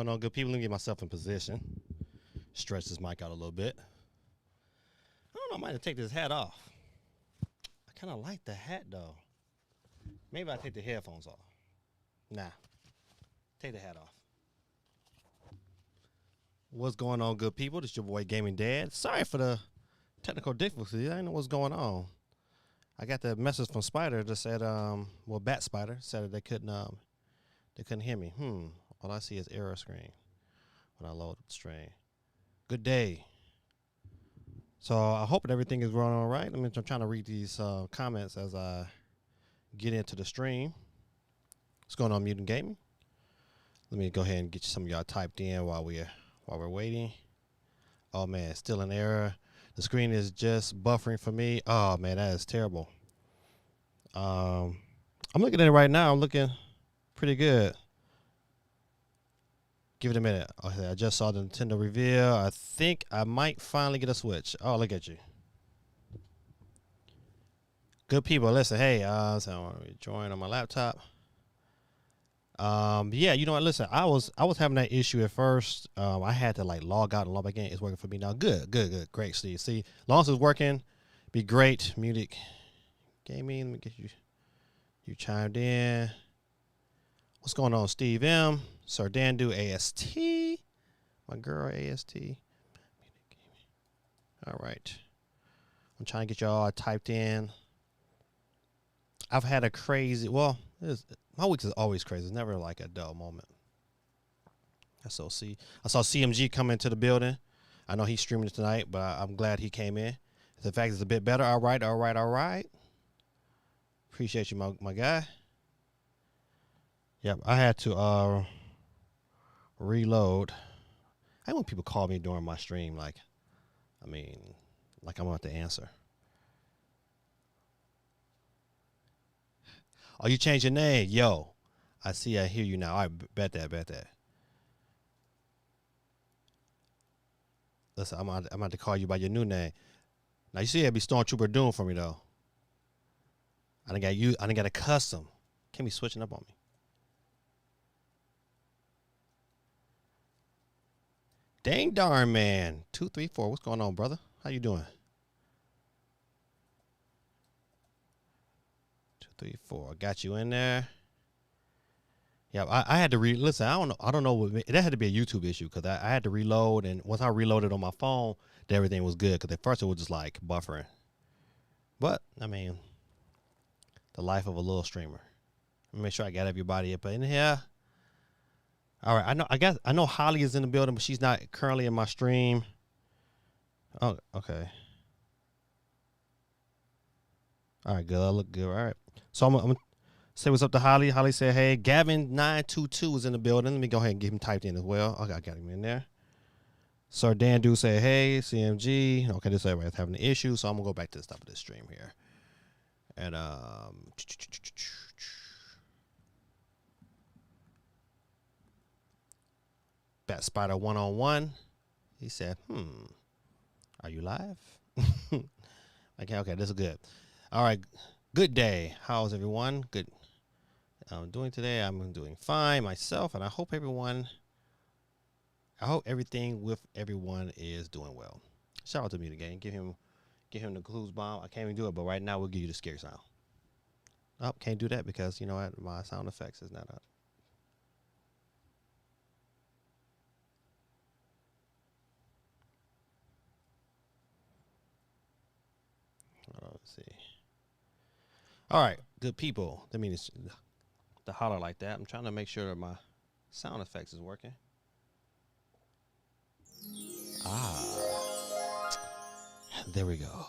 going on, good people? Let me get myself in position. Stretch this mic out a little bit. I don't know, I might have to take this hat off. I kind of like the hat, though. Maybe I'll take the headphones off. Nah. Take the hat off. What's going on, good people? This is your boy, Gaming Dad. Sorry for the technical difficulties. I didn't know what's going on. I got the message from Spider that said, Bat Spider said that they couldn't hear me. All I see is error screen when I load the stream. Good day. So I hope that everything is going all right. I'm trying to read these comments as I get into the stream. What's going on, Mutant Gaming? Let me go ahead and get some of y'all typed in while we're waiting. Oh man, still an error. The screen is just buffering for me. Oh man, that is terrible. I'm looking at it right now. I'm looking pretty good. Give it a minute. Okay, I just saw the Nintendo reveal. I think I might finally get a Switch. Oh, look at you. Good people, listen, hey, so I want to join on my laptop. Yeah, you know what, listen, I was having that issue at first. I had to log out and log back in. It's working for me now. Good, great, Steve. See, as long as it's working, be great. Music Gaming, let me get you chimed in. What's going on, Steve M? Sir Dandu AST. My girl AST. All right. I'm trying to get y'all typed in. I've had a crazy, my weeks is always crazy. It's never like a dull moment. I saw CMG come into the building. I know he's streaming tonight, but I'm glad he came in. The fact it's a bit better. All right. Appreciate you, my guy. Yep, I had to reload. I hate when people call me during my stream, like I'm about to answer. Oh, you changed your name. Yo, I hear you now. I bet that. Listen, I'm about to call you by your new name. Now, you see it'd be Stormtrooper Doom for me, though. I done got a custom. Can't be switching up on me. Dang darn, man. 234. What's going on, brother? How you doing? 234. Got you in there. Yeah, I had to listen. I don't know. That had to be a YouTube issue because I had to reload, and once I reloaded on my phone, everything was good. Because at first it was just like buffering. But the life of a little streamer. Let me make sure I got everybody up in here. All right, I know Holly is in the building, but she's not currently in my stream. Oh, okay. All right, good. I look good. All right. So I'm gonna say what's up to Holly. Holly said, hey, Gavin922 is in the building. Let me go ahead and get him typed in as well. Okay, I got him in there. Sir Dandu said, hey, CMG. Okay, this everybody's having an issue, so I'm gonna go back to the top of this stream here. And Bat Spider 1-on-1. He said, are you live? Okay, this is good. All right, good day. How's everyone? Good. I'm doing today. I'm doing fine myself, and I hope everything with everyone is doing well. Shout out to me again. Give him the clues bomb. I can't even do it, but right now we'll give you the scary sound. Oh, can't do that because you know what? My sound effects is not up. Let's see. All right, good people. That means to holler like that. I'm trying to make sure that my sound effects is working. There we go.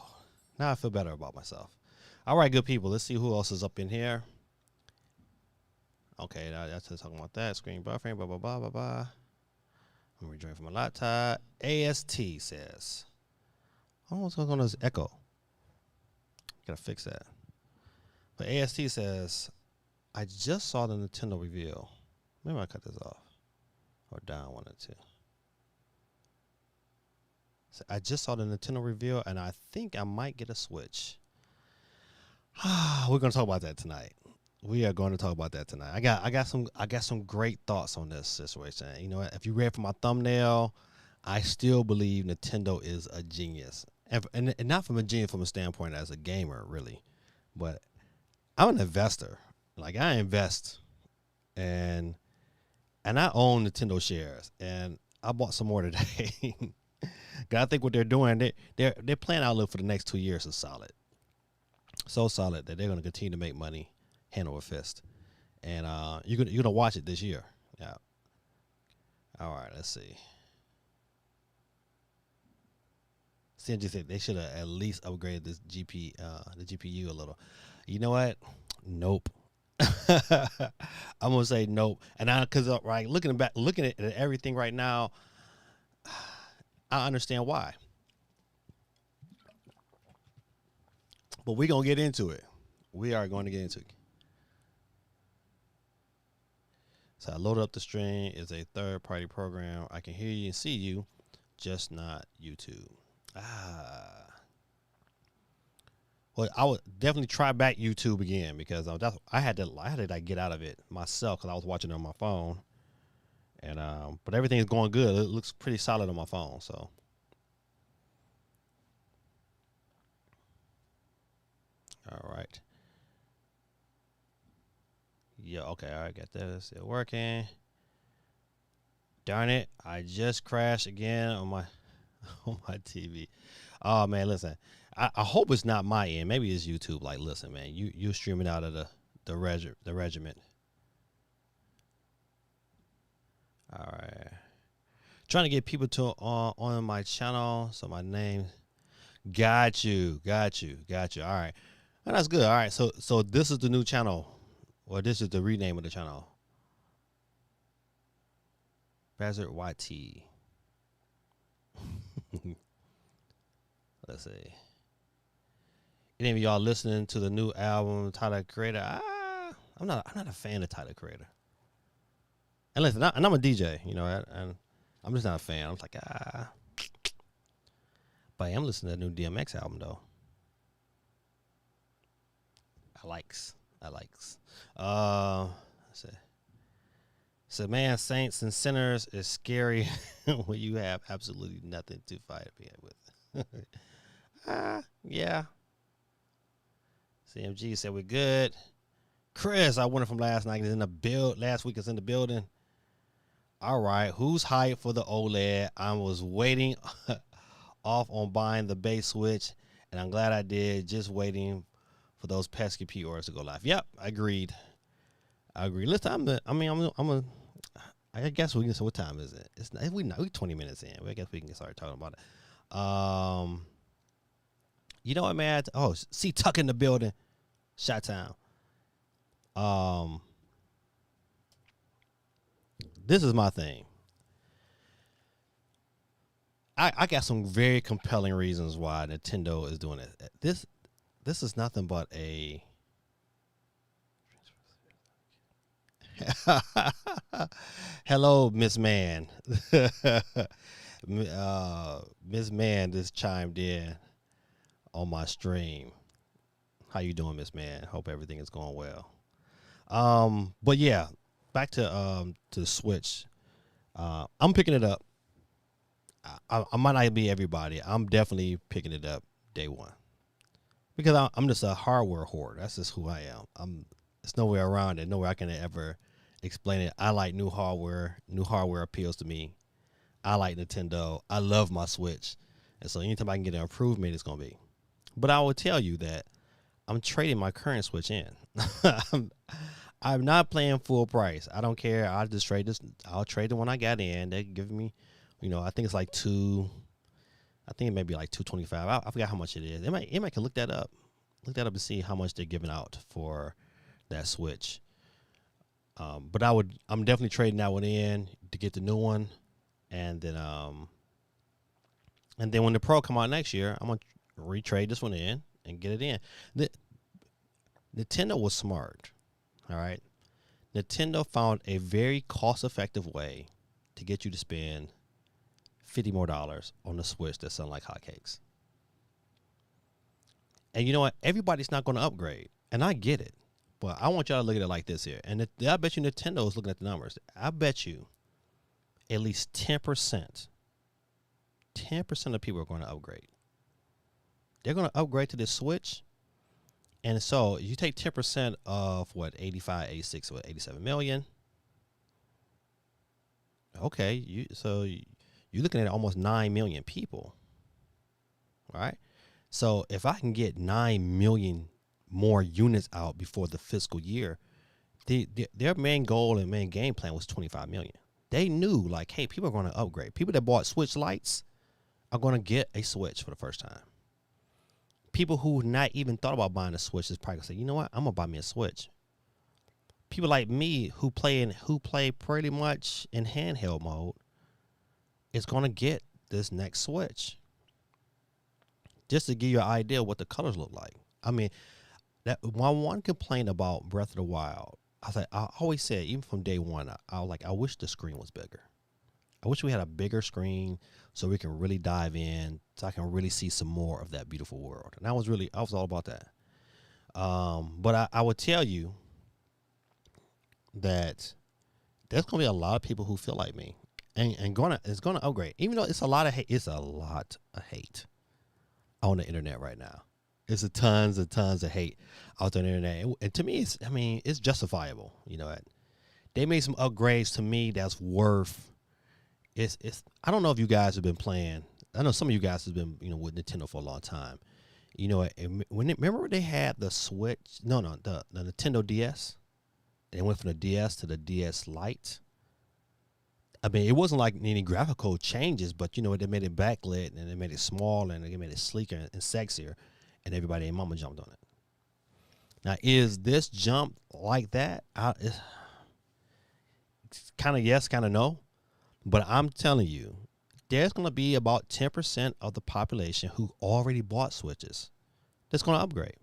Now I feel better about myself. All right, good people. Let's see who else is up in here. Okay, that's just talking about that. Screen buffering, blah, blah, blah, blah, blah. I'm rejoining from my laptop. AST says, I don't know what's going on with this echo. Gotta fix that. But AST says, I just saw the Nintendo reveal. Maybe I cut this off. Or down one or two. So I just saw the Nintendo reveal, and I think I might get a Switch. We're going to talk about that tonight. We are going to talk about that tonight. I got some great thoughts on this situation. You know, if you read from my thumbnail, I still believe Nintendo is a genius, and not from a genius from a standpoint as a gamer, really, but I'm an investor. Like I invest, and I own Nintendo shares, and I bought some more today. 'Cause I think what they're doing, their plan outlook for the next 2 years is solid, so solid that they're going to continue to make money hand over fist, and you're gonna watch it this year. Yeah. All right. Let's see. CNG said they should have at least upgraded this the GPU a little. You know what? Nope. I'm gonna say nope. And because right, looking at everything right now, I understand why. But we're gonna get into it. We are going to get into it. So I loaded up the stream. It's a third-party program. I can hear you and see you, just not YouTube. Ah. Well, I would definitely try back YouTube again because I had to like get out of it myself because I was watching it on my phone, and but everything is going good. It looks pretty solid on my phone. So all right, yeah, okay, all right, got that. It's still working. Darn it! I just crashed again on my on my TV. Oh man, listen. I hope it's not my end. Maybe it's YouTube. Like, listen, man, you streaming out of the regiment. All right, trying to get people to on my channel. So my name, got you. All right, well, that's good. All right, so this is the new channel, or this is the rename of the channel. Bazard YT. Let's see. Any of y'all listening to the new album, Tyler Creator? I'm not a fan of Tyler Creator. And listen, and I'm a DJ, you know, and I'm just not a fan. I'm like, but I am listening to the new DMX album though. I likes. Let's see. So man, saints and sinners is scary when you have absolutely nothing to fight with. Yeah. CMG said we're good. Chris, I wonder from last night is in the last week is in the building. All right, who's hyped for the OLED? I was waiting off on buying the base Switch, and I'm glad I did. Just waiting for those pesky pre-orders to go live. Yep, I agreed. Listen, I guess we can say what time is it? We 20 minutes in. I guess we can start talking about it. You know what, man? Oh, see Tuck in the building. Shot Town. This is my thing. I got some very compelling reasons why Nintendo is doing it. This is nothing but a hello, Miss Man. Miss Man just chimed in on my stream. How you doing, Miss Man? Hope everything is going well. But yeah, back to the Switch. I'm picking it up. I might not be everybody. I'm definitely picking it up day one because I'm just a hardware hoarder. That's just who I am. There's nowhere around it. Nowhere I can ever explain it. I like new hardware. New hardware appeals to me. I like Nintendo. I love my Switch, and so anytime I can get an improvement, it's gonna be. But I will tell you that I'm trading my current Switch in. I'm not playing full price. I don't care. I'll just trade this. I'll trade the one I got in. They give me, I think it's like I think it may be like $225. I forgot how much it is. It can look that up. Look that up and see how much they're giving out for that Switch. But I'm definitely trading that one in to get the new one, and then when the Pro come out next year, I'm gonna retrade this one in and get it in. Nintendo was smart. All right. Nintendo found a very cost-effective way to get you to spend $50 more on the Switch that sound like hotcakes. And you know what? Everybody's not going to upgrade, and I get it. But I want y'all to look at it like this here. And I bet you Nintendo is looking at the numbers. I bet you at least 10% of people are going to upgrade. They're going to upgrade to this Switch. And so you take 10% of what, 85, 86, what, 87 million. Okay, you're looking at almost 9 million people. All right. So if I can get 9 million more units out before the fiscal year, their main goal and main game plan was 25 million. They knew, like, hey, people are going to upgrade. People that bought Switch Lites are going to get a Switch for the first time. People who not even thought about buying a Switch is probably going to say, you know what, I'm going to buy me a Switch. People like me who play pretty much in handheld mode is going to get this next Switch. Just to give you an idea what the colors look like. I mean, that one complaint about Breath of the Wild, I always said, even from day one, I wish the screen was bigger. I wish we had a bigger screen so we can really dive in, so I can really see some more of that beautiful world. And I was all about that. But I would tell you that there's gonna be a lot of people who feel like me and it's gonna upgrade, even though it's a lot of hate. It's a lot of hate on the internet right now. It's a tons and tons of hate out there on the internet, and to me, it's justifiable. You know, they made some upgrades to me that's worth. It's. I don't know if you guys have been playing. I know some of you guys have been, with Nintendo for a long time. You know, remember they had the Switch? No, the Nintendo DS. They went from the DS to the DS Lite. I mean, it wasn't like any graphical changes, but they made it backlit and they made it small and they made it sleeker and sexier, and everybody and mama jumped on it. Now, is this jump like that? Kind of yes, kind of no. But I'm telling you, there's going to be about 10% of the population who already bought Switches that's going to upgrade.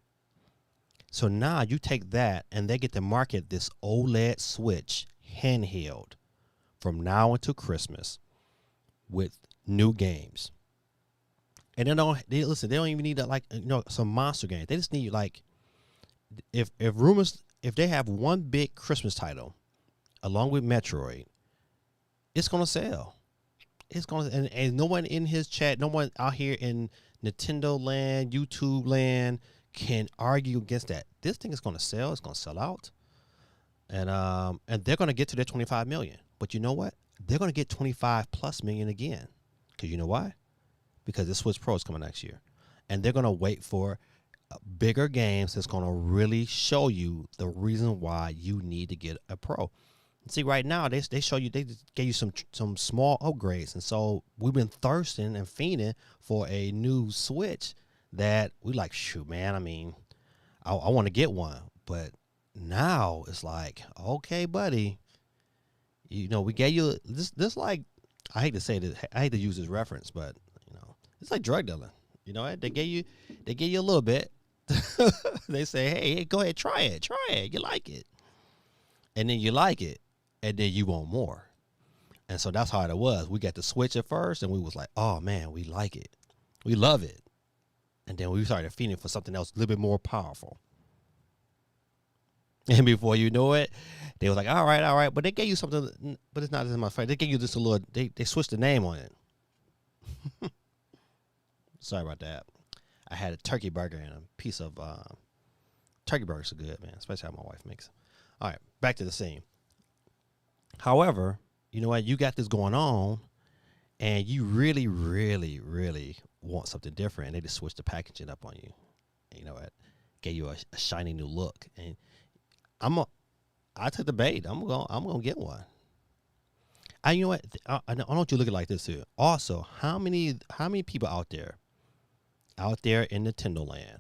So now you take that and they get to market this OLED Switch handheld from now until Christmas with new games. And they don't even need some monster games. They just need if they have one big Christmas title along with Metroid, it's gonna sell. It's gonna and no one in his chat, no one out here in Nintendo land, YouTube land can argue against that. This thing is gonna sell. It's gonna sell out, and they're gonna get to their 25 million. But you know what? They're gonna get 25 plus million again. Because you know why? Because the Switch Pro is coming next year, and they're gonna wait for bigger games that's gonna really show you the reason why you need to get a Pro. See, right now they show you, they gave you some small upgrades, and so we've been thirsting and fiending for a new Switch that we like. Shoot, man, I mean, I want to get one, but now it's like, okay, buddy, we gave you this like, I hate to say this, I hate to use this reference, but it's like drug dealing. They gave you a little bit. They say, hey, go ahead, try it, you like it, and then you like it. And then you want more. And so that's how it was. We got the Switch at first, and we was like, oh, man, we like it. We love it. And then we started feeding for something else a little bit more powerful. And before you know it, they was like, all right. But they gave you something, but it's not as much. They gave you just a little, they switched the name on it. Sorry about that. I had a turkey burger and a piece of, turkey burgers are good, man, especially how my wife makes them. All right, back to the scene. However, you know what? You got this going on, and you really, really, really want something different. And they just switched the packaging up on you. And you know what? Gave you a shiny new look. And I took the bait. I'm gonna get one. You know what? I want you to look at it like this too. Also, how many people out there in Nintendo land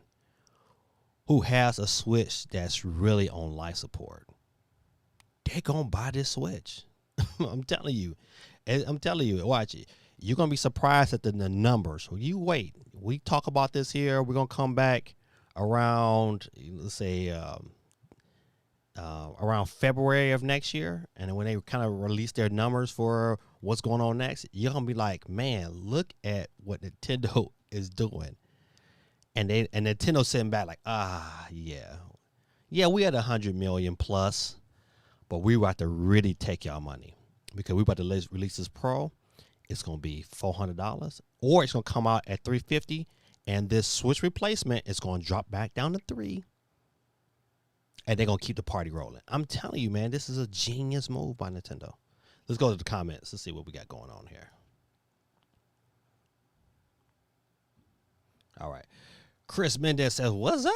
who has a Switch that's really on life support? They're going to buy this Switch. I'm telling you. Watch it. You're going to be surprised at the numbers. You wait. We talk about this here. We're going to come back around, let's say, around February of next year. And when they kind of release their numbers for what's going on next, you're going to be like, man, look at what Nintendo is doing. And Nintendo's sitting back like, yeah. Yeah, we had 100 million plus, but we about to really take y'all money because we about to release this Pro. It's gonna be $400, or it's gonna come out at $350, and this Switch replacement is gonna drop back down to $3, and they're gonna keep the party rolling. I'm telling you, man, this is a genius move by Nintendo. Let's go to the comments. Let's see what we got going on here. All right. Chris Mendez says, "What's up?"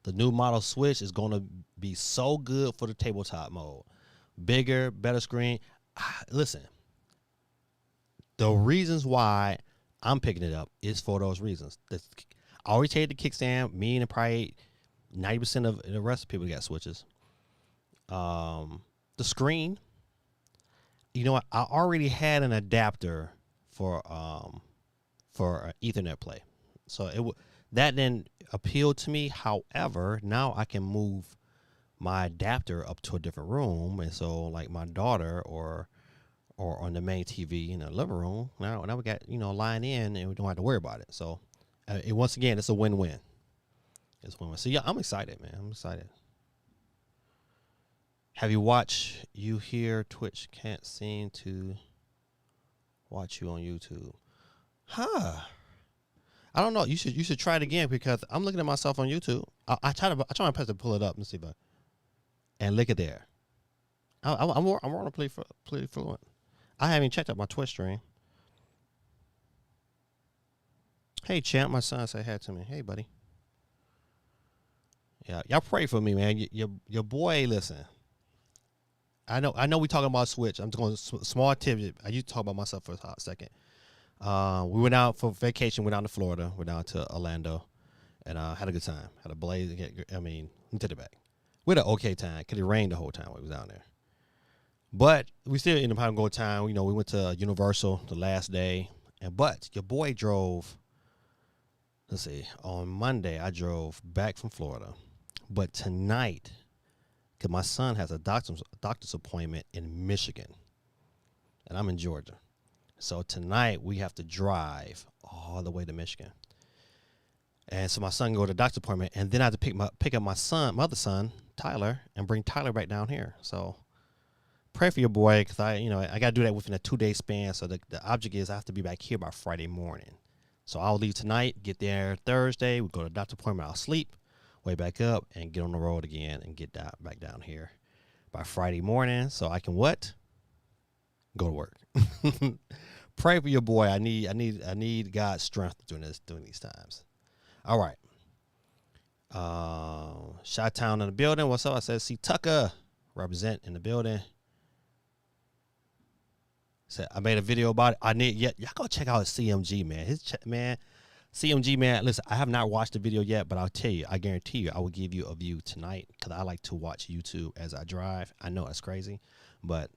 The new model Switch is going to be so good for the tabletop mode. Bigger, better screen. Listen, the reasons why I'm picking it up is for those reasons. I already take the kickstand. Me and probably 90% of the rest of the people got Switches. The screen. You know what? I already had an adapter for Ethernet play, so that didn't appeal to me. However, now I can move my adapter up to a different room, and so like my daughter or on the main TV in the living room, now we got line in, and we don't have to worry about it. So once again, it's a win-win. It's a win-win. So yeah, I'm excited, man. I'm excited. Have you watched? You hear Twitch can't seem to watch you on YouTube. Huh. I don't know. You should try it again, because I'm looking at myself on YouTube. I try my best to pull it up and see, but and look at there. I'm on to play fluent. I haven't checked out my Twitch stream. Hey champ, my son said hi to me. Hey buddy. Yeah, y'all pray for me, man. Your boy. Listen. I know we talking about Switch. I'm just going to small tip. I used to talk about myself for a hot second. We went out for vacation. Went down to Florida. Went down to Orlando, and had a good time. Had a blaze. I mean, let me take it back. We had an okay time, because it rained the whole time we was down there. But we still ended up having a good time. We went to Universal the last day, but your boy drove. Let's see. On Monday, I drove back from Florida, but tonight, because my son has a doctor's appointment in Michigan, and I'm in Georgia. So tonight we have to drive all the way to Michigan. And so my son go to the doctor's appointment, and then I have to pick up my other son, Tyler, and bring Tyler back down here. So pray for your boy, because I got to do that within a 2-day span. So the object is I have to be back here by Friday morning. So I'll leave tonight, get there Thursday. We go to the doctor's appointment. I'll sleep, wake back up, and get on the road again and get back down here by Friday morning, so I can what? Go to work. Pray for your boy. I need God's strength during these times. All right. Chi-Town in the building. What's up? I said, see Tucker represent in the building. Said I made a video about it. Y'all go check out CMG, man. CMG, man. Listen, I have not watched the video yet, but I'll tell you, I guarantee you, I will give you a view tonight, because I like to watch YouTube as I drive. I know it's crazy, but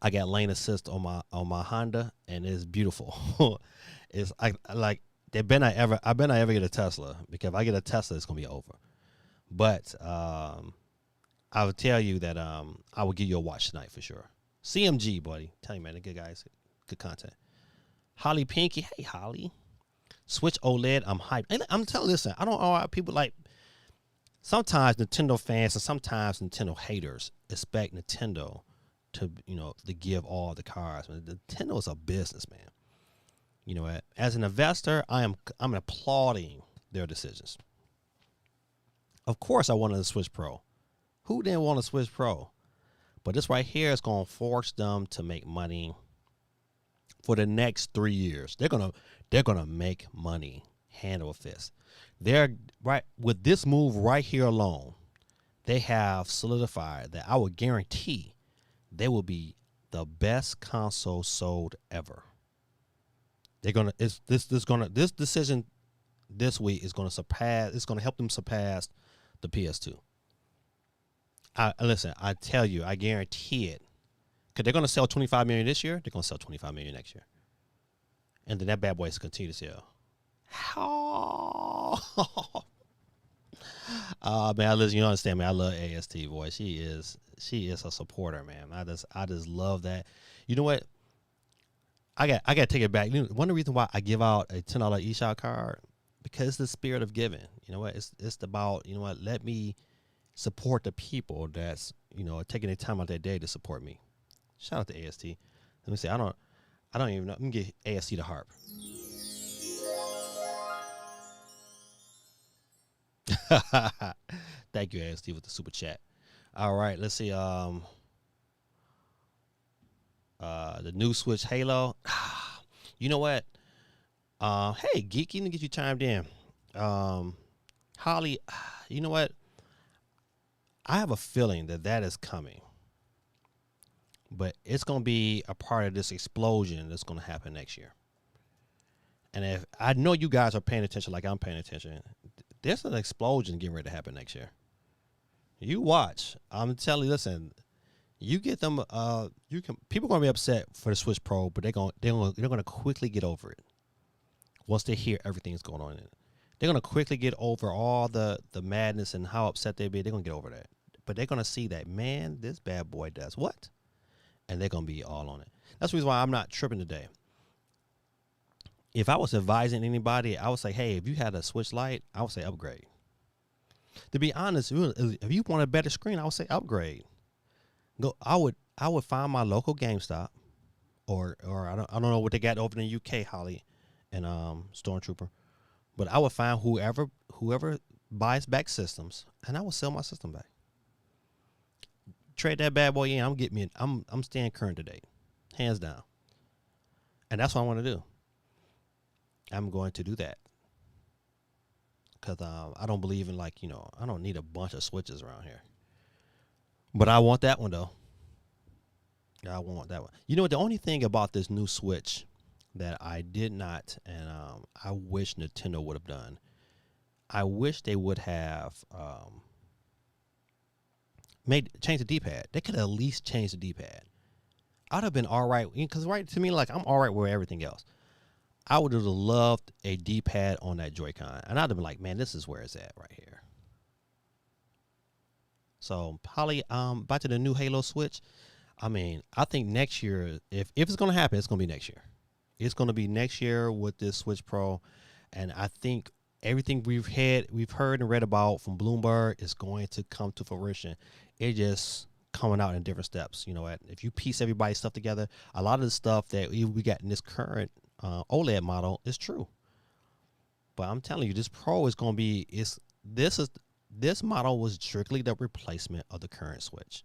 I got lane assist on my Honda, and it's beautiful. It's I bet I ever get a Tesla, because if I get a Tesla, it's gonna be over. But I would tell you that I will give you a watch tonight for sure. CMG, buddy, tell you, man, the good guys, good content. Holly Pinky, hey Holly. Switch OLED, I'm hyped. I'm telling, listen, I don't know how people like. Sometimes Nintendo fans and sometimes Nintendo haters expect Nintendo to give all the cars. Nintendo is a business, man. As an investor, I'm applauding their decisions. Of course, I wanted a Switch Pro. Who didn't want a Switch Pro? But this right here is going to force them to make money for the next 3 years. They're gonna make money hand over fist. They're right with this move right here alone. They have solidified that I would guarantee they will be the best console sold ever. This decision this week is gonna surpass. It's gonna help them surpass the PS2. Listen, I tell you, I guarantee it. Because they're gonna sell 25 million this year. They're gonna sell 25 million next year, and then that bad boy is continue to sell. How? Man, listen, you understand, man. I love AST, boy. She is a supporter, man. I just love that. You know what? I got to take it back. One of the reasons why I give out a $10 eShop card because it's the spirit of giving. You know what? It's about, you know what? Let me support the people that's, you know, taking their time out their day to support me. Shout out to AST. Let me see. I don't even know. Let me get AST the harp. Thank you, AST, with the super chat. All right, let's see. The new Switch Halo. You know what? Hey, Geeky, let me get you chimed in. Holly, you know what? I have a feeling that is coming, but it's going to be a part of this explosion that's going to happen next year. And if I know you guys are paying attention like I'm paying attention, there's an explosion getting ready to happen next year. You watch. I'm telling you, listen, you get them, people are going to be upset for the Switch Pro, but they're going to quickly get over it once they hear everything's going on in it. They're going to quickly get over all the madness and how upset they be. They're going to get over that. But they're going to see that, man, this bad boy does what? And they're going to be all on it. That's the reason why I'm not tripping today. If I was advising anybody, I would say, hey, if you had a Switch Lite, I would say upgrade. To be honest, if you want a better screen, I would say upgrade. I would find my local GameStop, or I don't know what they got over in the UK, Holly, and Stormtrooper, but I would find whoever buys back systems, and I would sell my system back. Trade that bad boy in. I'm staying current to date, hands down, and that's what I want to do. I'm going to do that because I don't believe in, like, you know, I don't need a bunch of switches around here. But I want that one, though. I want that one. You know what? The only thing about this new Switch that I did not, and I wish Nintendo would have done, I wish they would have change the D-pad. They could at least change the D-pad. I'd have been all right, because right to me, like, I'm all right with everything else. I would have loved a D-pad on that Joy-Con, and I'd have been like, man, this is where it's at right here. So, Holly, back to the new Halo Switch. I mean, I think next year, if it's going to happen, it's going to be next year. It's going to be next year with this Switch Pro, and I think everything we've heard and read about from Bloomberg is going to come to fruition. It just coming out in different steps. You know, if you piece everybody's stuff together, a lot of the stuff that we got in this current OLED model is true. But I'm telling you, this Pro is going to be this model was strictly the replacement of the current Switch,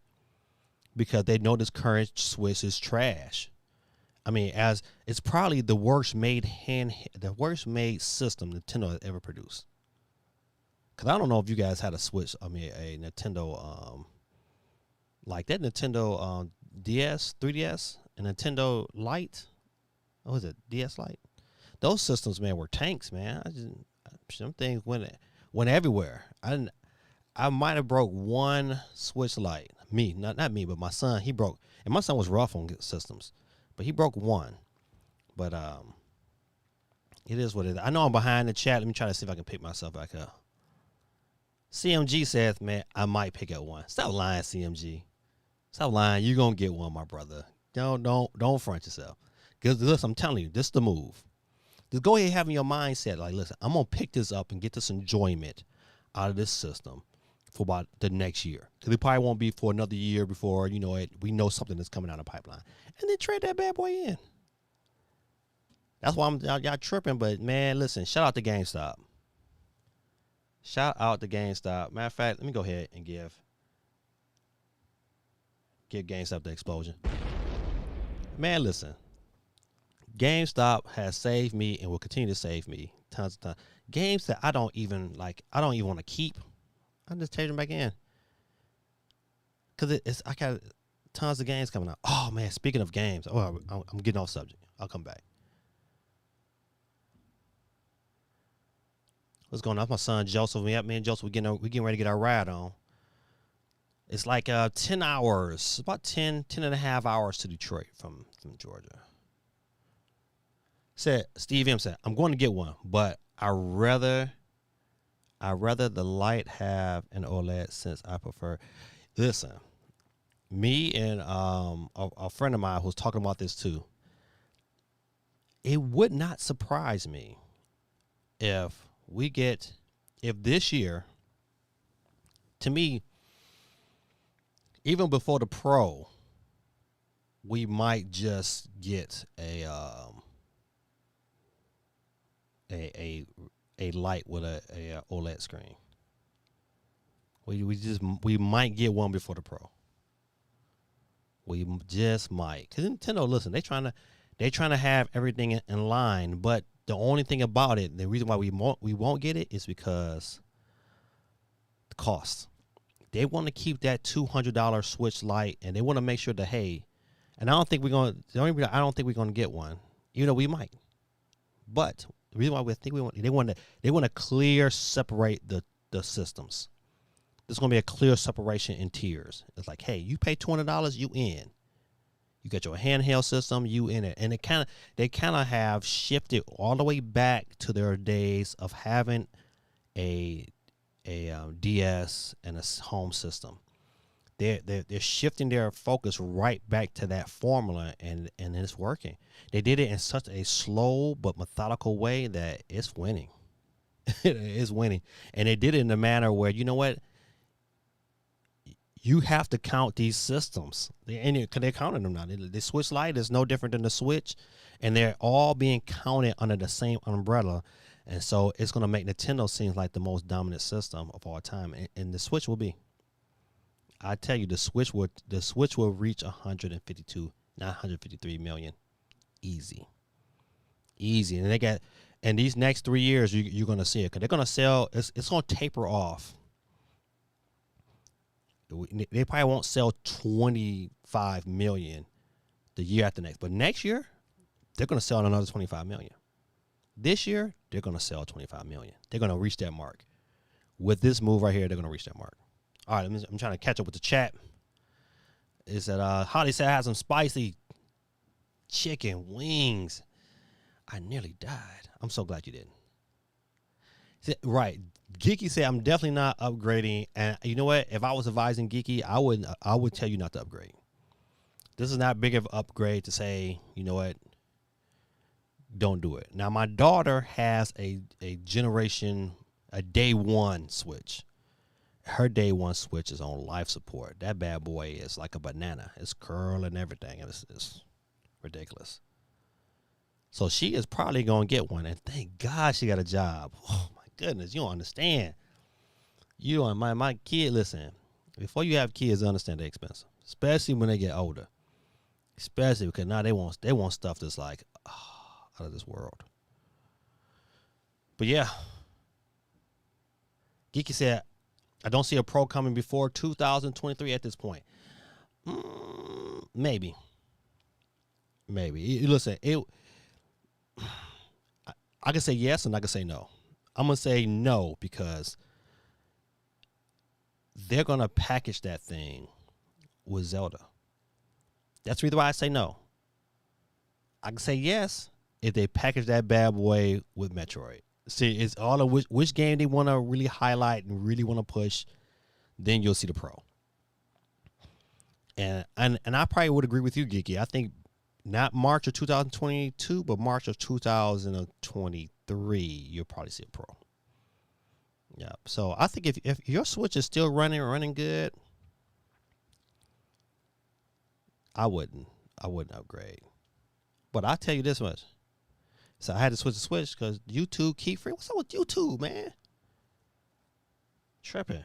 because they know this current Switch is trash. I mean, as it's probably the worst made system Nintendo has ever produced. Because I don't know if you guys had a Switch, a Nintendo, like that Nintendo DS, 3DS, and Nintendo Lite. What was it? DS Lite? Those systems, man, were tanks, man. Some things went everywhere. I might have broke one Switch Lite. Not me, but my son. He broke, and my son was rough on systems, but he broke one. But it is what it is. I know I'm behind the chat. Let me try to see if I can pick myself back up. CMG says, man, I might pick up one. Stop lying, CMG. Stop lying. You're gonna get one, my brother. Don't front yourself. Because listen, I'm telling you, this is the move. Just go ahead and have in your mindset, like, listen, I'm gonna pick this up and get this enjoyment out of this system for about the next year. Because it probably won't be for another year before, you know, we know something that's coming out of the pipeline. And then trade that bad boy in. That's why y'all tripping. But, man, listen, shout out to GameStop. Shout out to GameStop. Matter of fact, let me go ahead and give GameStop the explosion. Man, listen. GameStop has saved me and will continue to save me tons of times. Games that I don't even want to keep, I just change them back in. Because I got tons of games coming out. Oh, man, speaking of games, I'm getting off subject. I'll come back. What's going on? That's my son, Joseph. Me and Joseph, we're getting ready to get our ride on. It's like 10 hours, about 10 and a half hours to Detroit from Georgia. Steve M said, I'm going to get one, but I rather the Lite have an OLED, since I prefer. Listen, me and a friend of mine who's talking about this too. It would not surprise me if we get, if this year, to me, even before the Pro, we might just get a light with a OLED screen. We might get one before the Pro. We just might, cause Nintendo, listen, they trying to have everything in line, but the only thing about it, the reason why we won't get it is because the cost. They want to keep that $200 Switch Lite, and they want to make sure that, hey, and I don't think we're gonna. The only reason I don't think we're gonna get one, even though we might. But the reason why we think they want to clear separate the systems. There's gonna be a clear separation in tiers. It's like, hey, you pay $200, you in. You got your handheld system, you in it, and they kind of have shifted all the way back to their days of having a DS and a home system. They're shifting their focus right back to that formula, and it's working. They did it in such a slow but methodical way that it's winning. It's winning, and they did it in a manner where, you know what, you have to count these systems, and they're counting them now. The Switch Lite is no different than the Switch, and they're all being counted under the same umbrella. And so it's going to make Nintendo seem like the most dominant system of all time, and the Switch will be. I tell you, the Switch will reach 152, not 153 million, easy. And these next 3 years, you're going to see it, because they're going to sell. It's going to taper off. They probably won't sell 25 million the year after next, but next year they're going to sell another 25 million. This year they're going to sell 25 million. They're going to reach that mark. With this move right here, they're going to reach that mark. All right, I'm trying to catch up with the chat. Is that Holly said I had some spicy chicken wings. I nearly died. I'm so glad you didn't. Right. Geeky said I'm definitely not upgrading, and you know what? If I was advising Geeky, I would tell you not to upgrade. This is not big of an upgrade to say, you know what, don't do it. Now my daughter has a day one Switch. Her day one Switch is on life support. That bad boy is like a banana. It's curling everything, and it's ridiculous. So she is probably gonna get one, and thank God she got a job. Oh my goodness, you don't understand. You don't. My kid. Listen, before you have kids, understand they're expensive, especially when they get older. Especially because now they want stuff that's like out of this world. But yeah, Geeky said, I don't see a Pro coming before 2023 at this point. Maybe. Listen, I can say yes and I can say no. I'm going to say no because they're going to package that thing with Zelda. That's the reason why I say no. I can say yes if they package that bad boy with Metroid. See, it's all of which game they want to really highlight and really want to push. Then you'll see the Pro. And I probably would agree with you, Geeky. I think not March of 2022, but March of 2023, you'll probably see a Pro. Yeah. So I think if your Switch is still running good, I wouldn't upgrade. But I'll tell you this much. So I had to switch the Switch because YouTube keep free. What's up with YouTube, man? Tripping.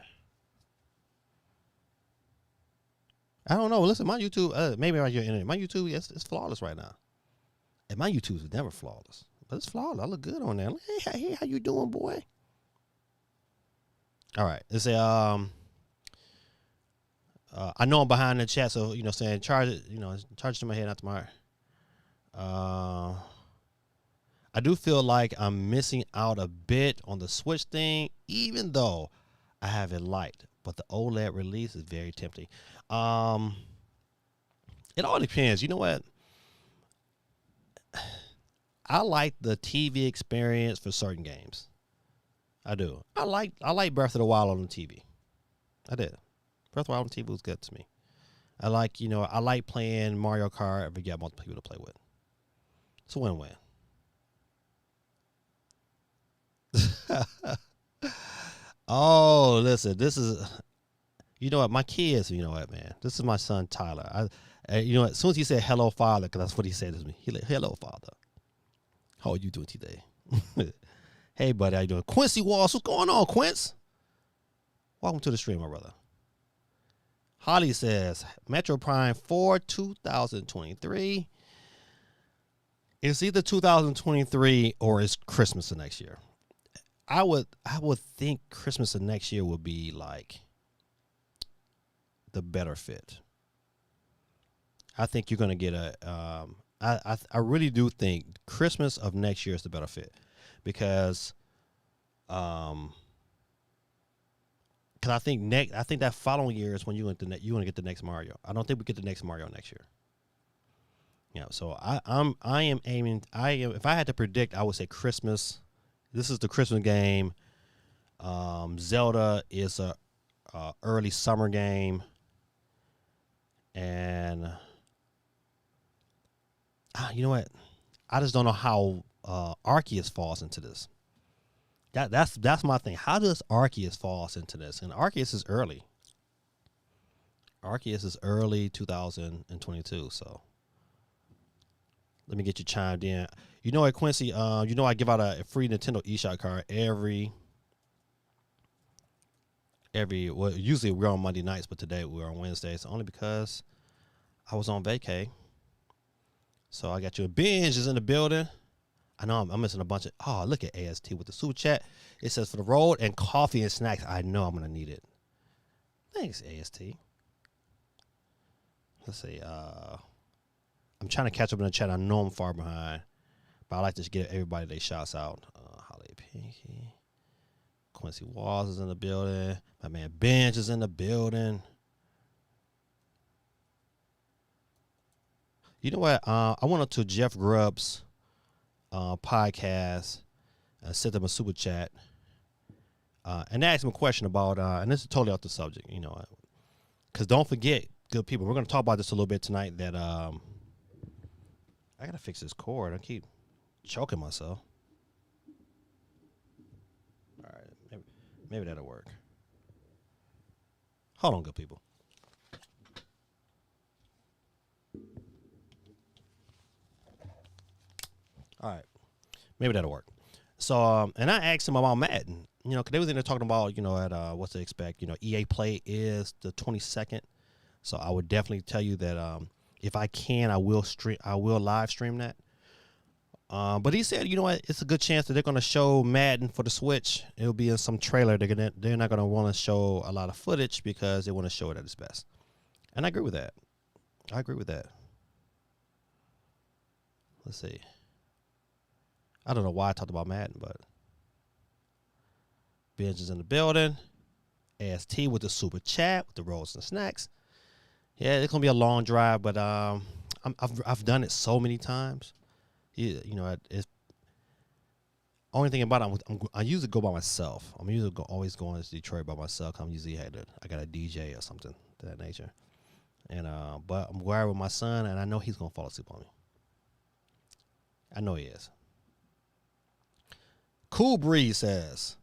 I don't know. Listen, my YouTube, maybe on your internet, my YouTube, it's flawless right now. And my YouTube is never flawless. But it's flawless. I look good on there. Hey, how you doing, boy? All right. Let's say, I know I'm behind the chat, so, saying charge it to my head, not to my heart. I do feel like I'm missing out a bit on the Switch thing, even though I have it light. But the OLED release is very tempting. It all depends. You know what? I like the TV experience for certain games. I do. I like Breath of the Wild on the TV. I did. Breath of the Wild on the TV was good to me. I like playing Mario Kart if we got multiple people to play with. It's a win-win. Oh, listen, this is, you know what, my kids, you know what, man, this is my son Tyler. You know what, as soon as he said hello, father, because that's what he said to me. He like, hello, father. How are you doing today? Hey, buddy, how you doing? Quincy Walls, what's going on, Quince? Welcome to the stream, my brother. Holly says, Metro Prime 4 2023. It's either 2023 or it's Christmas of next year. I would think Christmas of next year would be like the better fit. I think you're gonna get I really do think Christmas of next year is the better fit because I think that following year is when you're gonna get the next Mario. I don't think we get the next Mario next year. You know, so I am aiming. If I had to predict, I would say Christmas. This is the Christmas game. Zelda is a early summer game, and you know what? I just don't know how Arceus falls into this. That's my thing. How does Arceus falls into this? And Arceus is early. Arceus is early 2022. So let me get you chimed in. You know what, Quincy? You know I give out a free Nintendo eShop card every. Well, usually we're on Monday nights, but today we're on Wednesdays only because I was on vacay. So I got you. A binge is in the building. I know I'm missing a bunch of. Oh, look at AST with the super chat. It says for the road and coffee and snacks. I know I'm gonna need it. Thanks, AST. Let's see. I'm trying to catch up in the chat. I know I'm far behind, but I like to give everybody their shouts out. Holly Pinky, Quincy Walls is in the building. My man Benj is in the building. You know what? I went up to Jeff Grubb's podcast and sent them a super chat. And asked him a question about, and this is totally off the subject, you know, because don't forget, good people, we're going to talk about this a little bit tonight, that I got to fix this cord. I keep choking myself. All right, maybe that'll work. Hold on, good people. All right, maybe that'll work. So, and I asked him about Madden, you know, because they was in there talking about, you know, at what to expect. You know, EA Play is the 22nd, so I would definitely tell you that if I can, I will live stream that. But he said, you know what, it's a good chance that they're going to show Madden for the Switch. It'll be in some trailer. They're not going to want to show a lot of footage because they want to show it at its best. And I agree with that. Let's see. I don't know why I talked about Madden, but Benj is in the building. AST with the super chat, with the rolls and snacks. Yeah, it's going to be a long drive, but I've done it so many times. You know, it's only thing about it, I usually go by myself. I'm usually always going to Detroit by myself. I'm usually I got a DJ or something to that nature. And but I'm going with my son, and I know he's gonna fall asleep on me. I know he is. Cool Breeze says,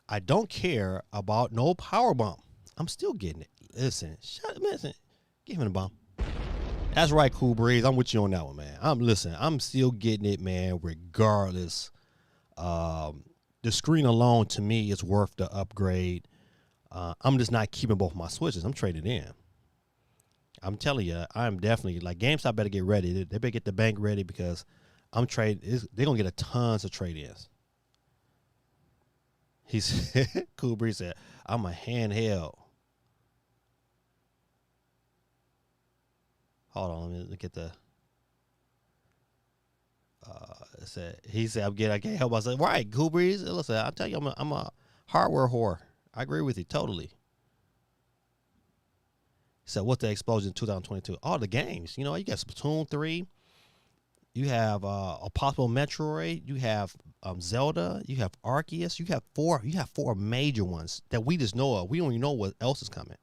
"I don't care about no power bump. I'm still getting it. Listen, give him a bump." That's right, Cool Breeze. I'm with you on that one, man. I'm still getting it, man, regardless. The screen alone, to me, is worth the upgrade. I'm just not keeping both my switches. I'm trading in. I'm telling you, I'm definitely, like, GameStop better get ready. They better get the bank ready because I'm trading. They're going to get a tons of trade-ins. He's Cool Breeze said, "I'm a handheld." Hold on, let me look at the. He said, I can't help myself. Right, Cool Breeze. Listen, I'll tell you, I'm a hardware whore. I agree with you totally. He said, "What's the explosion in 2022? All the games. You know, you got Splatoon 3. You have a possible Metroid. You have Zelda. You have Arceus. You have four major ones that we just know of. We don't even know what else is coming.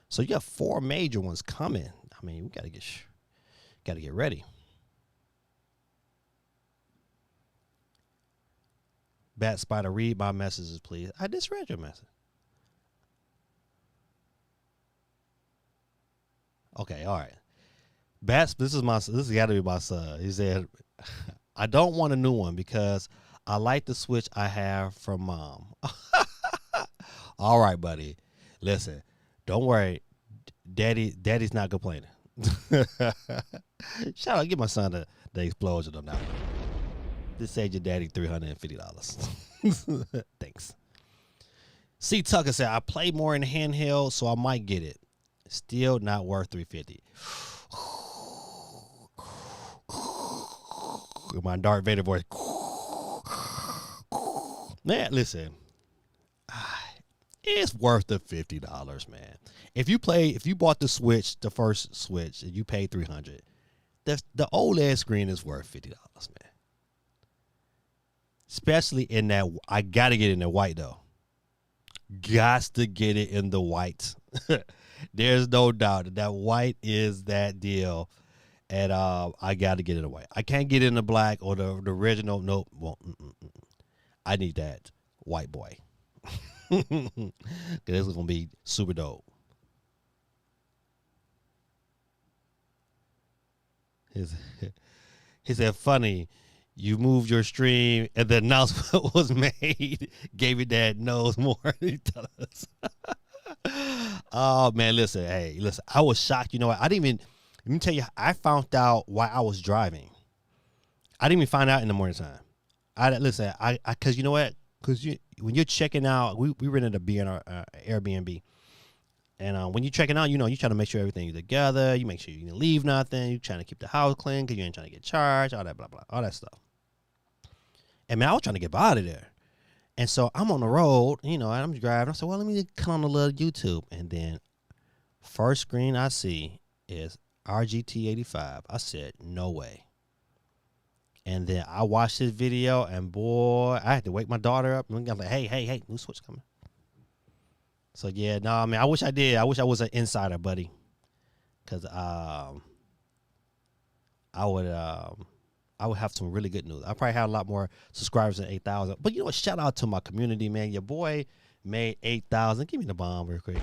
So you got 4 major ones coming. I mean, we gotta get ready." Bat Spider, read my messages, please. I just read your message. Okay, all right. Bats, this has got to be my son. He said, I don't want a new one because I like the Switch I have from mom. All right, buddy. Listen, don't worry. Daddy's not complaining. Shout out, give my son the explosion on that one. Just saved your daddy $350. Thanks. C. Tucker said, I play more in handheld, so I might get it. Still not worth $350. My Darth Vader voice. Man, listen. It's worth the $50, man. If you bought the Switch, the first Switch, and you paid $300, the OLED screen is worth $50, man. Especially in that, I gotta get it in the white though. Gots to get it in the white. There's no doubt that white is that deal, and I gotta get it in the white. I can't get it in the black or the original. Nope. Well, I need that white boy. Cause this is gonna be super dope. He said, funny, you moved your stream and the announcement was made. Gave it that knows more. He tell us. Oh man, listen, I was shocked. You know what? Let me tell you, I found out why I was driving. I didn't even find out in the morning time. Cause you know what? Cause when you're checking out, we rented a Airbnb. And when you're checking out, you try to make sure everything's together. You make sure you didn't leave nothing. You're trying to keep the house clean because you ain't trying to get charged, all that, blah, blah, all that stuff. And, man, I was trying to get out of there. And so I'm on the road, and I'm driving. I said, well, let me come on a little YouTube. And then first screen I see is RGT85. I said, no way. And then I watched this video, and, boy, I had to wake my daughter up. And I'm like, hey, new Switch coming. So, yeah, no, I mean, I wish I did. I wish I was an insider, buddy. Because I would have some really good news. I probably have a lot more subscribers than 8,000. But, you know what? Shout out to my community, man. Your boy made 8,000. Give me the bomb real quick.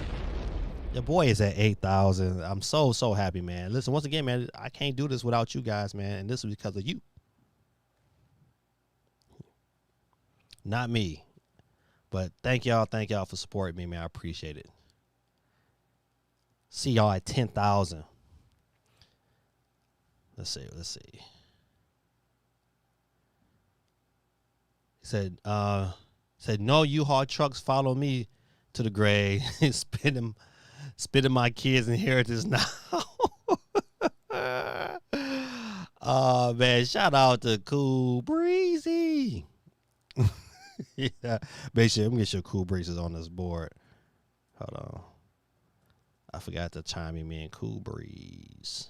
Your boy is at 8,000. I'm so, so happy, man. Listen, once again, man, I can't do this without you guys, man. And this is because of you. Not me. But thank y'all for supporting me, man. I appreciate it. See y'all at 10,000. Let's see. He said, no U-Haul trucks follow me to the grave. spending my kids' inheritance now. Oh man, shout out to Cool Breezy. Yeah, make sure I'm get your Cool Breezes on this board. Hold on, I forgot to chime him in. Cool Breeze.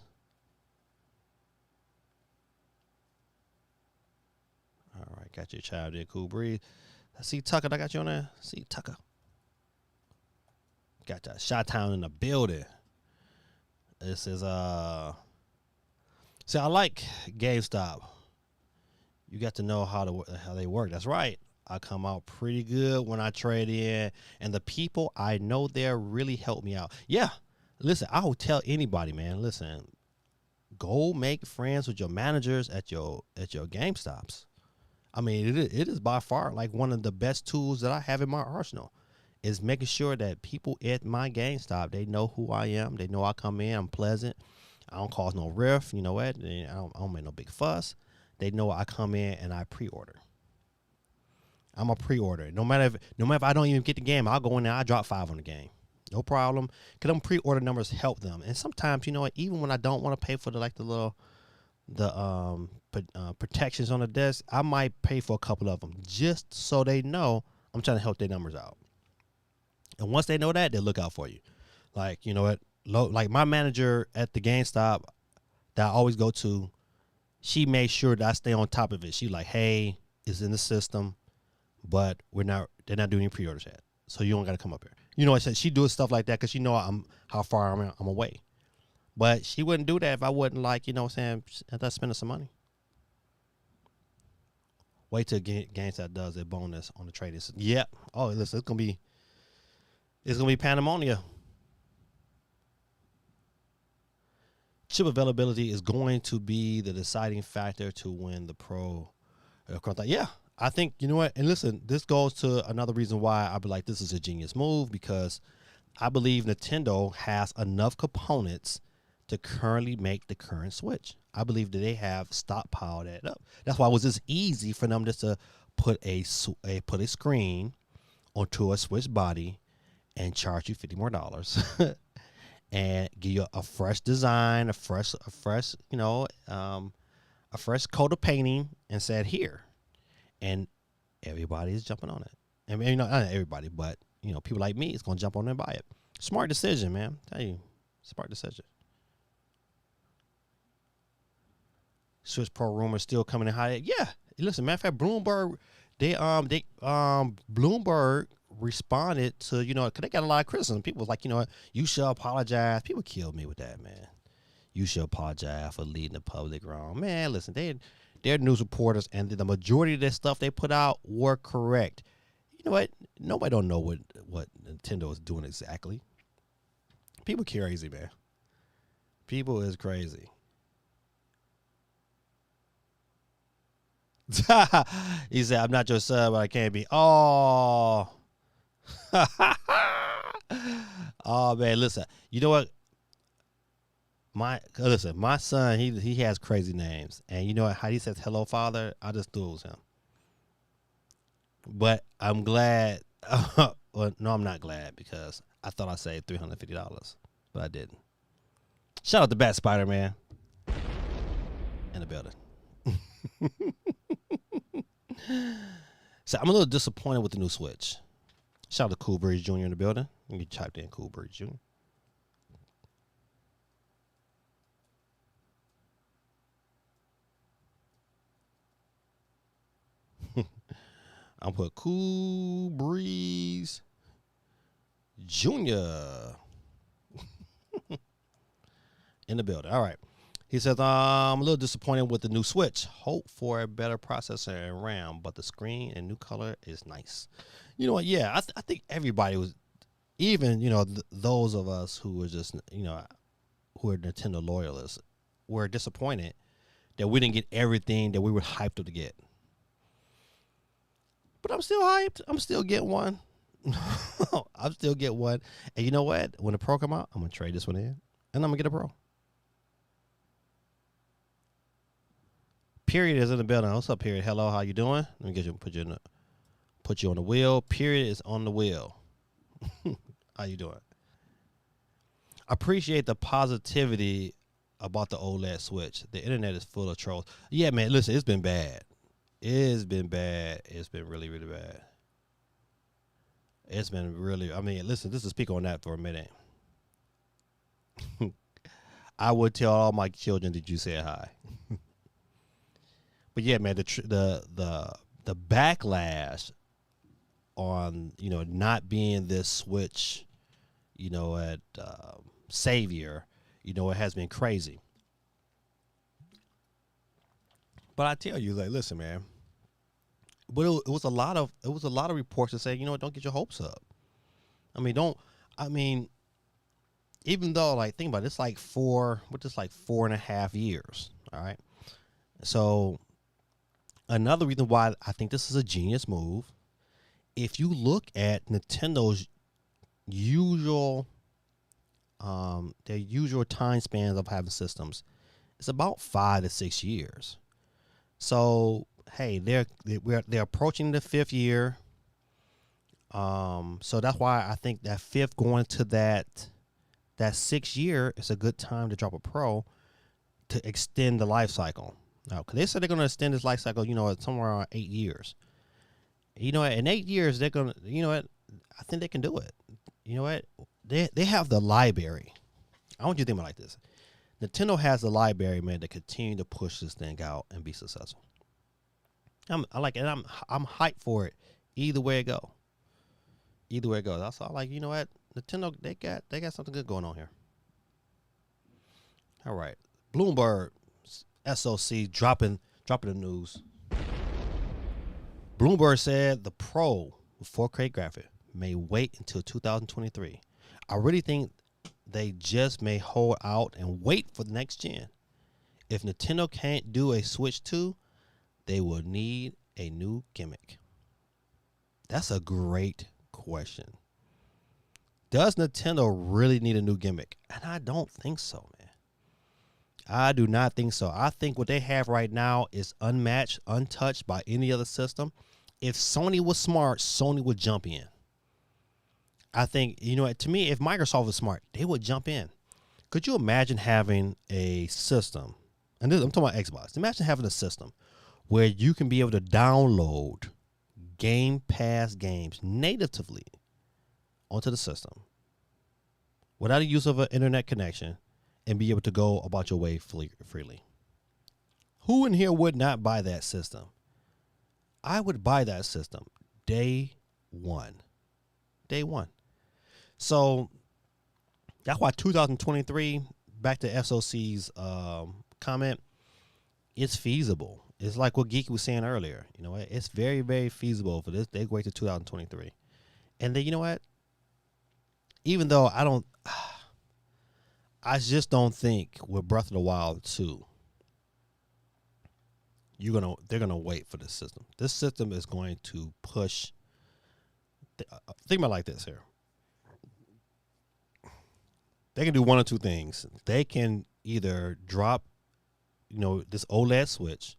All right, got your child in. Cool Breeze. I see Tucker. I got you on there. See Tucker. Got that Chi-Town in the building. This is See, I like GameStop. You got to know how they work. That's right. I come out pretty good when I trade in, and the people I know there really help me out. Yeah, listen, I will tell anybody, man. Listen, go make friends with your managers at your GameStops. I mean, it is by far like one of the best tools that I have in my arsenal. Is making sure that people at my GameStop, they know who I am. They know I come in. I'm pleasant. I don't cause no riff. You know what? I don't make no big fuss. They know I come in and I pre-order. I'm a pre-order. No matter if I don't even get the game, I'll go in there. I drop $5 on the game, no problem. Cause them pre-order numbers help them. And sometimes, you know what? Even when I don't want to pay for the protections on the desk, I might pay for a couple of them just so they know I'm trying to help their numbers out. And once they know that, they look out for you. Like, you know what? Like my manager at the GameStop that I always go to, she made sure that I stay on top of it. She like, hey, it's in the system, but they're not doing any pre-orders yet. So you don't got to come up here. You know what I said? She does stuff like that because she know how far I'm away. But she wouldn't do that if I wasn't like, you know what I'm saying, if I spending some money. Wait till GameStop does their bonus on the trading system. Yep. Oh, listen, it's gonna be pandemonium. Chip availability is going to be the deciding factor to win the pro. Yeah, I think you know what. And listen, this goes to another reason why I be like this is a genius move because I believe Nintendo has enough components to currently make the current Switch. I believe that they have stockpiled that up. That's why it was just easy for them just to put a screen onto a Switch body and charge you $50 more and give you a fresh design, a fresh a fresh coat of painting, and said here, and everybody is jumping on it. I mean, not everybody, but people like me is gonna jump on it and buy it. Smart decision, man. Tell you, smart decision. Switch Pro rumors still coming in high. Yeah, listen, matter of fact, Bloomberg, Bloomberg responded to because they got a lot of criticism. People was like, you should apologize. People killed me with that, man. You should apologize for leading the public wrong, man. Listen, they're news reporters, and the majority of their stuff they put out were correct. You know what? Nobody don't know what Nintendo is doing exactly. People crazy, man. People is crazy. He said, "I'm not your son, but I can't be." Oh, oh man, listen. You know what? My son, he has crazy names, and you know what? How he says "Hello, Father," I just thought it was him. But I'm glad. Well, no, I'm not glad because I thought I saved $350, but I didn't. Shout out to Bat Spider Man in the building. So I'm a little disappointed with the new Switch. Shout out to Cool Breeze Jr. in the building. You typed in Cool Breeze Jr. I'll put Cool Breeze Jr. in the building. All right. He says, I'm a little disappointed with the new Switch. Hope for a better processor and RAM, but the screen and new color is nice. You know what? Yeah, I think everybody was, even, those of us who were just, who are Nintendo loyalists, were disappointed that we didn't get everything that we were hyped up to get. But I'm still hyped. I'm still getting one. I'm still getting one. And you know what? When the Pro come out, I'm going to trade this one in, and I'm going to get a Pro. Period is in the building. What's up, Period? Hello, how you doing? Let me get you, put you on the wheel. Period is on the wheel. How you doing? Appreciate the positivity about the OLED Switch. The internet is full of trolls. Yeah, man, listen, it's been bad. It's been bad. It's been really, really bad. It's been really, listen, just to speak on that for a minute. I would tell all my children that you said hi. But yeah, man, the backlash on not being this Switch, at savior, it has been crazy. But I tell you, like, listen, man. But it was a lot of reports that say, don't get your hopes up. Even though, like, think about it, it's like 4.5 years. All right. So another reason why I think this is a genius move, if you look at Nintendo's usual time spans of having systems, it's about 5 to 6 years. So hey, they're approaching the 5th year. So that's why I think that 5th going to that 6th year is a good time to drop a Pro to extend the life cycle. Now, because they said they're going to extend this life cycle, somewhere around 8 years. In 8 years, they're going to, I think they can do it. You know what? They have the library. I want you to think about it like this. Nintendo has the library, man, to continue to push this thing out and be successful. I like it. I'm hyped for it. Either way it go. That's all. Like, you know what? Nintendo, they got something good going on here. All right. Bloomberg SOC dropping the news. Bloomberg said the Pro with 4K graphic may wait until 2023. I really think they just may hold out and wait for the next gen. If Nintendo can't do a Switch 2, they will need a new gimmick. That's a great question. Does Nintendo really need a new gimmick? And I don't think so, man. I do not think so. I think what they have right now is unmatched, untouched by any other system. If Sony was smart, Sony would jump in. I think, to me, if Microsoft was smart, they would jump in. Could you imagine having a system, and I'm talking about Xbox, imagine having a system where you can be able to download Game Pass games natively onto the system without the use of an internet connection and be able to go about your way freely. Who in here would not buy that system? I would buy that system day one. Day one. So that's why 2023, back to SOC's comment, it's feasible. It's like what Geeky was saying earlier. It's very, very feasible for this. They wait to 2023. And then, you know what? Even though I just don't think with Breath of the Wild 2, they're gonna wait for this system. This system is going to push. Think about it like this here. They can do one or two things. They can either drop, this OLED Switch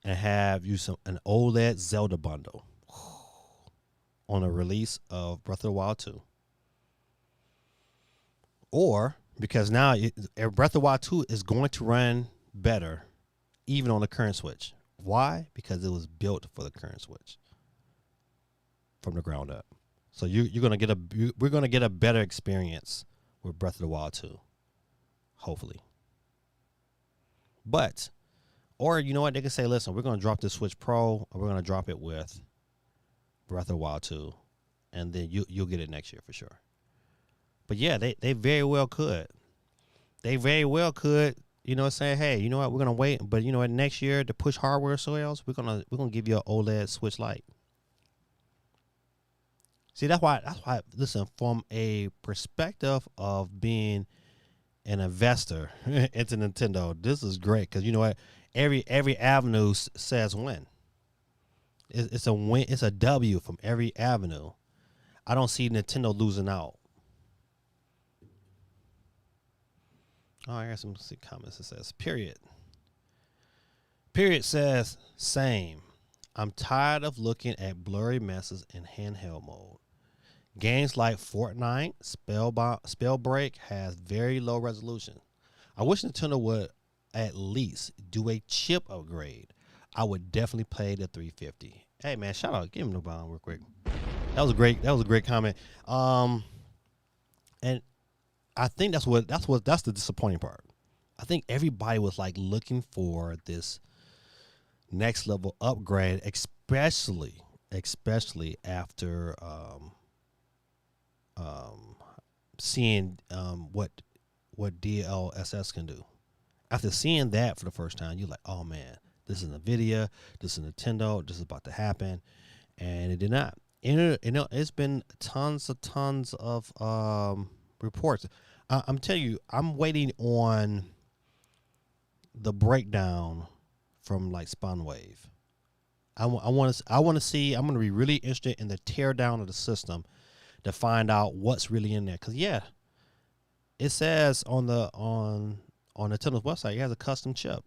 and have you an OLED Zelda bundle on a release of Breath of the Wild 2. Or, because now Breath of the Wild 2 is going to run better even on the current Switch. Why? Because it was built for the current Switch from the ground up. So we're gonna get a better experience with Breath of the Wild 2, hopefully. But, or you know what, they can say, listen, we're gonna drop this Switch Pro, or we're gonna drop it with Breath of the Wild 2, and then you'll get it next year for sure. But yeah, they very well could. They very well could, say, hey, you know what, we're gonna wait, but you know what, next year to push hardware sales, we're gonna give you an OLED Switch Lite. See, that's why. Listen, from a perspective of being an investor into Nintendo, this is great because you know what, every avenue says win. It's a win. It's a W from every avenue. I don't see Nintendo losing out. Oh, I got some comments. It says, period. Period says, same. I'm tired of looking at blurry messes in handheld mode. Games like Fortnite, Spellbreak has very low resolution. I wish Nintendo would at least do a chip upgrade. I would definitely play the 350. Hey man, shout out, give him the bomb real quick. That was a great comment. And I think that's the disappointing part. I think everybody was like looking for this next level upgrade, especially after seeing what DLSS can do. After seeing that for the first time, you're like, oh man, this is NVIDIA, this is Nintendo, this is about to happen, and it did not. And it's been tons of reports. I'm telling you, I'm waiting on the breakdown from like Spawnwave. I want to see. I'm going to be really interested in the teardown of the system to find out what's really in there. Cause yeah, it says on Nintendo's website, it has a custom chip,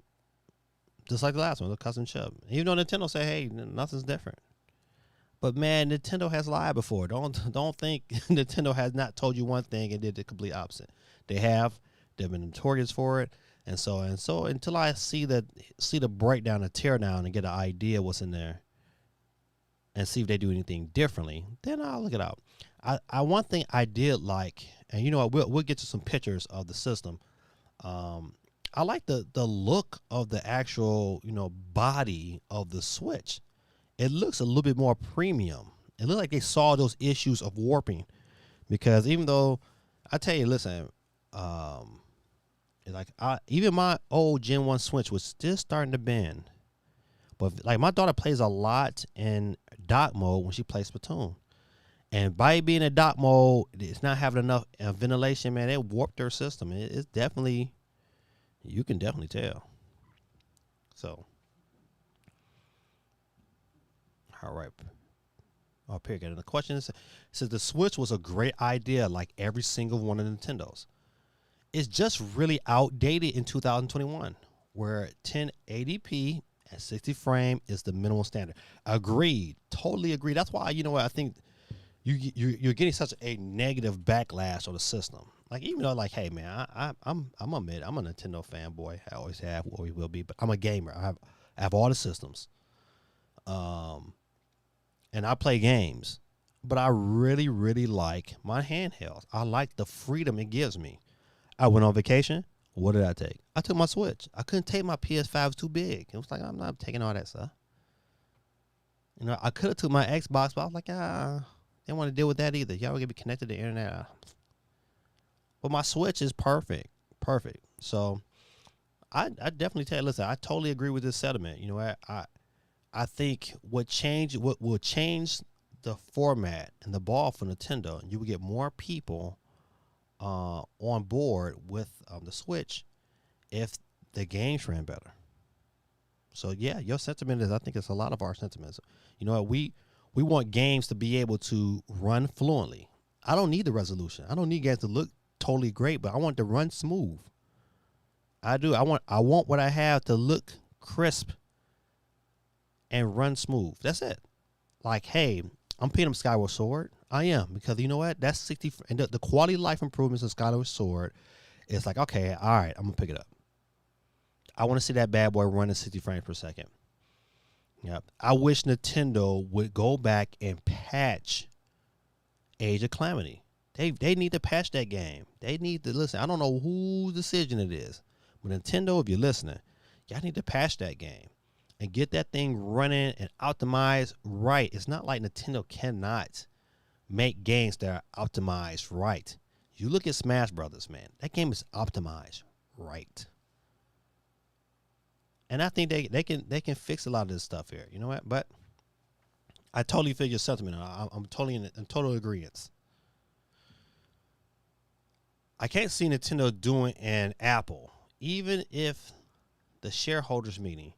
just like the last one, a custom chip. Even though Nintendo say, hey, nothing's different. But man, Nintendo has lied before. Don't think Nintendo has not told you one thing and did the complete opposite. They have. They've been notorious for it. And so until I see the breakdown, the teardown, and get an idea what's in there, and see if they do anything differently, then I'll look it out. I one thing I did like, and you know what, we'll get to some pictures of the system. I like the look of the actual body of the Switch. It looks a little bit more premium. It looks like they saw those issues of warping, because even though I tell you, listen, even my old Gen 1 Switch was still starting to bend, But like my daughter plays a lot in dock mode when she plays Splatoon. And by being in dock mode, it's not having enough ventilation, man. It warped her system. It's definitely, you can definitely tell. So, all right. Up here again. And the question is, says the Switch was a great idea, like every single one of the Nintendos. It's just really outdated in 2021, where 1080p at 60 frame is the minimal standard. Agreed. Totally agreed. That's why, you know what, I think you're getting such a negative backlash on the system. Like, even though, like, hey man, I'm admit I'm a Nintendo fanboy. I always have, always will be. But I'm a gamer. I have all the systems, and I play games. But I really, really like my handhelds. I like the freedom it gives me. I went on vacation. What did I take? I took my Switch. I couldn't take my PS5. It was too big. It was like, I'm not taking all that stuff. You know, I could have took my Xbox, but I was like, didn't want to deal with that either. Y'all gonna be connected to the internet. But my Switch is perfect. Perfect. So I definitely tell you, listen, I totally agree with this sentiment. You know, I think what will change the format and the ball for Nintendo, and you will get more people on board with the Switch if the games ran better. So yeah, your sentiment is, I think it's a lot of our sentiments. You know, we want games to be able to run fluently. I don't need the resolution. I don't need games to look totally great, but I want to run smooth. I do. I want what I have to look crisp and run smooth. That's it. Like, hey, I'm picking up Skyward Sword. I am, because you know what? That's 60, and the quality of life improvements of Skyward Sword is like, okay, all right, I'm gonna pick it up. I want to see that bad boy running 60 frames per second. Yep. I wish Nintendo would go back and patch Age of Calamity. They need to patch that game. They need to listen. I don't know whose decision it is, but Nintendo, if you're listening, y'all need to patch that game and get that thing running and optimized right. It's not like Nintendo cannot make games that are optimized right. You look at Smash Brothers, man. That game is optimized right. And I think they can fix a lot of this stuff here. You know what? But I totally feel your sentiment. I'm totally in total agreement. I can't see Nintendo doing an Apple, even if the shareholders meeting,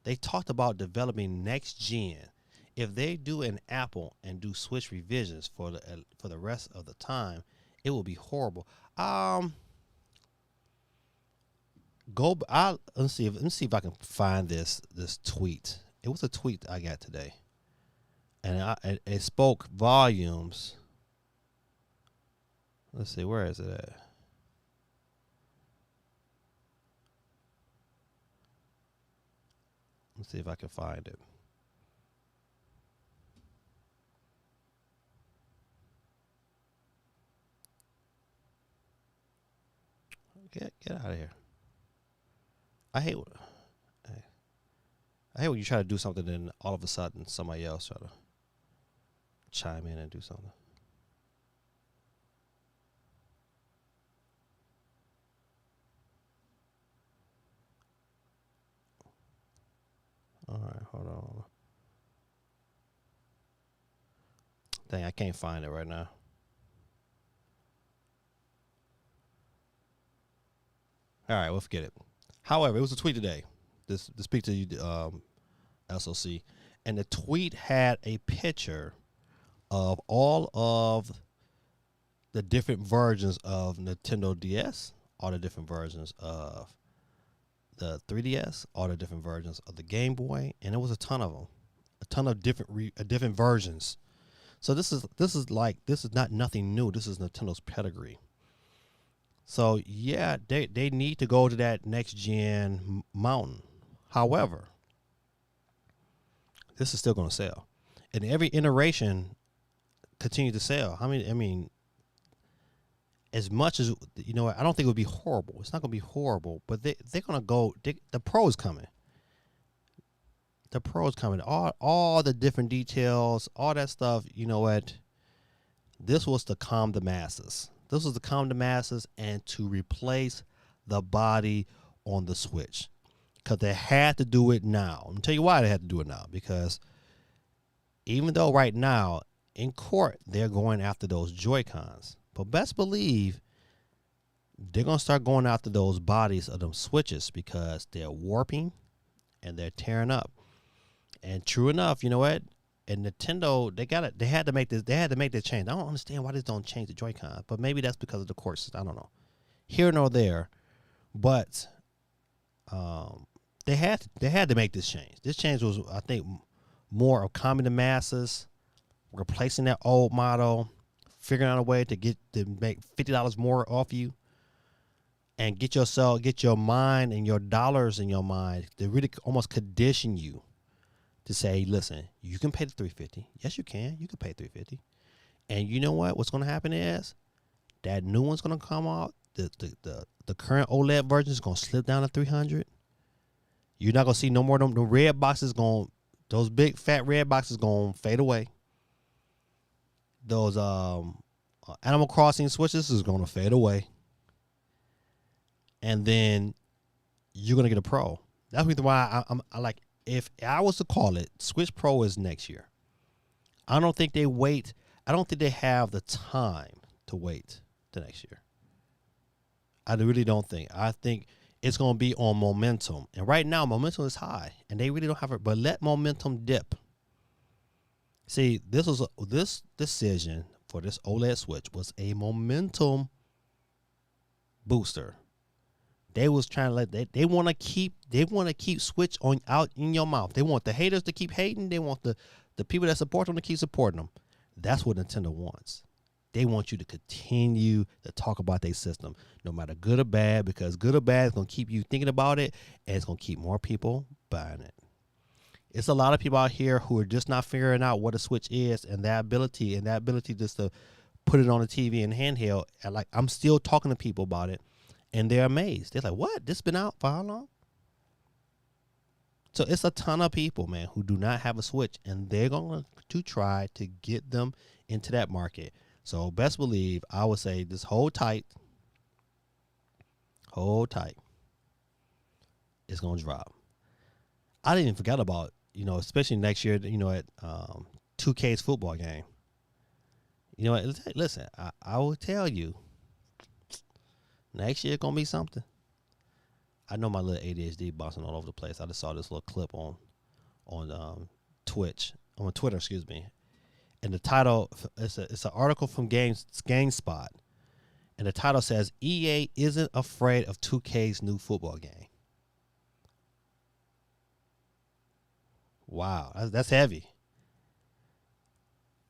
they talked about developing next gen. If they do an Apple and do Switch revisions for the rest of the time, it will be horrible. Let's see if I can find this tweet. It was a tweet I got today, and it spoke volumes. Let's see, where is it at? Let's see if I can find it. Get out of here. I hate when you try to do something and all of a sudden somebody else try to chime in and do something. All right, hold on. Dang, I can't find it right now. All right, we'll forget it. However, it was a tweet today. This to speak to you, SOC, and the tweet had a picture of all of the different versions of Nintendo DS, all the different versions of the 3DS, all the different versions of the Game Boy, and it was a ton of them, a ton of different versions. So this is not nothing new. This is Nintendo's pedigree. So yeah, they need to go to that next gen mountain. However, this is still going to sell, and every iteration continues to sell. I mean, as much as you know, I don't think it would be horrible. It's not going to be horrible, but they're going to go. The Pro is coming. The Pro is coming. All the different details, all that stuff. You know what? This was to calm the masses. This was to calm the masses and to replace the body on the Switch. because they had to do it now. I'm going to tell you why they had to do it now. Because even though right now in court they're going after those Joy-Cons, but best believe they're going to start going after those bodies of them switches because they're warping and they're tearing up. And true enough, you know what? And Nintendo, they had to make this change. I don't understand why they don't change the Joy-Con, but maybe that's because of the court system. I don't know. Here nor there, but they had to make this change. This change was, I think, more of calming the masses, replacing that old model, figuring out a way to make $50 more off you, and get your mind and your dollars in your mind to really almost condition you to say, listen, you can pay the $350. Yes, you can. You can pay $350. And you know what? What's going to happen is that new one's going to come out. The current OLED version is going to slip down to $300. You're not going to see no more of them. The red boxes those big fat red boxes going to fade away. Those Animal Crossing switches is going to fade away. And then you're going to get a Pro. That's the reason why I like, if I was to call it, Switch Pro is next year. I don't think they wait. I don't think they have the time to wait the next year. I really don't think. I think it's going to be on momentum. And right now, momentum is high. And they really don't have it. But let momentum dip. See, this decision for this OLED Switch was a momentum booster. They was trying to they want to keep Switch on out in your mouth. They want the haters to keep hating. They want the people that support them to keep supporting them. That's what Nintendo wants. They want you to continue to talk about their system, no matter good or bad, because good or bad is going to keep you thinking about it, and it's going to keep more people buying it. It's a lot of people out here who are just not figuring out what a Switch is and that ability just to put it on the TV and handheld. And like, I'm still talking to people about it. And they're amazed. They're like, what? This been out for how long? So it's a ton of people, man, who do not have a Switch. And they're going to try to get them into that market. So best believe, I would say just hold tight. Hold tight. It's going to drop. I didn't even forget about, especially next year, at 2K's football game. You know what? Listen, I will tell you. Next year it's gonna be something. I know my little ADHD bouncing all over the place. I just saw this little clip on Twitter, excuse me. And the title, it's an article from GameSpot, and the title says EA isn't afraid of 2K's new football game. Wow, that's heavy.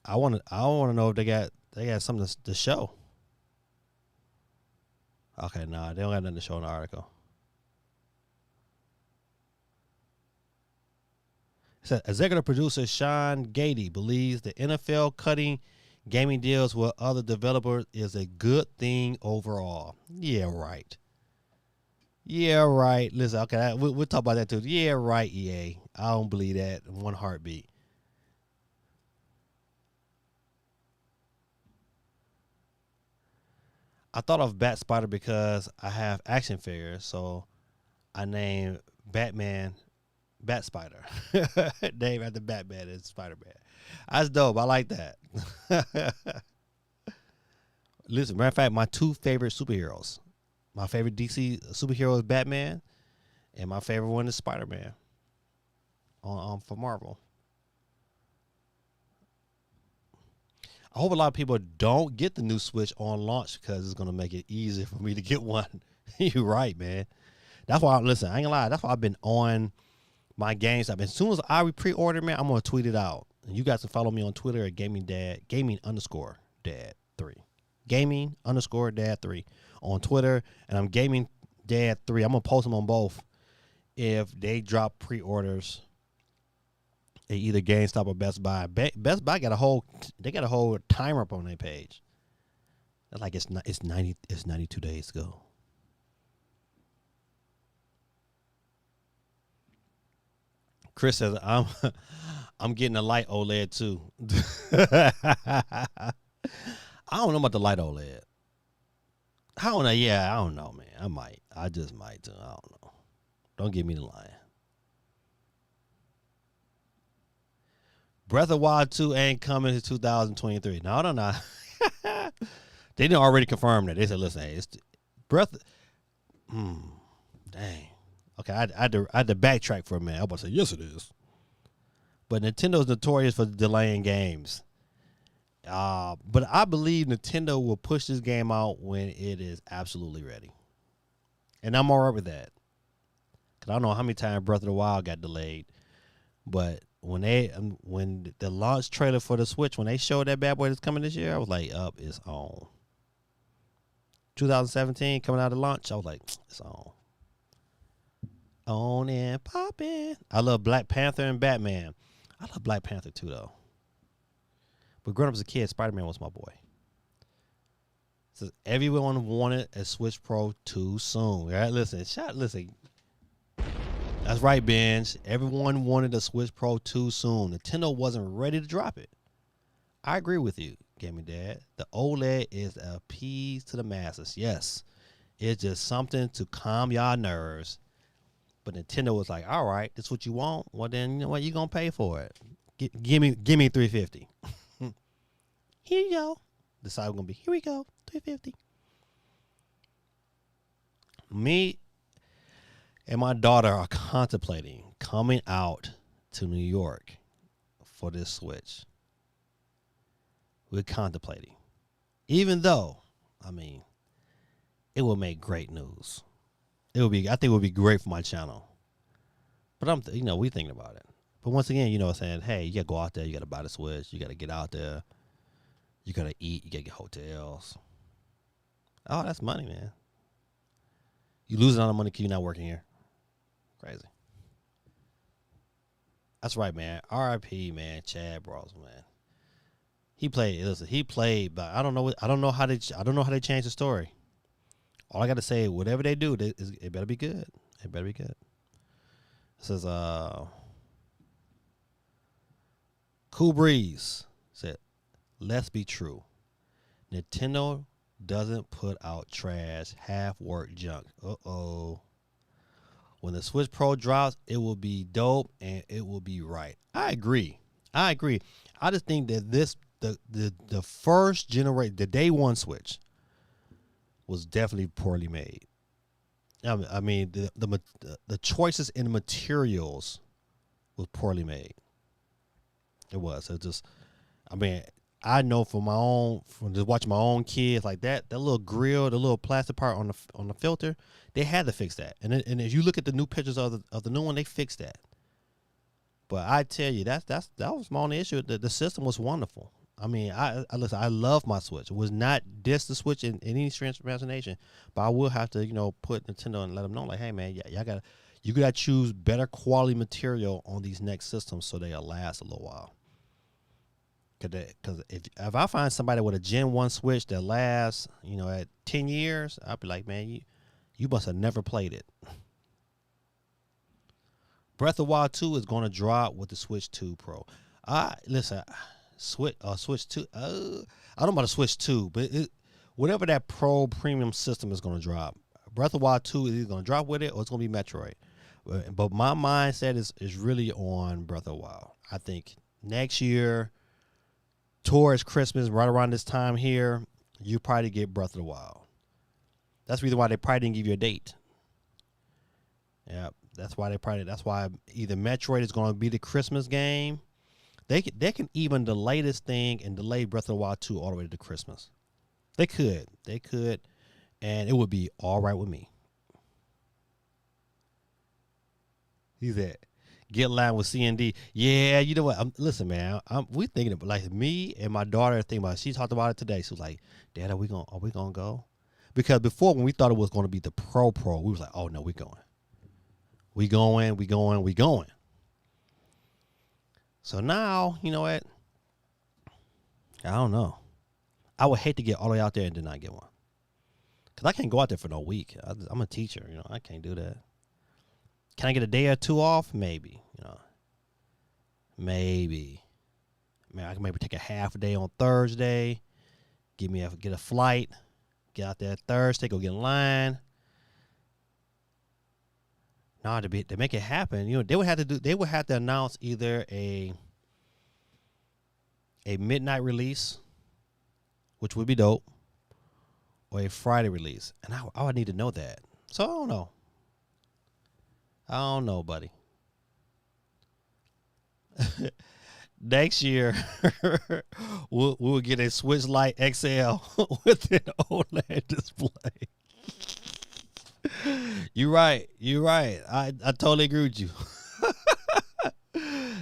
I want to know if they got something to show. Okay, no, they don't have nothing to show in the article. It says, executive producer Sean Gady believes the NFL cutting gaming deals with other developers is a good thing overall. Yeah, right. Yeah, right. Listen, okay, we'll talk about that too. Yeah, right, EA. I don't believe that in one heartbeat. I thought of Bat Spider because I have action figures, so I named Batman Bat Spider. Named after Batman and Spider-Man. That's dope. I like that. Listen, matter of fact, my two favorite superheroes. My favorite DC superhero is Batman, and my favorite one is Spider-Man for Marvel. I hope a lot of people don't get the new Switch on launch because it's going to make it easier for me to get one. You're right, man. That's why, listen, I ain't gonna lie. That's why I've been on my GameStop. As soon as I pre-order, man, I'm going to tweet it out. And you guys can follow me on Twitter at gaming_dad3. Gaming_dad3 on Twitter. And I'm gaming dad3. I'm going to post them on both if they drop pre-orders at either GameStop or Best Buy. Best Buy got a whole timer up on their page. Like it's 92 days to go. Chris says I'm getting a light OLED too. I don't know about the light OLED. I don't know. Yeah, I don't know, man. I just might too. I don't know. Don't give me the line. Breath of the Wild 2 ain't coming to 2023. No. They didn't already confirm that. They said, listen, hey, it's Breath. Dang. Okay, I had to backtrack for a minute. I was about to say, yes, it is. But Nintendo's notorious for delaying games. But I believe Nintendo will push this game out when it is absolutely ready. And I'm all right with that. Because I don't know how many times Breath of the Wild got delayed. But when the launch trailer for the Switch, when they showed that bad boy that's coming this year, I was like, up, it's on. 2017 coming out of launch, I was like, it's on. On and popping. I love Black Panther and Batman. I love Black Panther too, though. But growing up as a kid, Spider-Man was my boy. So everyone wanted a Switch Pro too soon. Right? Listen. That's right, Benj. Everyone wanted a Switch Pro too soon. Nintendo wasn't ready to drop it. I agree with you, Gaming Dad. The OLED is a appease to the masses. Yes, it's just something to calm y'all nerves. But Nintendo was like, all right, this is what you want. Well, then, you know what? You're going to pay for it. Give me $350. Here you go. The side going to be, here we go, $350. Me and my daughter are contemplating coming out to New York for this Switch. We're contemplating. Even though, I mean, it will make great news. I think it would be great for my channel. But we thinking about it. But once again, saying, hey, you gotta go out there, you gotta buy the Switch, you gotta get out there, you gotta eat, you gotta get hotels. Oh, that's money, man. You losing all the money because you're not working here. Crazy. That's right, man. R.I.P. man, Chad Bros, man. He played, but I don't know how they changed the story. All I got to say, whatever they do, it better be good. It better be good. It says, Cool Breeze said, let's be true. Nintendo doesn't put out trash, half-worked junk. Uh-oh. When the Switch Pro drops, it will be dope and it will be right. I agree. I just think that the first generation, the day one Switch, was definitely poorly made. I mean, the choices in the materials was poorly made. It was. I know from just watching my own kids, like that little grill, the little plastic part on the filter, they had to fix that. And if you look at the new pictures of the new one, they fixed that. But I tell you, that was my only issue. The system was wonderful. I mean, listen, I love my Switch. It was not diss the Switch in any stretch of imagination, but I will have to, put Nintendo and let them know, like, hey, man, you gotta choose better quality material on these next systems so they'll last a little while. Because if I find somebody with a Gen 1 Switch that lasts, at 10 years, I'll be like, man, you must have never played it. Breath of the Wild 2 is going to drop with the Switch 2 Pro. Listen, Switch 2. I don't know about the Switch 2, but whatever that Pro Premium system is going to drop, Breath of the Wild 2 is either going to drop with it or it's going to be Metroid. But my mindset is really on Breath of the Wild. I think next year, towards Christmas, right around this time here, you probably get Breath of the Wild. That's the reason why they probably didn't give you a date. Yeah, that's why either Metroid is going to be the Christmas game. They can even delay this thing and delay Breath of the Wild 2 all the way to Christmas. They could, and it would be all right with me. He said, get line with CND. Yeah, you know what? Listen, man. We thinking about, like, me and my daughter thinking about it. She talked about it today. She was like, Dad, are we gonna go? Because before, when we thought it was going to be the Pro, we was like, oh no, we going. So now, you know what? I don't know. I would hate to get all the way out there and then not get one. Because I can't go out there for no week. I'm a teacher, I can't do that. Can I get a day or two off? Maybe, Maybe. Man, I can maybe take a half a day on Thursday. Get a flight. Get out there Thursday, go get in line. Now to make it happen, they would have to announce either a midnight release, which would be dope, or a Friday release. And I would need to know that. So I don't know. I don't know, buddy. Next year, we'll get a Switch Lite XL with an OLED display. You're right. I totally agree with you.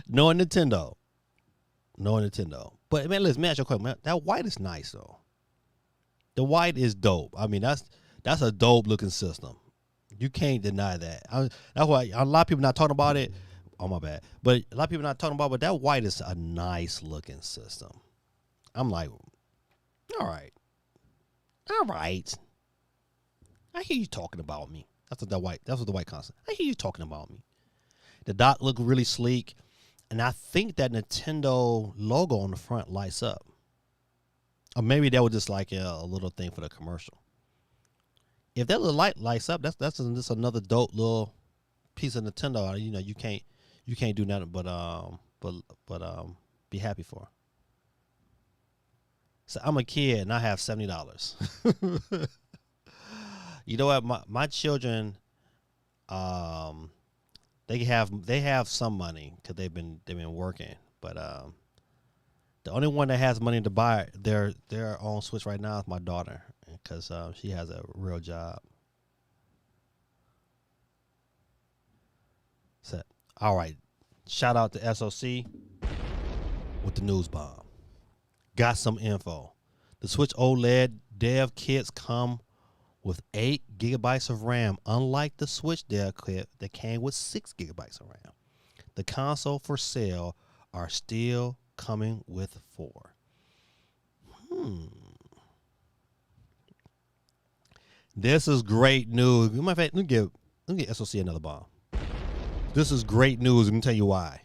No Nintendo. But man, listen, man, ask you a question. Man, that white is nice though. The white is dope. I mean, that's a dope looking system. You can't deny that. That's why a lot of people not talking about it. Oh, my bad. But a lot of people not talking about it, but that white is a nice looking system. I'm like, all right. I hear you talking about me. That's what the white constant. I hear you talking about me. The dock look really sleek. And I think that Nintendo logo on the front lights up. Or maybe that was just like a little thing for the commercial. If that little light lights up, that's just another dope little piece of Nintendo. You know, you can't do nothing but be happy for. So I'm a kid and I have $70. You know what? My children, they have some money because they've been working, but the only one that has money to buy their own Switch right now is my daughter because she has a real job. So, all right, shout out to SOC with the news bomb. Got some info. The Switch OLED dev kits come with 8 gigabytes of RAM, unlike the Switch dev kit that came with 6 gigabytes of RAM. The console for sale are still coming with 4. This is great news. Matter of fact, let me get SOC another bomb. This is great news. Let me tell you why.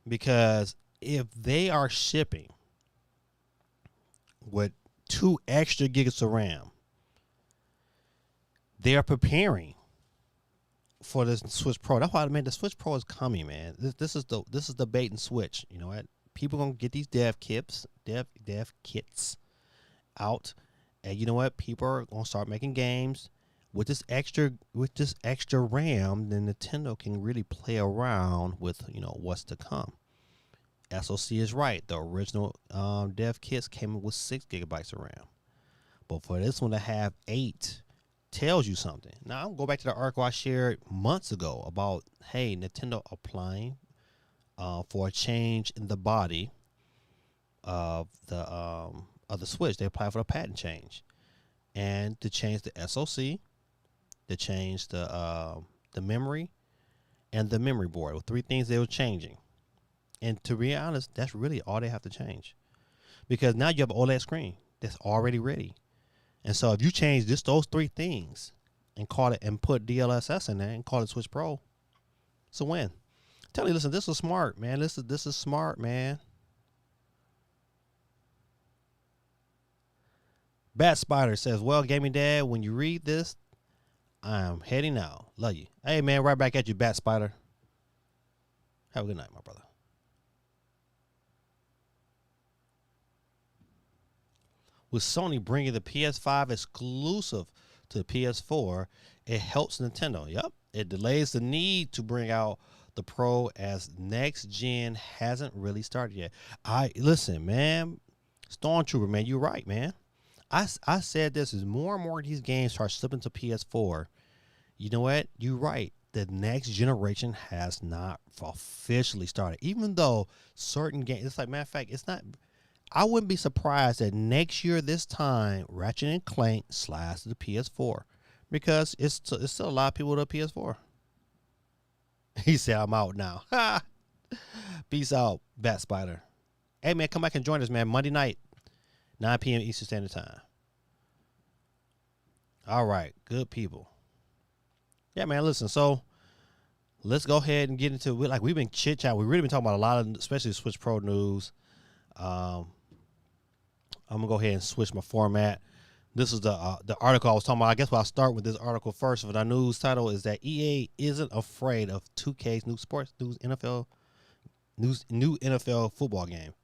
Because if they are shipping with 2 extra gigs of RAM, they are preparing for this Switch Pro. That's why I mean the Switch Pro is coming, man. This is the bait and switch. You know what? People gonna get these dev kits out, and you know what? People are gonna start making games with this extra RAM. Then Nintendo can really play around with what's to come. SOC is right. The original dev kits came with 6 gigabytes of RAM, but for this one to have 8. Tells you something. Now I'm gonna go back to the article I shared months ago about Nintendo applying for a change in the body of the Switch. They applied for a patent change, and to change the SoC, to change the memory, and the memory board. With 3 things they were changing, and to be honest, that's really all they have to change, because now you have an OLED screen that's already ready. And so if you change those 3 things and call it and put DLSS in there and call it Switch Pro, it's a win. Tell you, listen, this is smart, man. This is smart, man. Bat Spider says, well, Gaming Dad, when you read this, I'm heading out. Love you. Hey, man, right back at you, Bat Spider. Have a good night, my brother. With Sony bringing the PS5 exclusive to the PS4, it helps Nintendo. Yep. It delays the need to bring out the Pro as next gen hasn't really started yet. Listen, man. Stormtrooper, man, you're right, man. I said this as more and more of these games start slipping to PS4. You know what? You're right. The next generation has not officially started. Even though certain games, it's like, matter of fact, it's not. I wouldn't be surprised that next year this time Ratchet and Clank slides to the PS4 because it's still a lot of people with a PS4. He said, I'm out now. Peace out, Bat Spider. Hey, man, come back and join us, man. Monday night, 9 p.m. Eastern Standard Time. All right, good people. Yeah, man, listen, so let's go ahead and get into it. We've been chit-chatting. We've really been talking about a lot of, especially Switch Pro news. I'm going to go ahead and switch my format. This is the article I was talking about. I guess I'll start with this article first. For the news title is that EA isn't afraid of 2K's new sports new NFL football game.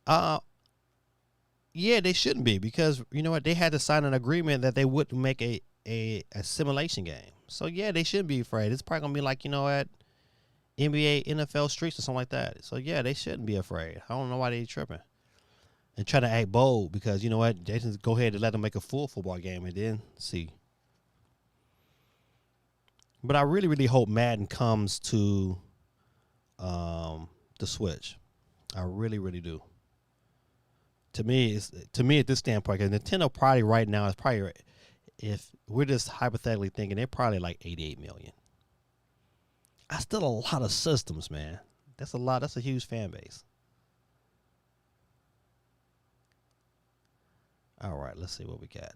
Uh, yeah, they shouldn't be because you know what? They had to sign an agreement that they wouldn't make a simulation game. So yeah, they shouldn't be afraid. It's probably gonna be like NBA, NFL Streets or something like that. So yeah, they shouldn't be afraid. I don't know why they tripping and trying to act bold because you know what? They just go ahead and let them make a full football game and then see. But I really, really hope Madden comes to the Switch. I really, really do. To me at this standpoint, because Nintendo probably right now is probably, if we're just hypothetically thinking, they're probably like 88 million. That's still a lot of systems, man. That's a lot. That's a huge fan base. All right, let's see what we got.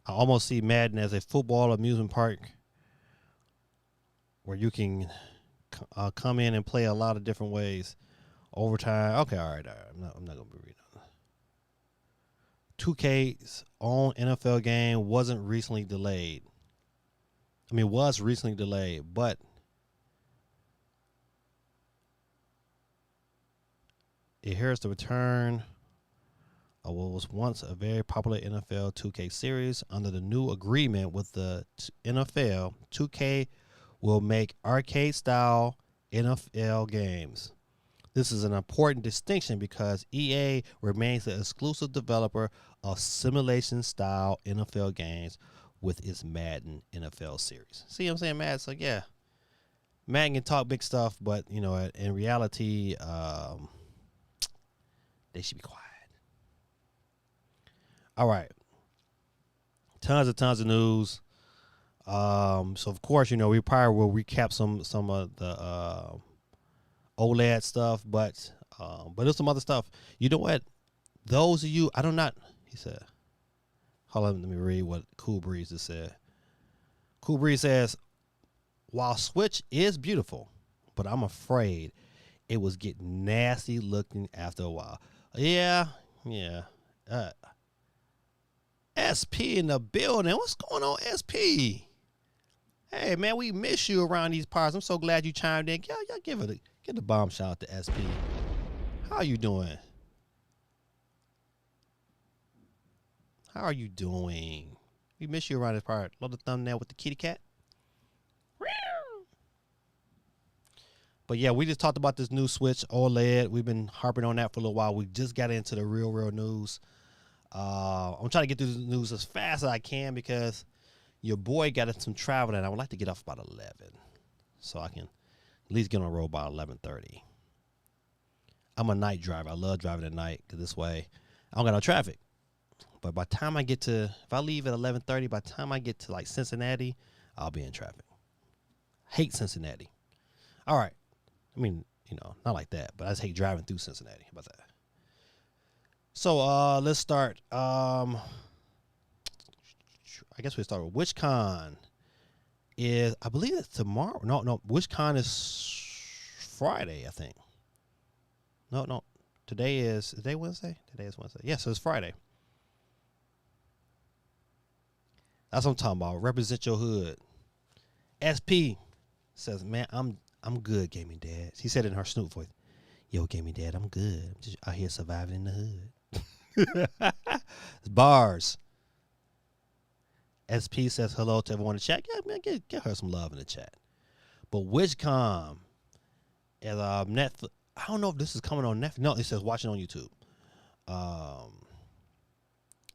I almost see Madden as a football amusement park where you can come in and play a lot of different ways. Overtime. Okay, all right. I'm not gonna be reading. 2K's own NFL game wasn't recently delayed. I mean, was recently delayed, but here's the return of what was once a very popular NFL 2K series. Under the new agreement with the NFL, 2K will make arcade-style NFL games. This is an important distinction because EA remains the exclusive developer of simulation-style NFL games with its Madden NFL series. See what I'm saying, Madden? So, yeah, Madden can talk big stuff, but, you know, in reality, they should be quiet. All right. Tons of news. So, of course, you know, we probably will recap some of the OLED stuff, but there's some other stuff. You know what? Those of you, I do not, he said, hold on, let me read what Cool Breeze just said. Cool Breeze says, while Switch is beautiful, but I'm afraid it was getting nasty looking after a while. Yeah. SP in the building. What's going on, SP? Hey, man, we miss you around these parts. I'm so glad you chimed in. Y'all give the bomb shout out to SP. How you doing? How are you doing? We miss you around this part. Love the thumbnail with the kitty cat. But yeah, we just talked about this new Switch OLED. We've been harping on that for a little while. We just got into the real news. I'm trying to get through the news as fast as I can because your boy got some traveling. And I would like to get off about 11, so I can at least get on the road by 11:30. I'm a night driver. I love driving at night because this way I don't got no traffic. But by the time I get to, if I leave at 11:30, by the time I get to like Cincinnati, I'll be in traffic. Hate Cincinnati. All right. I mean, you know, not like that, but I just hate driving through Cincinnati. How about that? So let's start. I guess we start with WitchCon is, I believe it's tomorrow. No, WitchCon is Friday, I think. No. Today is Wednesday? Today is Wednesday. Yeah, so it's Friday. That's what I'm talking about. Represent your hood. SP says, man, I'm good, Gaming Dad. She said it in her Snoop voice. Yo, Gaming Dad, I'm good. I'm just out here surviving in the hood. It's bars. SP says hello to everyone in the chat. Yeah, man, get her some love in the chat. But WitchCon is Netflix. I don't know if this is coming on Netflix. No, it says watching on YouTube.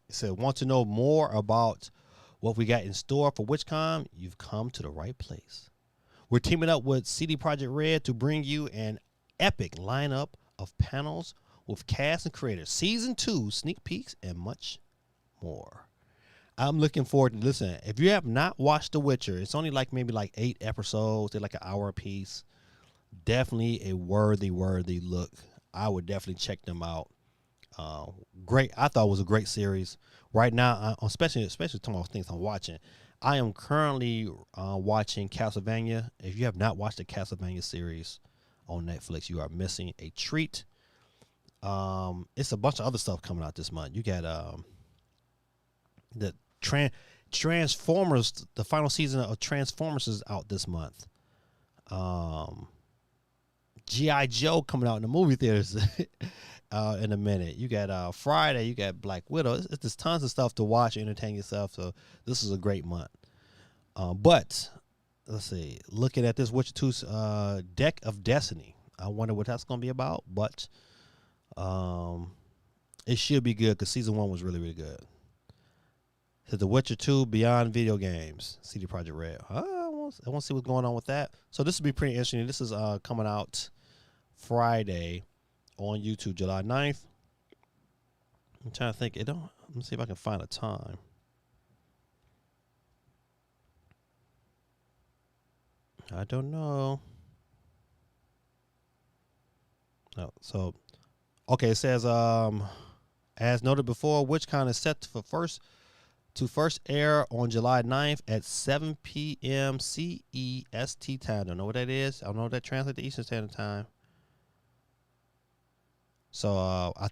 It said, want to know more about what we got in store for WitchCon? You've come to the right place. We're teaming up with CD Projekt Red to bring you an epic lineup of panels with cast and creators, season 2 sneak peeks, and much more. I'm looking forward to listen. If you have not watched The Witcher, it's only maybe 8 episodes. They're like an hour a piece. Definitely a worthy look. I would definitely check them out. Great. I thought it was a great series. Right now, especially talking about things I'm watching, I am currently watching Castlevania. If you have not watched the Castlevania series on Netflix, you are missing a treat. It's a bunch of other stuff coming out this month. You got the Transformers. The final season of Transformers is out this month. G.I. Joe coming out in the movie theaters in a minute. You got Friday. You got Black Widow. There's tons of stuff to watch, entertain yourself. So this is a great month. But let's see. Looking at this Witcher 2's Deck of Destiny, I wonder what that's going to be about. But it should be good because season 1 was really, really good. So The Witcher 2 Beyond Video Games, CD Projekt Red. I want to see what's going on with that. So this will be pretty interesting. This is coming out Friday on YouTube, July 9th. I'm trying to think. Let me see if I can find a time. I don't know. No, so okay, it says as noted before, WitchCon is set for first air on July 9th at 7 p.m. CEST time. Don't know what that is. I don't know what that translates to Eastern Standard Time. So I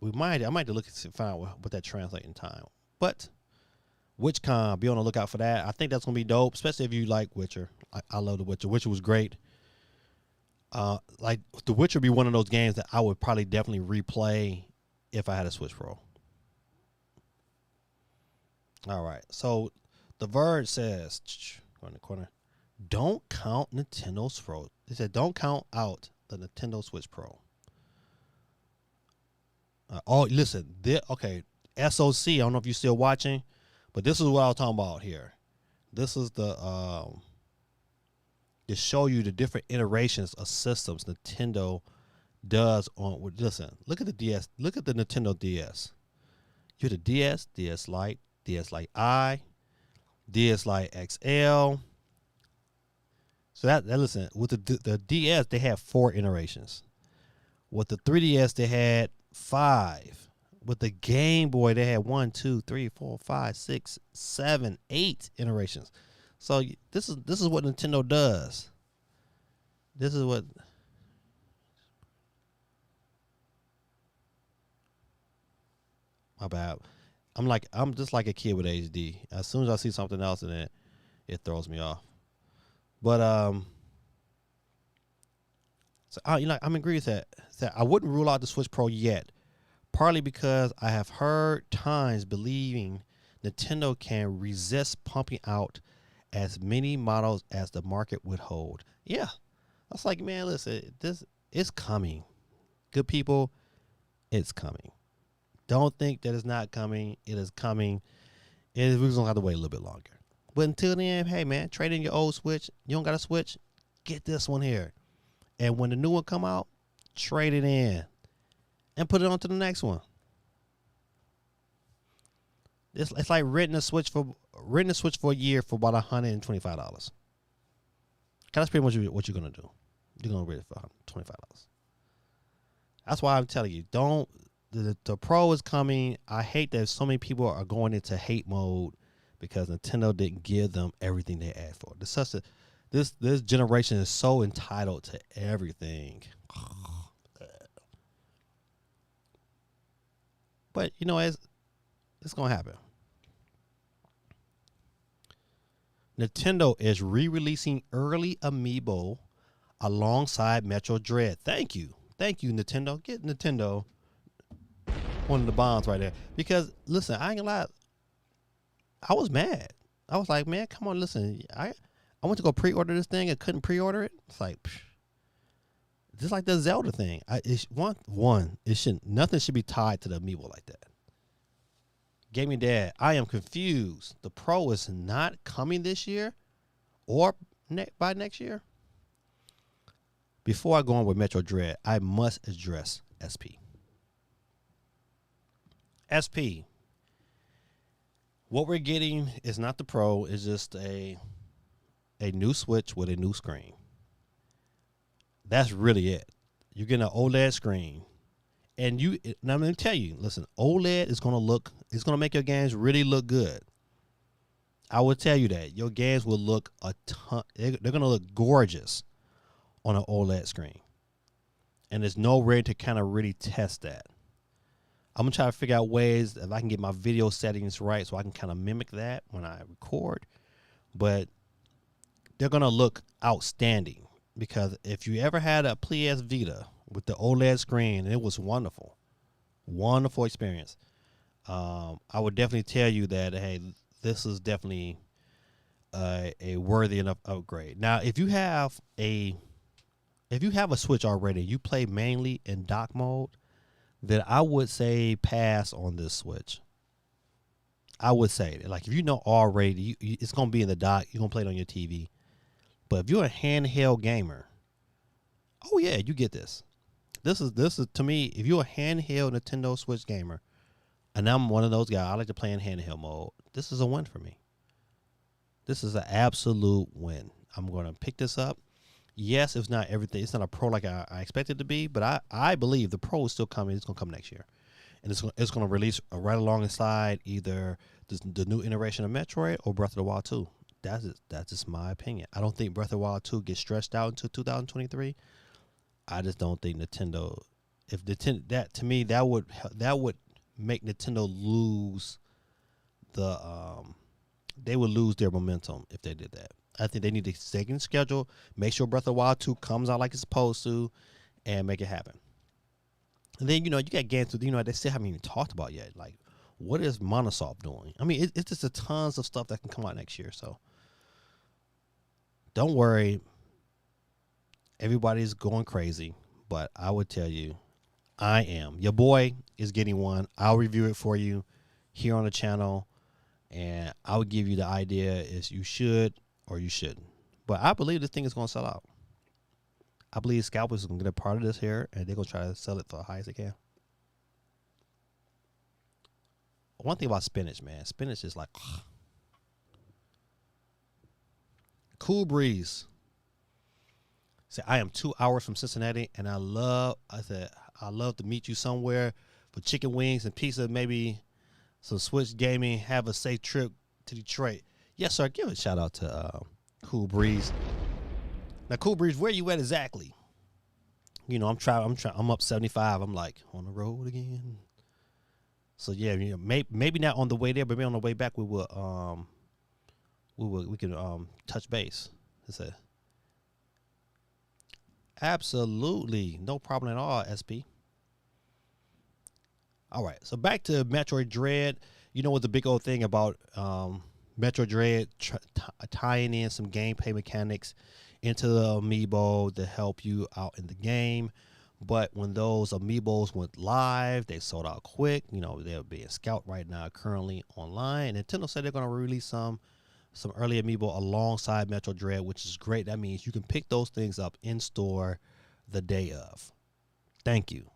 might have to look and find out what that translates in time. But WitchCon, be on the lookout for that. I think that's gonna be dope, especially if you like Witcher. I love The Witcher. Witcher was great. Like The Witcher would be one of those games that I would probably definitely replay if I had a Switch Pro. All right. So The Verge says, go in the corner, don't count Nintendo's Pro. They said don't count out the Nintendo Switch Pro. Listen. Okay. SOC. I don't know if you're still watching, but this is what I was talking about here. This is the to show you the different iterations of systems Nintendo does on. Listen. Look at the DS. Look at the Nintendo DS. You have the DS, DS Lite, DS Lite I, DS Lite XL. So that listen, with the DS, they have 4 iterations. With the 3DS, they had 5. With the Game Boy, they had 1, 2, 3, 4, 5, 6, 7, 8 iterations. So this is what Nintendo does. This is what. My bad. I'm just like a kid with HD. As soon as I see something else in it throws me off. But so I'm agree with that. That I wouldn't rule out the Switch Pro yet, partly because I have heard times believing Nintendo can resist pumping out as many models as the market would hold. Yeah, I was like, man, listen, this is coming. Good people, it's coming. Don't think that it's not coming. It is coming. We're going to have to wait a little bit longer. But until then, hey, man, trade in your old Switch. You don't got a Switch? Get this one here. And when the new one come out, trade it in and put it on to the next one. It's like renting a Switch for a year for about $125. That's pretty much what you're going to do. You're going to rent it for $125. That's why I'm telling you, don't. The Pro is coming. I hate that so many people are going into hate mode because Nintendo didn't give them everything they asked for. This generation is so entitled to everything. But you know, it's gonna happen. Nintendo is re-releasing early Amiibo alongside Metro Dread. Thank you, Nintendo. Get Nintendo one of the bombs right there. Because listen, I ain't gonna lie, I was mad. I was like, man, come on, listen. I went to go pre-order this thing and couldn't pre-order it. It's like, just like the Zelda thing. Nothing should be tied to the Amiibo like that. Gaming Dad, I am confused. The Pro is not coming this year or by next year. Before I go on with Metro Dread, I must address SP. SP. What we're getting is not the Pro. It's just a new Switch with a new screen. That's really it. You're getting an OLED screen. And I'm going to tell you, listen, OLED is going to make your games really look good. I will tell you that your games will look a ton. They're gonna look gorgeous on an OLED screen, and there's no way to kind of really test that. I'm gonna try to figure out ways if I can get my video settings right so I can kind of mimic that when I record. But they're gonna look outstanding because if you ever had a PS Vita with the OLED screen, it was wonderful, wonderful experience. I would definitely tell you that hey, this is definitely a worthy enough upgrade. Now, if you have a Switch already, you play mainly in dock mode, then I would say pass on this Switch. I would say like if you know already, it's gonna be in the dock. You're gonna play it on your TV. But if you're a handheld gamer, oh yeah, you get this. This is to me. If you're a handheld Nintendo Switch gamer, and I'm one of those guys, I like to play in handheld mode. This is a win for me. This is an absolute win. I'm gonna pick this up. Yes, it's not everything. It's not a pro like I expected it to be, but I believe the pro is still coming. It's gonna come next year, and it's gonna release right alongside either the new iteration of Metroid or Breath of the Wild 2. That's just my opinion. I don't think Breath of the Wild 2 gets stretched out until 2023. I just don't think Nintendo. If Nintendo that to me that would make Nintendo lose they would lose their momentum if they did that. I think they need to second schedule, make sure Breath of the Wild 2 comes out like it's supposed to, and make it happen. And then, you got games that, they still haven't even talked about yet. Like, what is Monosoft doing? I mean, it's just a tons of stuff that can come out next year. So, don't worry. Everybody's going crazy. But I would tell you, I am. Your boy is getting one. I'll review it for you here on the channel. And I would give you the idea is you should or you shouldn't. But I believe this thing is going to sell out. I believe scalpers are going to get a part of this here, and they're going to try to sell it for the highest they can. One thing about spinach, man. Spinach is like, ugh. Cool breeze. Say, I am 2 hours from Cincinnati, and I love to meet you somewhere for chicken wings and pizza, maybe some Switch gaming. Have a safe trip to Detroit. Yes, sir. Give a shout out to Cool Breeze. Now, Cool Breeze, where you at exactly? I'm up 75. I'm like on the road again. So yeah, maybe not on the way there, but maybe on the way back we can touch base. That's it. Absolutely, no problem at all, SP. All right, so back to Metroid Dread. What's the big old thing about Metroid Dread tying in some gameplay mechanics into the amiibo to help you out in the game. But when those amiibos went live, they sold out quick. They're being scouted right now currently online. Nintendo said they're going to release some early amiibo alongside Metroid Dread, which is great. That means you can pick those things up in store the day of. Thank you.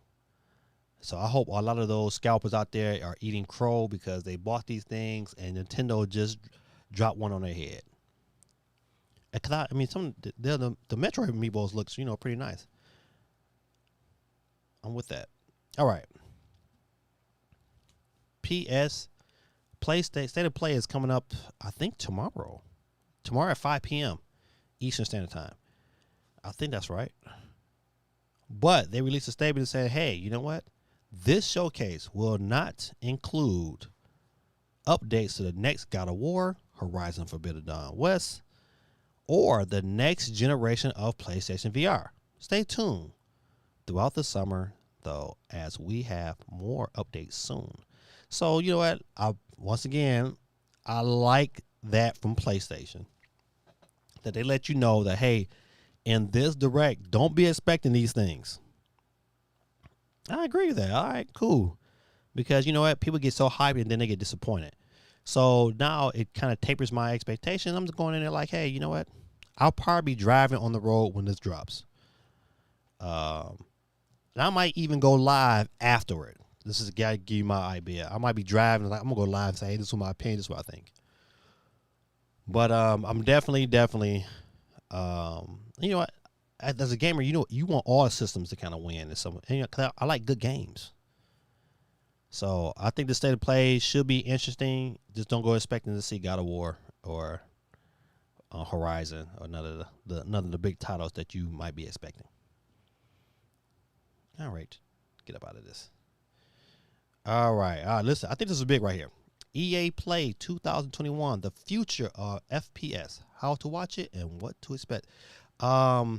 So I hope a lot of those scalpers out there are eating crow because they bought these things and Nintendo just dropped one on their head. The Metroid amiibos looks, pretty nice. I'm with that. All right. PS State of Play is coming up, I think, tomorrow. Tomorrow at 5 p.m. Eastern Standard Time. I think that's right. But they released a statement and said, hey, you know what? This showcase will not include updates to the next God of War, Horizon Forbidden Dawn West, or the next generation of PlayStation VR. Stay tuned throughout the summer, though, as we have more updates soon. So, you know what? Once again, I like that from PlayStation. That they let you know that, hey, in this direct, don't be expecting these things. I agree with that. All right, cool. Because you know what? People get so hyped and then they get disappointed. So now it kind of tapers my expectation. I'm just going in there like, hey, you know what? I'll probably be driving on the road when this drops. And I might even go live afterward. This is got to give you my idea. I might be driving. Like, I'm going to go live and say, hey, this is my opinion. This is what I think. But I'm definitely, you know what? As a gamer, you want all systems to kind of win. And cause I like good games. So I think the State of Play should be interesting. Just don't go expecting to see God of War or Horizon or none of the big titles that you might be expecting. All right, get up out of this. All right, listen, I think this is big right here. EA Play 2021, the future of FPS, how to watch it and what to expect. A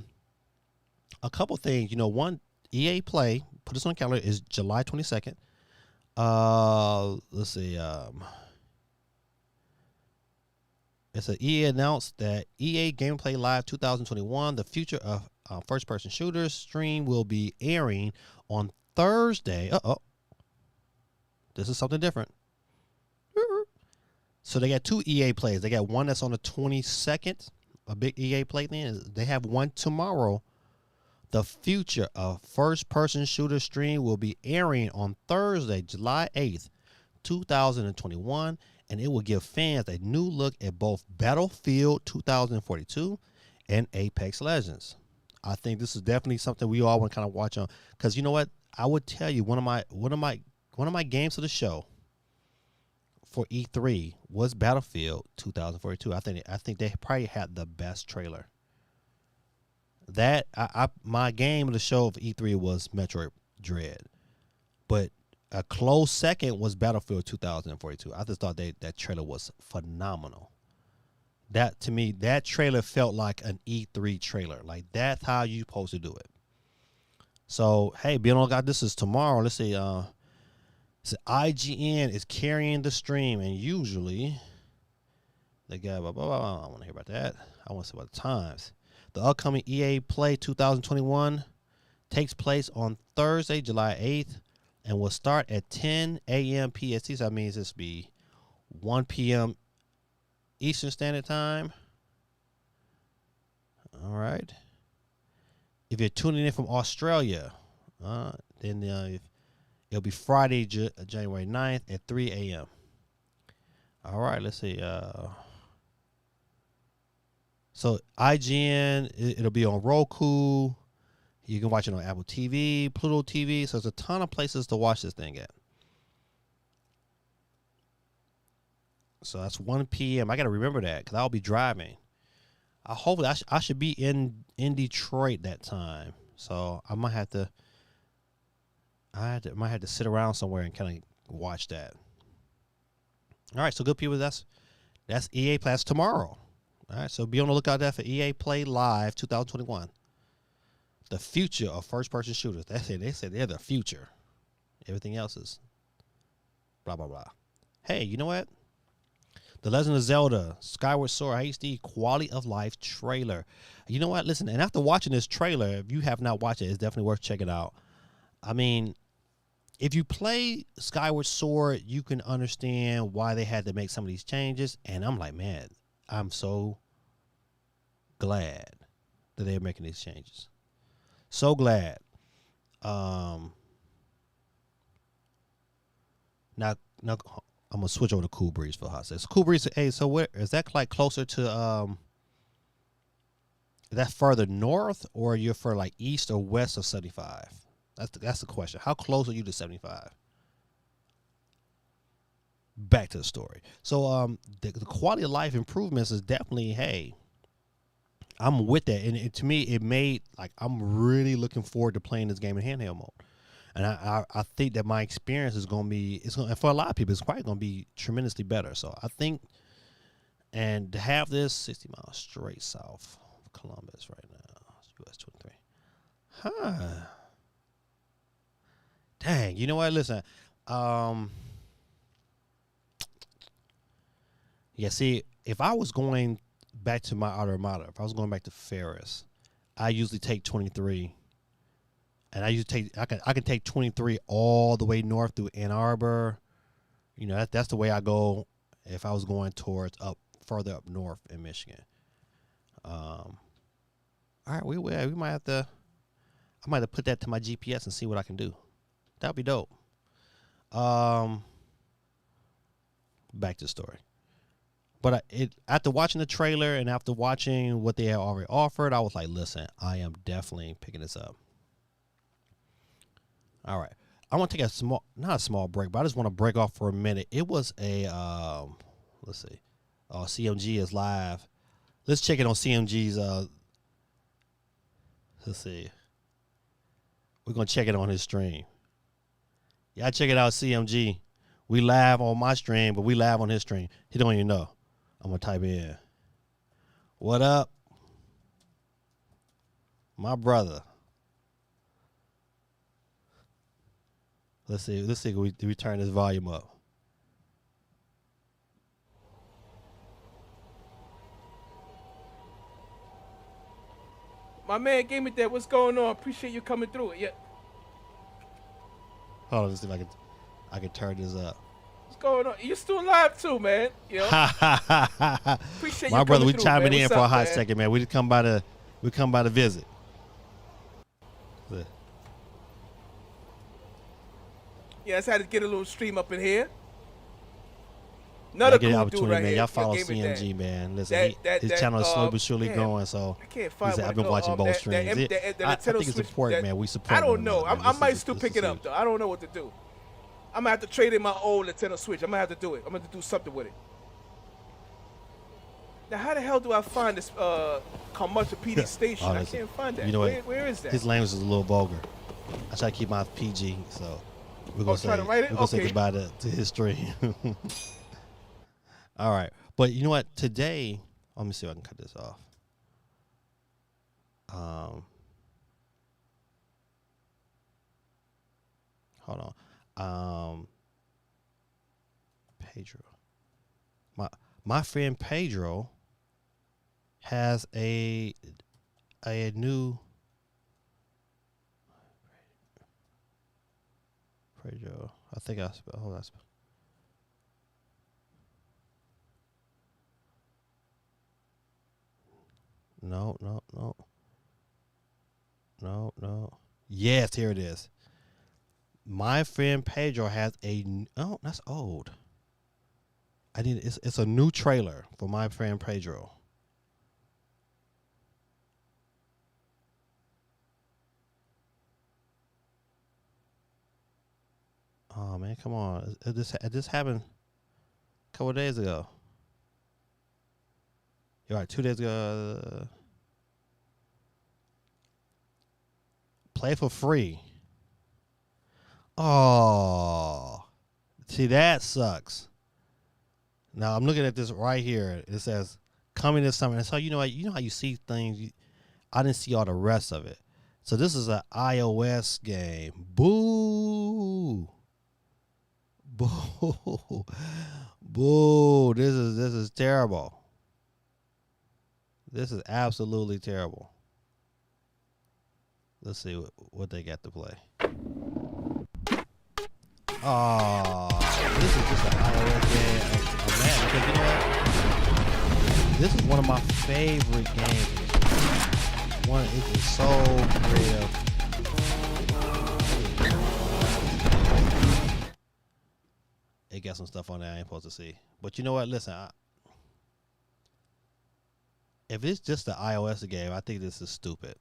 couple things, one, EA Play, put this on the calendar, is July 22nd. Let's see. It's an EA announced that EA Gameplay Live 2021, the future of first-person shooters stream, will be airing on Thursday. This is something different. So they got two EA plays. They got one that's on the 22nd, a big EA Play thing. They have one tomorrow. The future of first-person shooter stream will be airing on Thursday, July 8th, 2021, and it will give fans a new look at both Battlefield 2042 and Apex Legends. I think this is definitely something we all want to kind of watch on, because you know what? I would tell you one of my games of the show for E3 was Battlefield 2042. I think they probably had the best trailer. That my game of the show of E3 was Metroid Dread, but a close second was Battlefield 2042. I just thought that trailer was phenomenal. That, to me, that trailer felt like an E3 trailer. Like, that's how you supposed to do it. So, hey, be on the lookout. This is tomorrow. Let's see. So IGN is carrying the stream, and usually they got blah, blah, blah. I want to hear about that. I want to see about the times. The upcoming EA Play 2021 takes place on Thursday, July 8th, and will start at 10 a.m. PST. So that means this will be 1 p.m. Eastern Standard Time. All right. If you're tuning in from Australia, then it'll be Friday, January 9th at 3 a.m. All right, let's see. So IGN, it'll be on Roku. You can watch it on Apple TV, Pluto TV. So there's a ton of places to watch this thing at. So that's 1 p.m. I got to remember that because I'll be driving. Hopefully I should be in Detroit that time. So I might have to sit around somewhere and kind of watch that. All right, so good people, that's EA Play tomorrow. All right, so be on the lookout there for EA Play Live 2021. The future of first-person shooters. That's it. They said they're the future. Everything else is blah, blah, blah. Hey, you know what? The Legend of Zelda Skyward Sword HD Quality of Life trailer. You know what? Listen, and after watching this trailer, if you have not watched it, it's definitely worth checking out. I mean, if you play Skyward Sword, you can understand why they had to make some of these changes. And I'm like, man, I'm so glad that they're making these changes. So glad. Now I'm gonna switch over to Cool Breeze for a hot second. So Cool Breeze, hey, so where is that, like closer to is that further north, or you're for like east or west of 75? That's the question. How close are you to 75? Back to the story. So the quality of life improvements is definitely, hey, I'm with that. And to me, it made, like, I'm really looking forward to playing this game in handheld mode. And I think that my experience is going to be, and for a lot of people, it's probably going to be tremendously better. So I think, and to have this 60 miles straight south of Columbus right now, US 23. Huh. Dang, you know what? Listen, yeah, see, if I was going back to my alma mater, if I was going back to Ferris, I usually take 23, and I can take 23 all the way north through Ann Arbor. You know, that's the way I go if I was going towards further up north in Michigan. All right, we might have to. I might have to put that to my GPS and see what I can do. That'd be dope. Back to the story. But after watching the trailer and after watching what they had already offered, I was like, listen, I am definitely picking this up. All right. I want to take not a small break, but I just want to break off for a minute. It was a Oh, CMG is live. Let's check it on CMG's. Let's see. We're gonna check it on his stream. Y'all check it out, CMG. We live on my stream, but we live on his stream. He don't even know. I'm gonna type in. What up, my brother? Let's see. Do we turn this volume up? My man gave me that. What's going on? Appreciate you coming through it. Yeah. Hold on, let's see if I can turn this up. What's going on? You still live too, man. You know? Appreciate you my brother, we through, chiming man. in What's for up, a hot man? second, man. We just come by to visit. Yeah, I just had to get a little stream up in here. Another get an cool opportunity, dude right man. here. Y'all follow Gave me that. CMG, man. Listen, his channel is slowly but surely growing, so I can't find I've been watching both streams. I think it's important, man. We support. I don't know. Man. I might still pick it up though. I don't know what to do. I'm gonna have to trade in my old Nintendo Switch. I'm gonna have to do it. I'm gonna have to do something with it. Now, how the hell do I find this Carmucha PD station? I can't find that. You know where is that? His language is a little vulgar. I try to keep my PG, so we're gonna say goodbye to his stream. All right, but you know what? Today, let me see if I can cut this off. Hold on. Pedro. My friend Pedro has a new Pedro. I think I spelled. Hold on. No. Yes, here it is. My friend Pedro has oh, that's old. It's a new trailer for my friend Pedro. Oh man, come on. This happened a couple of days ago. You're right, 2 days ago. Play for free. Oh, see, that sucks. Now I'm looking at this right here. It says coming this summer. And so you know how you see things. I didn't see all the rest of it. So this is an iOS game. Boo, boo, boo. This is terrible. This is absolutely terrible. Let's see what they got to play. Oh, this is just an iOS game. I'm mad because you know what? This is one of my favorite games. It is so creative. It got some stuff on there I ain't supposed to see. But you know what? Listen, if it's just the iOS game, I think this is stupid.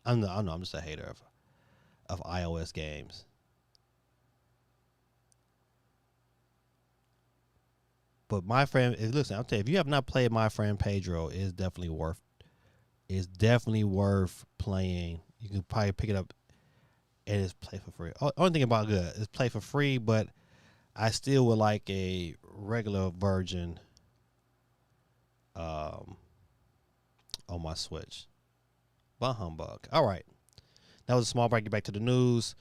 I know. I'm just a hater of iOS games. But my friend, listen, I'll tell you, if you have not played My Friend Pedro, it's definitely worth playing. You can probably pick it up and it's play for free. Only thing about good is play for free, but I still would like a regular version on my Switch. Bah humbug. All right. That was a small break. Get back to the news.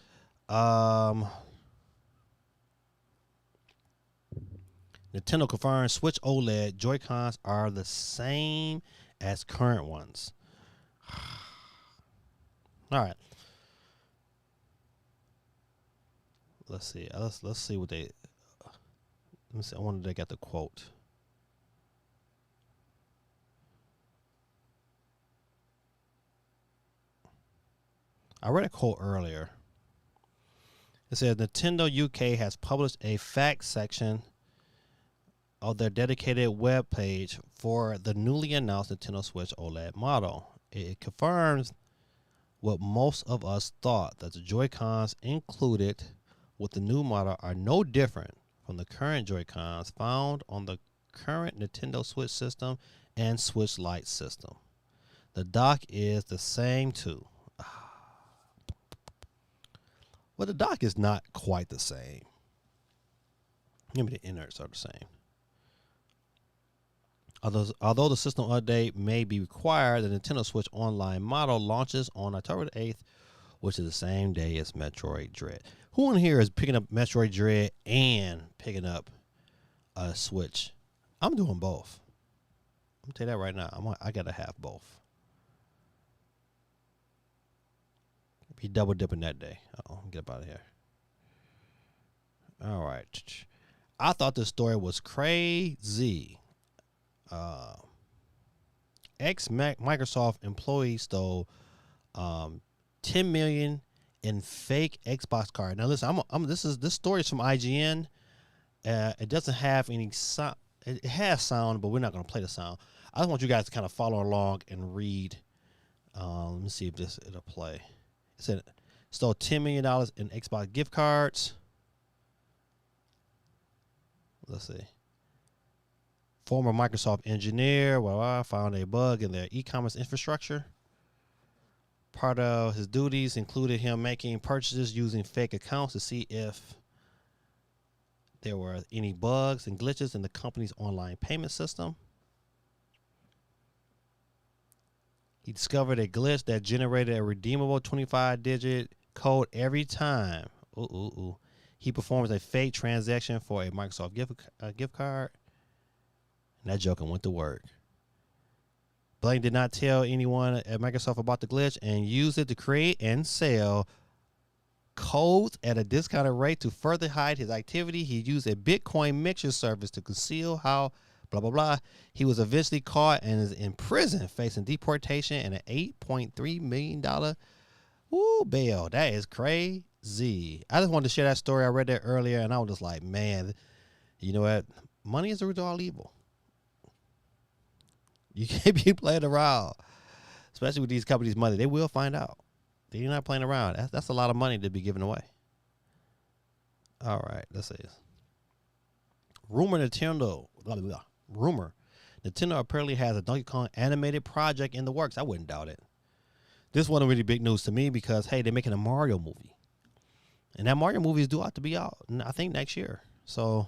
Nintendo confirmed Switch OLED Joy-Cons are the same as current ones. All right. Let's see. Let's see what they. Let me see. I wonder if they got the quote. I read a quote earlier. It says Nintendo UK has published a fact section of their dedicated web page for the newly announced Nintendo Switch OLED model. It confirms what most of us thought, that the Joy-Cons included with the new model are no different from the current Joy-Cons found on the current Nintendo Switch system and Switch Lite system. The dock is the same too. Well, the dock is not quite the same. Maybe the innards are the same. Although the system update may be required, the Nintendo Switch Online model launches on October the 8th, which is the same day as Metroid Dread. Who in here is picking up Metroid Dread and picking up a Switch? I'm doing both. I'm going to tell you that right now. I got to have both. Be double dipping that day. Get up out of here. All right. I thought this story was crazy. Microsoft employee stole $10 million in fake Xbox card. Now listen, this story is from IGN. It doesn't have any sound. It has sound, but we're not going to play the sound. I just want you guys to kind of follow along and read. Let me see if it'll play. It said stole $10 million in Xbox gift cards. Let's see. Former Microsoft engineer found a bug in their e-commerce infrastructure. Part of his duties included him making purchases using fake accounts to see if there were any bugs and glitches in the company's online payment system. He discovered a glitch that generated a redeemable 25-digit code every time. He performs a fake transaction for a Microsoft gift card. And that joker went to work. Blaine did not tell anyone at Microsoft about the glitch and used it to create and sell codes at a discounted rate to further hide his activity. He used a Bitcoin mixture service to conceal how blah, blah, blah. He was eventually caught and is in prison facing deportation and an $8.3 million bail. That is crazy. I just wanted to share that story. I read that earlier, and I was just like, man, you know what? Money is the root of all evil. You can't be playing around, especially with these companies' money. They will find out. They're not playing around. That's a lot of money to be given away. All right, let's see. Rumor Nintendo apparently has a Donkey Kong animated project in the works. I wouldn't doubt it. This wasn't really big news to me because, hey, they're making a Mario movie. And that Mario movie is due out to be out, I think, next year. So,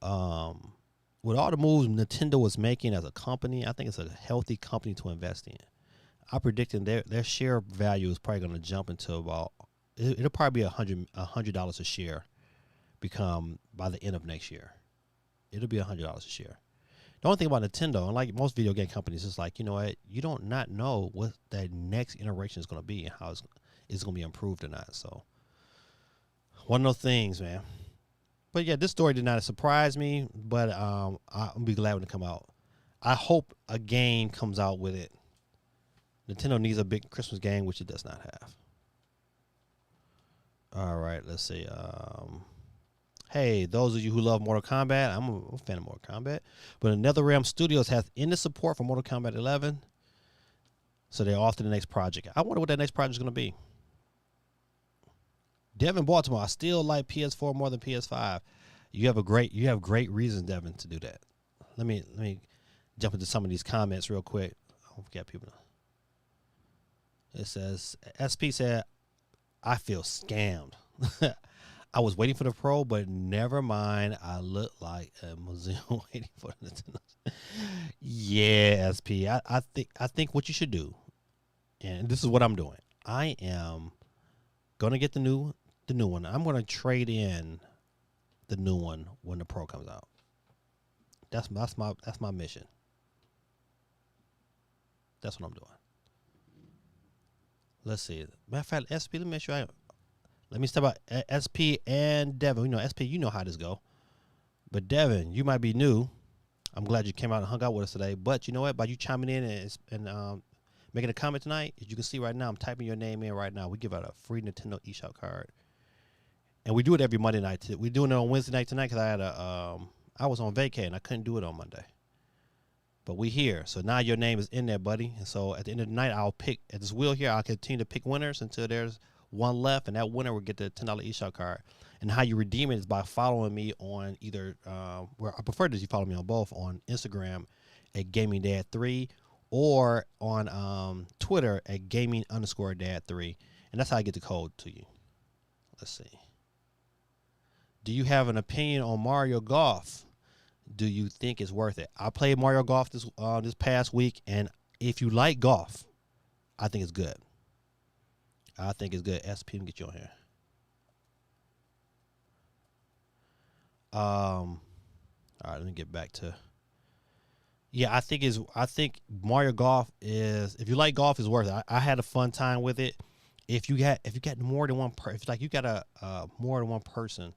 with all the moves Nintendo is making as a company, I think it's a healthy company to invest in. I'm predicting their share value is probably going to jump into about, it'll probably be $100 a share become by the end of next year. It'll be $100 a share. The only thing about Nintendo, unlike most video game companies, is like, you know what, you don't not know what that next iteration is going to be and how it's going to be improved or not. So, one of those things, man. But yeah, this story did not surprise me, but I'll be glad when it come out. I hope a game comes out with it. Nintendo needs a big Christmas game, which it does not have. All right, let's see. Hey, those of you who love Mortal Kombat, I'm a fan of Mortal Kombat, but NetherRealm Studios has ended support for Mortal Kombat 11, so they're off to the next project. I wonder what that next project is going to be. Devin Baltimore, I still like PS4 more than PS5. You have great reasons, Devin, to do that. Let me jump into some of these comments real quick. I don't forget people. It says SP said, I feel scammed. I was waiting for the Pro, but never mind. I look like a museum waiting for the Nintendo. Yeah, SP. I think what you should do, and this is what I'm doing. I am gonna get the new one. I'm gonna trade in the new one when the Pro comes out. That's my mission. That's what I'm doing. Let's see. Matter of fact, SP. Let me make sure let me step out SP and Devin. You know, SP, you know how this go. But Devin, you might be new. I'm glad you came out and hung out with us today. But you know what? By you chiming in and making a comment tonight, as you can see right now, I'm typing your name in right now. We give out a free Nintendo eShop card. And we do it every Monday night. We're doing it on Wednesday night tonight because I was on vacay and I couldn't do it on Monday. But we here. So now your name is in there, buddy. And so at the end of the night, I'll pick, at this wheel here, I'll continue to pick winners until there's one left, and that winner will get the $10 eShop card. And how you redeem it is by following me on either, where I prefer that you follow me on both, on Instagram at GamingDad3 or on Twitter at Gaming_Dad3. And that's how I get the code to you. Let's see. Do you have an opinion on Mario Golf? Do you think it's worth it? I played Mario Golf this past week, and if you like golf, I think it's good. I think it's good. SP, let me get you on here. All right, let me get back to. Yeah, I think Mario Golf is, if you like golf, is worth it. I had a fun time with it. If you got more than one if you got a more than one person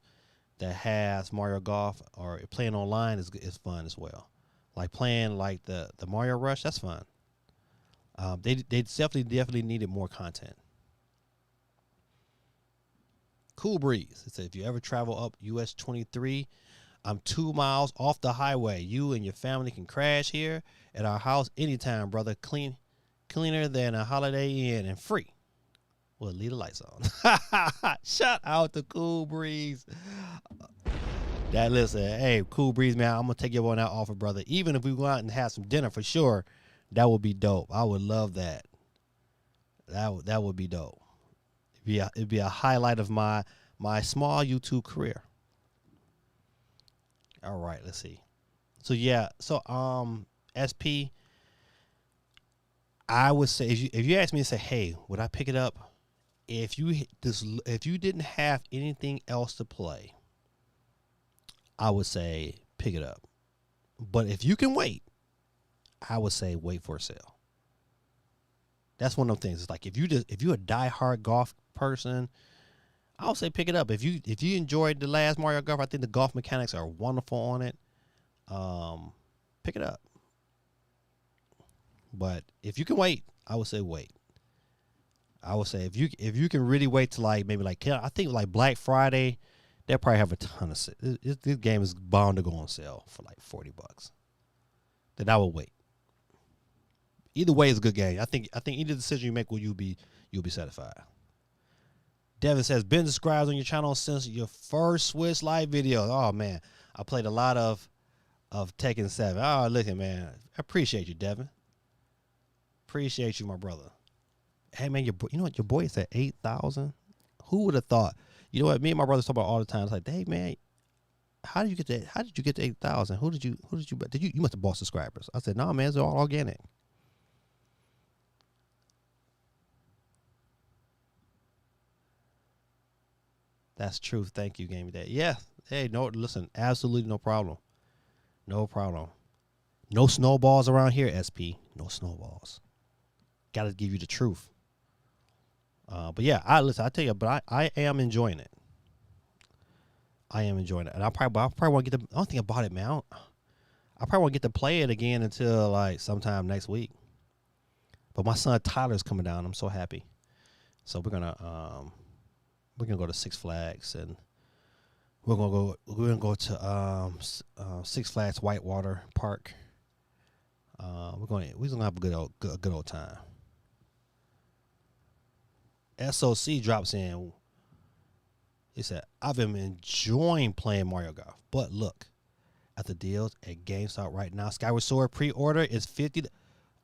that has Mario Golf, or playing online is fun as well. Like playing like the Mario Rush, that's fun. They definitely needed more content. Cool Breeze. It says, if you ever travel up US 23, I'm 2 miles off the highway. You and your family can crash here at our house anytime, brother. Cleaner than a Holiday Inn and free. Well, leave the lights on. Shout out to Cool Breeze. Listen, hey, Cool Breeze, man, I'm gonna take you on that offer, brother. Even if we go out and have some dinner for sure, that would be dope. I would love that. That would be dope. It'd be a highlight of my small YouTube career. All right, let's see. So yeah, SP, I would say, if you ask me to say, hey, would I pick it up? If you didn't have anything else to play, I would say pick it up. But if you can wait, I would say wait for a sale. That's one of those things. It's like if you're a diehard golf person, I would say pick it up. If you enjoyed the last Mario Golf, I think the golf mechanics are wonderful on it. Pick it up. But if you can wait, I would say wait. I would say if you can really wait to I think like Black Friday, they'll probably have a ton of sales. This game is bound to go on sale for like $40. Then I will wait. Either way, it's a good game. I think either decision you make, you'll be satisfied. Devin says, been subscribed on your channel since your first Swiss Live video. Oh man, I played a lot of Tekken 7. Oh, look at, man, I appreciate you, Devin. Appreciate you, my brother. Hey man, you know what? Your boy is at 8,000. Who would have thought? You know what? Me and my brothers talk about all the time. It's like, hey man, how did you get that? How did you get to 8,000? Who did you? You must have bought subscribers. I said, no, man, it's all organic. That's true. Thank you, Gaming Dad. Yeah. Hey, no, listen, absolutely no problem. No problem. No snowballs around here, SP. No snowballs. Got to give you the truth. But yeah, I tell you, but I am enjoying it. I am enjoying it, and I probably want to get the. I don't think about it, man. I probably won't get to play it again until like sometime next week. But my son Tyler's coming down. I'm so happy. So we're gonna go to Six Flags, and we're gonna go to Six Flags Whitewater Park. We're gonna have a good old time. SOC drops in. He said, I've been enjoying playing Mario Golf, but look at the deals at GameStop right now. Skyward Sword pre-order is $50.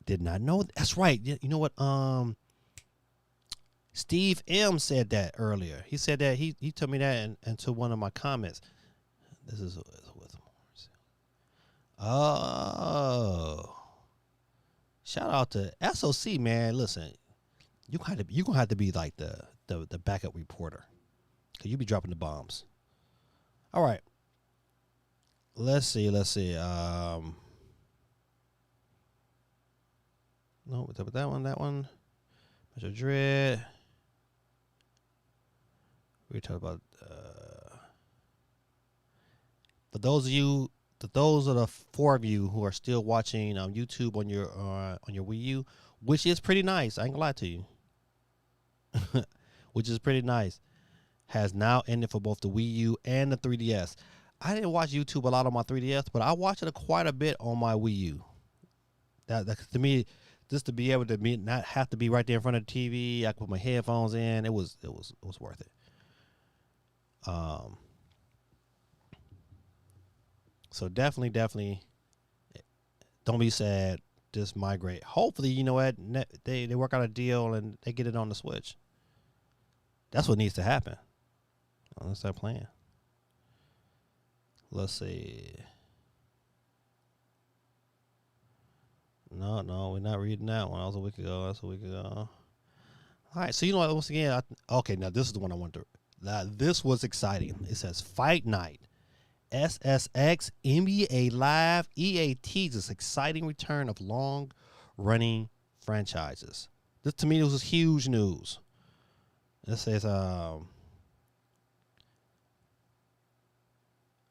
Did not know. That's right. You know what? Steve M said that earlier. He said that he told me that into one of my comments. This is with oh, shout out to SOC, man. Listen, you gonna have to be like the backup reporter, cause you be dropping the bombs. All right, let's see. No, that one. Mr. Dread. We talk about for those of the 4 of you who are still watching YouTube on your Wii U, which is pretty nice. I ain't gonna lie to you. Which is pretty nice. Has now ended for both the Wii U and the 3DS. I didn't watch YouTube a lot on my 3DS, but I watched it quite a bit on my Wii U. That to me, just to be able to not have to be right there in front of the TV. I could put my headphones in. It was worth it. So definitely don't be sad. Just migrate. Hopefully, you know what, they work out a deal and they get it on the Switch. That's what needs to happen. Let's start playing. Let's see. No, we're not reading that one. That was a week ago. That's a week ago. All right. So, you know what? Once again, okay, now this is the one I want to. Now, this was exciting. It says Fight Night. SSX NBA Live. EA teases exciting return of long-running franchises. This, to me, this was huge news. It says, I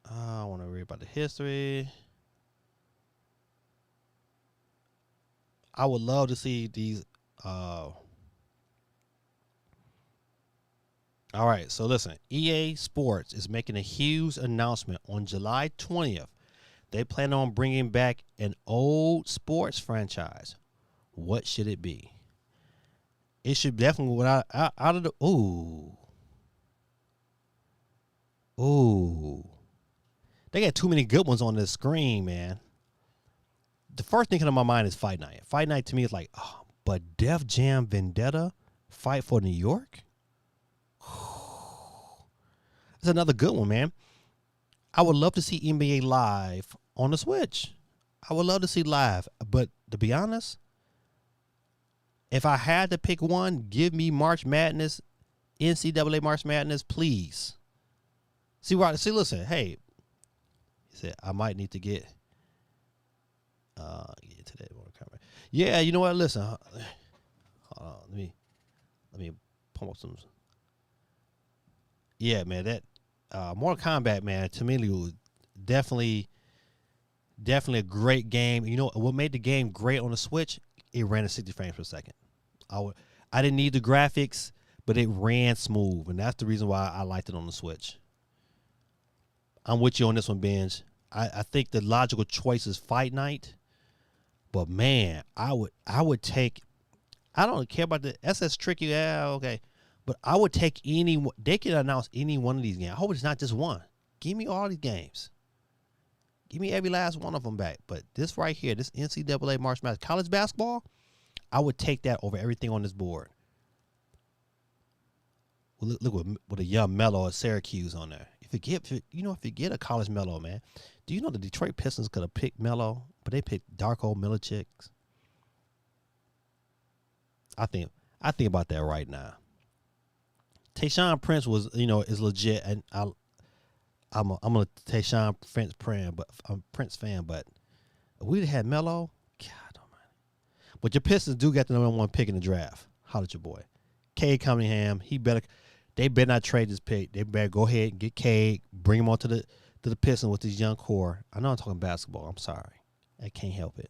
want to read about the history. I would love to see these. All right, so listen. EA Sports is making a huge announcement on July 20th. They plan on bringing back an old sports franchise. What should it be? It should definitely out of the They got too many good ones on the screen, man. The first thing in my mind is Fight Night. Fight Night to me is like, but Def Jam Vendetta, Fight for New York. That's another good one, man. I would love to see NBA Live on the Switch. I would love to see live, but to be honest, if I had to pick one, give me March Madness, NCAA March Madness, please. See, listen, hey, he said I might need to get to that more camera. Yeah, you know what? Listen, hold on, let me pump up some. Yeah, man, that Mortal Kombat, man, to me was definitely a great game. You know what made the game great on the Switch? It ran at 60 frames per second. I didn't need the graphics, but it ran smooth, and that's the reason why I liked it on the Switch. I'm with you on this one, Benj. I think the logical choice is Fight Night, but man, I would take. I don't care about the SS Tricky. Yeah, okay. But I would take any. They can announce any one of these games. I hope it's not just one. Give me all these games. Give me every last one of them back. But this right here, this NCAA March Madness college basketball, I would take that over everything on this board. Well, look with a young Melo at Syracuse on there. If you get a college Melo, man, do you know the Detroit Pistons could have picked Melo, but they picked Darko Milicic? I think about that right now. Tayshaun Prince is legit, and I'm a Tayshaun Prince fan, but if we'd had Melo, God almighty. But your Pistons do get the number one pick in the draft. Holla at your boy, Cade Cunningham. They better not trade this pick. They better go ahead and get Cade, bring him on to the Pistons with this young core. I know I'm talking basketball. I'm sorry, I can't help it.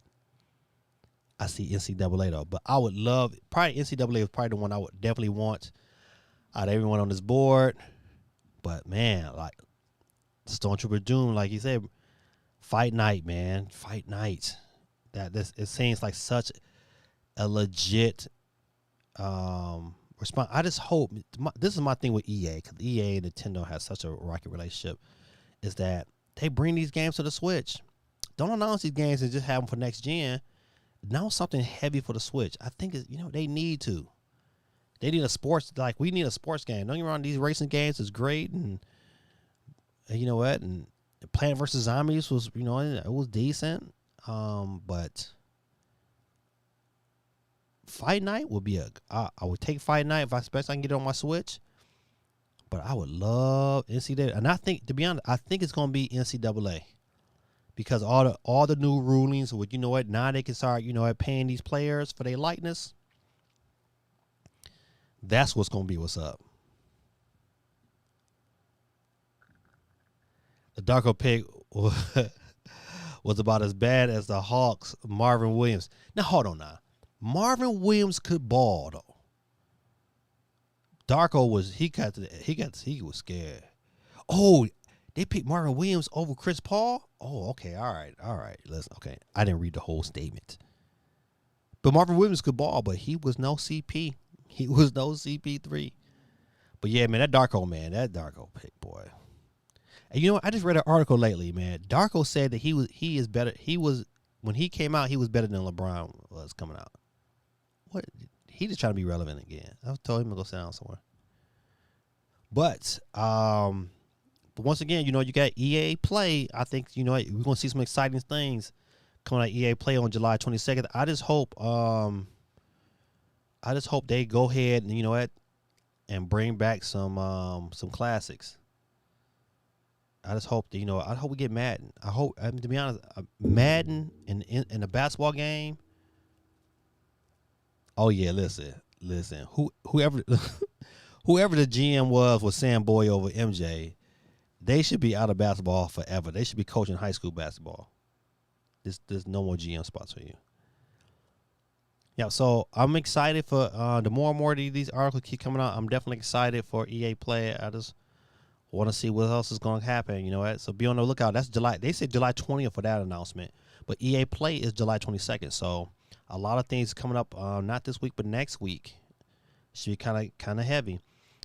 I see NCAA though, but I would love probably NCAA is probably the one I would definitely want out of everyone on this board. But man, like Stormtrooper Doom, like you said, Fight Night, man, Fight Night. It seems like such a legit response. I just hope this is my thing with EA, because EA and Nintendo has such a rocky relationship, is that they bring these games to the Switch. Don't announce these games and just have them for next gen. Now something heavy for the Switch. I think they need to. They need we need a sports game. Don't get me wrong, these racing games is great, and you know what? And Plant vs. Zombies was, it was decent. But Fight Night would be I would take Fight Night especially I can get it on my Switch. But I would love NCAA, and I think, to be honest, I think it's gonna be NCAA. Because all the new rulings with, now they can start, paying these players for their likeness. That's what's going to be what's up. The Darko pick was about as bad as the Hawks' Marvin Williams. Now, hold on now. Marvin Williams could ball, though. Darko was, he was scared. Oh, they picked Marvin Williams over Chris Paul? Oh, okay. All right. Listen, okay. I didn't read the whole statement. But Marvin Williams could ball, but he was no CP. He was no CP3. But yeah, man, that Darko pick, boy. And you know what? I just read an article lately, man. Darko said that he is better. When he came out, he was better than LeBron was coming out. What? He just trying to be relevant again. I told him to go sit down somewhere. But once again, you got EA Play. I think we're gonna see some exciting things coming out of EA Play on July 22nd. I just hope they go ahead and and bring back some classics. I just hope that I hope we get Madden. I hope, to be honest, Madden in a basketball game. Oh yeah, listen. Whoever whoever the GM was Sam Boy over MJ, they should be out of basketball forever. They should be coaching high school basketball. There's no more GM spots for you. Yeah, so I'm excited for the more and more these articles keep coming out. I'm definitely excited for EA Play. I just want to see what else is going to happen. So be on the lookout. That's July. They said July 20th for that announcement, but EA Play is July 22nd. So a lot of things coming up, not this week, but next week. Should be kind of heavy.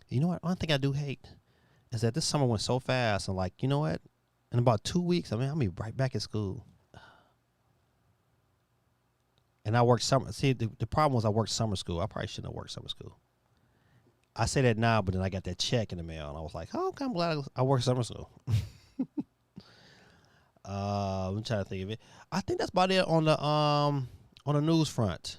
You know what? One thing I do hate is that this summer went so fast, and you know what? In about 2 weeks, I'll be right back at school. And I worked summer. See, the problem was I worked summer school. I probably shouldn't have worked summer school. I say that now, but then I got that check in the mail, and I was like, "Oh, okay, I'm glad I worked summer school." I'm trying to think of it. I think that's about it on the news front.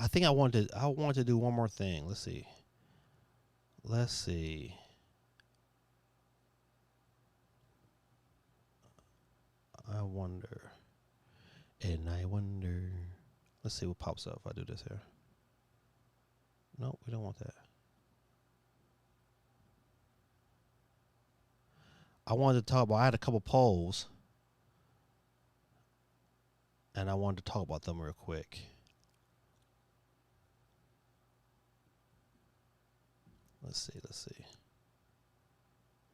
I think I wanted to do one more thing. Let's see. I wonder. Let's see what pops up if I do this here. No, we don't want that. I wanted to talk about, I had a couple polls, and I wanted to talk about them real quick. Let's see.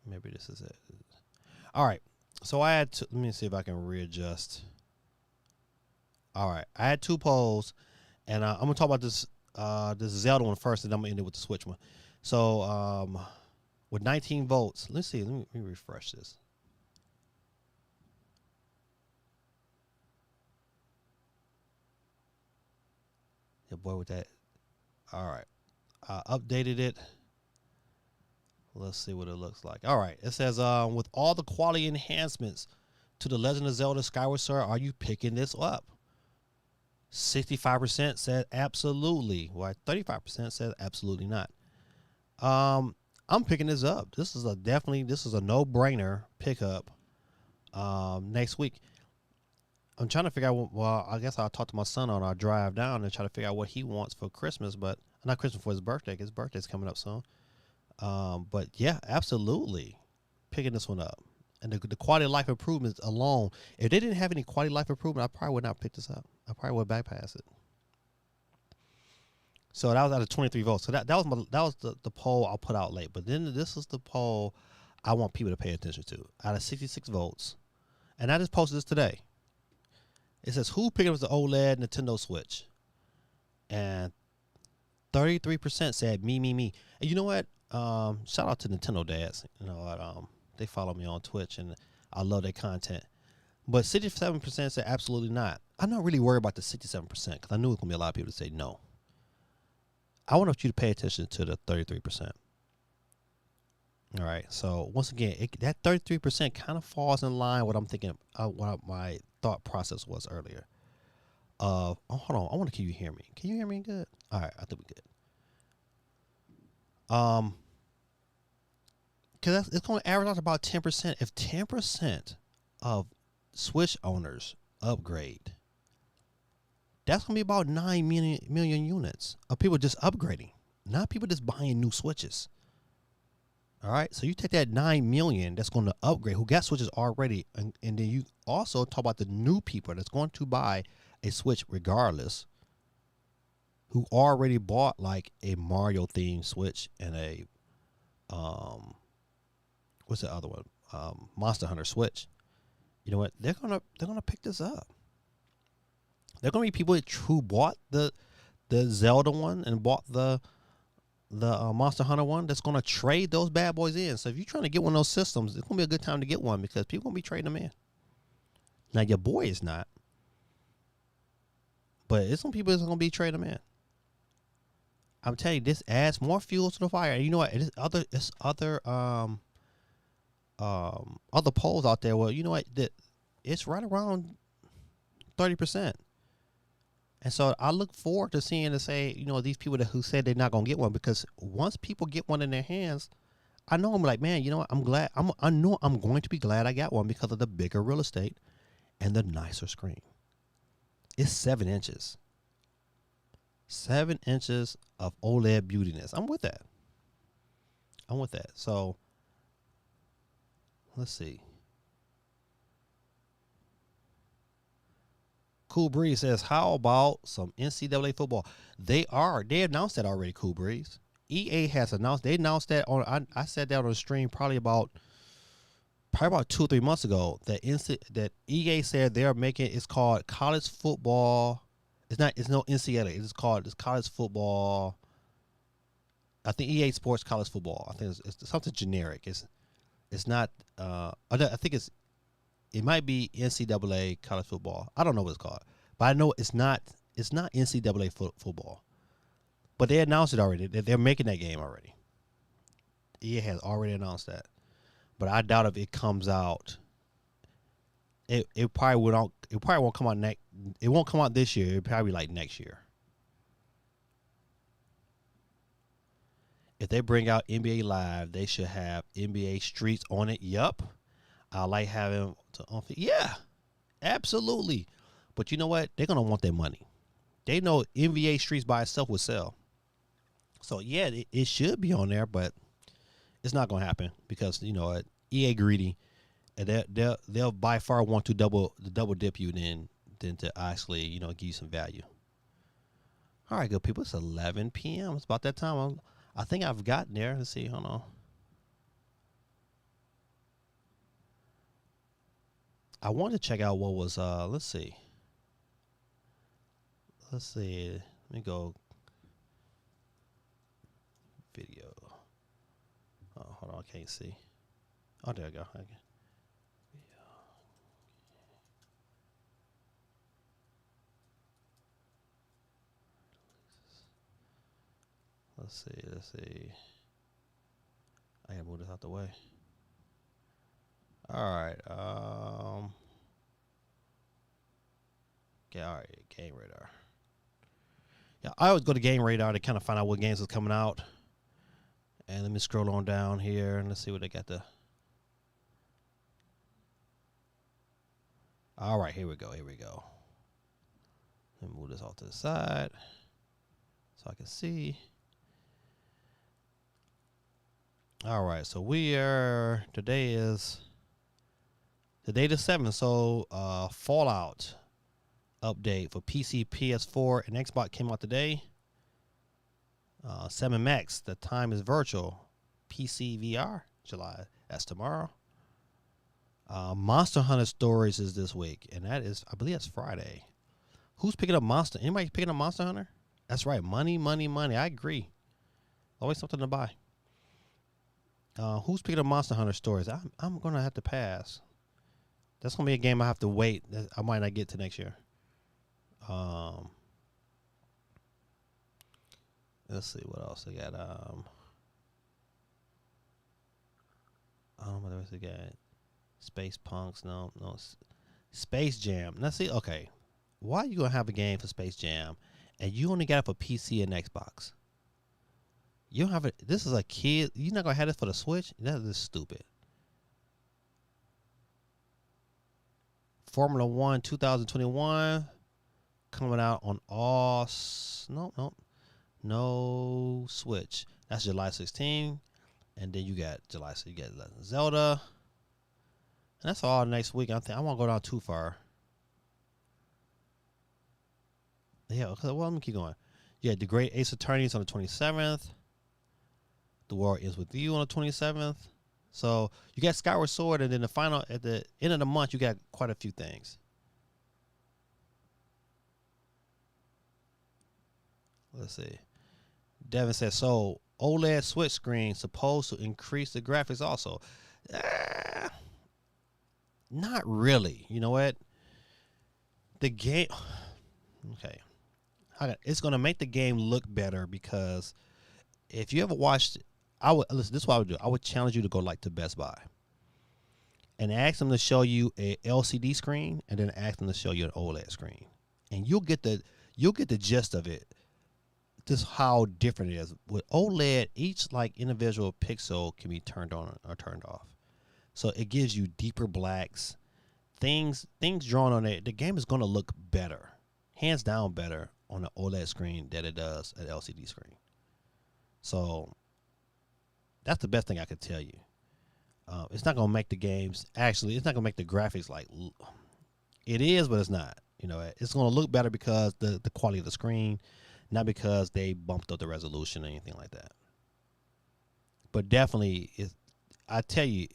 Maybe this is it. All right. So I had let me see if I can readjust. All right. I had two polls, and I'm going to talk about this Zelda one first, and then I'm going to end it with the Switch one. So with 19 votes, let's see. Let me refresh this. Yeah, boy, with that. All right. I updated it. Let's see what it looks like. All right. It says, with all the quality enhancements to The Legend of Zelda Skyward Sword, are you picking this up? 65% said absolutely. While 35% said absolutely not. I'm picking this up. This is a no-brainer pickup next week. I'm trying to figure out, I guess I'll talk to my son on our drive down and try to figure out what he wants for Christmas, but not Christmas, for his birthday. His birthday's coming up soon. But yeah, absolutely picking this one up. And the quality of life improvements alone, if they didn't have any quality of life improvement, I probably would not pick this up. I probably would bypass it. So that was out of 23 votes. So that was the poll I'll put out late. But then this is the poll I want people to pay attention to. Out of 66 votes, and I just posted this today. It says, who picked up the OLED Nintendo Switch? And 33% said me. And you know what? Shout out to Nintendo dads. You know what? They follow me on Twitch, and I love their content. But 67% said absolutely not. I'm not really worried about the 67% because I knew it was going to be a lot of people to say no. I want you to pay attention to the 33%. All right. So once again, that 33% kind of falls in line with what I'm thinking, what my thought process was earlier. Hold on. I want to keep you hear me. Can you hear me good? All right. I think we good. Because it's going to average out to about 10%. If 10% of Switch owners upgrade, that's going to be about 9 million units of people just upgrading, not people just buying new Switches. All right, so you take that 9 million that's going to upgrade, who got Switches already, and then you also talk about the new people that's going to buy a Switch regardless, who already bought like a Mario themed Switch and a what's the other one? Monster Hunter Switch, you know what? They're gonna pick this up. They're gonna be people who bought the Zelda one and bought the Monster Hunter one. That's gonna trade those bad boys in. So if you're trying to get one of those systems, it's gonna be a good time to get one because people gonna be trading them in. Now your boy is not, but it's some people that's gonna be trading them in. I'm telling you, this adds more fuel to the fire. And you know what? It's other polls out there. Well, you know what? It's right around 30%. And so I look forward to seeing to say, you know, these people who said they're not gonna get one, because once people get one in their hands, I know I'm like, man, you know what? I'm glad. I know I'm going to be glad I got one because of the bigger real estate and the nicer screen. It's 7 inches. 7 inches of OLED beautiness. I'm with that. So let's see. Cool Breeze says, how about some NCAA football? They announced that already, Cool Breeze. EA has announced. They announced that on. I said that on the stream probably about 2 or 3 months ago. That EA said they're making. It's called college football. It's not. It's no NCAA. It's college football. I think EA Sports college football. I think it's something generic. It's not. I think it might be NCAA college football. I don't know what it's called, but I know it's not NCAA football. But they announced it already. They're making that game already. EA has already announced that, but I doubt if it comes out. It probably won't. It probably won't come out next. It won't come out this year. It probably like next year. If they bring out NBA Live, they should have NBA Streets on it. Yup. I like having yeah, absolutely. But you know what? They're gonna want their money. They know NBA Streets by itself would sell. So yeah, it should be on there, but it's not gonna happen because you know EA greedy, and they'll by far want to double dip you than to actually give you some value. All right, good people. It's 11 p.m. It's about that time. I think I've gotten there. Let's see. Hold on. I wanted to check out what was let's see. Let me go video. Oh, hold on, I can't see. Oh, there I go. Okay. Let's see. I gotta move this out the way. All right. Okay, all right. Game Radar. Yeah, I always go to Game Radar to kind of find out what games is coming out. And let me scroll on down here and let's see what they got All right, here we go. Let me move this off to the side so I can see. All right, so today is the 7th. So Fallout update for PC, PS4, and Xbox came out today. 7 Max, the time is virtual. PC VR, July, that's tomorrow. Monster Hunter Stories is this week, and that is, I believe that's Friday. Who's picking up Monster? Anybody picking up Monster Hunter? That's right, money. I agree. Always something to buy. Who's picking up Monster Hunter Stories? I'm gonna have to pass. That's gonna be a game I have to wait. I might not get to next year. Let's see what else they got. I don't know what else they got. Space Punks, no. Space Jam. Now see, okay, why are you gonna have a game for Space Jam, and you only got it for PC and Xbox? You don't have it. This is a kid. You're not gonna have it for the Switch. That is stupid. Formula 1 2021 coming out on all. No Switch. That's July 16th, and then you got July. So you got Legend of Zelda, and that's all next week. I think I won't go down too far. Yeah. Okay. Well, let me keep going. Yeah, The Great Ace Attorneys on the 27th. The War Ends With You on the 27th. So you got Skyward Sword, and then the final at the end of the month, you got quite a few things. Let's see. Devin says, so OLED Switch screen supposed to increase the graphics also. Uh, Not really. You know what? The game, okay. It's going to make the game look better because if you ever watched, I would listen. This is what I would do. I would challenge you to go like to Best Buy and ask them to show you a LCD screen, and then ask them to show you an OLED screen, and you'll get the gist of it. Just how different it is with OLED. Each like individual pixel can be turned on or turned off, so it gives you deeper blacks. Things drawn on it. The game is going to look better, hands down better on an OLED screen than it does an LCD screen. So that's the best thing I could tell you. It's not going to make the games, actually, it's not going to make the graphics like, it is, but it's not. You know, it's going to look better because the quality of the screen, not because they bumped up the resolution or anything like that. But definitely, I tell you,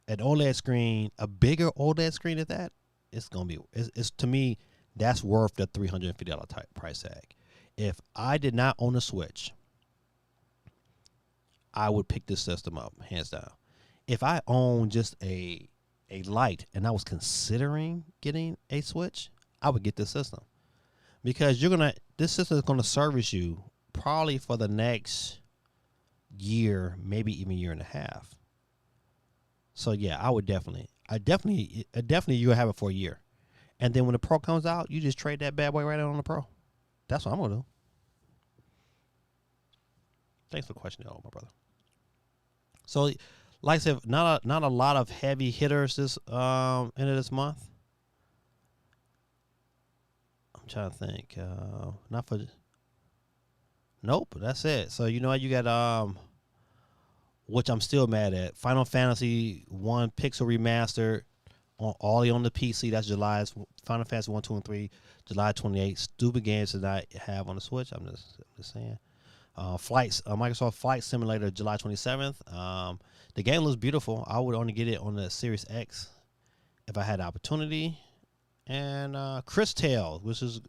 an OLED screen, a bigger OLED screen at that, it's going to be, it's to me, that's worth the $350 type price tag. If I did not own a Switch, I would pick this system up, hands down. If I own just a Lite and I was considering getting a Switch, I would get this system. Because this system is gonna service you probably for the next year, maybe even year and a half. So yeah, I definitely you'll have it for a year. And then when the Pro comes out, you just trade that bad boy right out on the Pro. That's what I'm gonna do. Thanks for questioning, my brother. So, like I said, not a lot of heavy hitters this end of this month. I'm trying to think. Not for. Nope, that's it. So you know what, you got which I'm still mad at. Final Fantasy 1 Pixel Remastered on the PC. That's July's Final Fantasy 1, 2, and 3, July 28th. Stupid games that I have on the Switch. I'm just saying. Microsoft Flight Simulator, July 27th. The game looks beautiful. I would only get it on the Series X if I had the opportunity. And Chris Tales, which is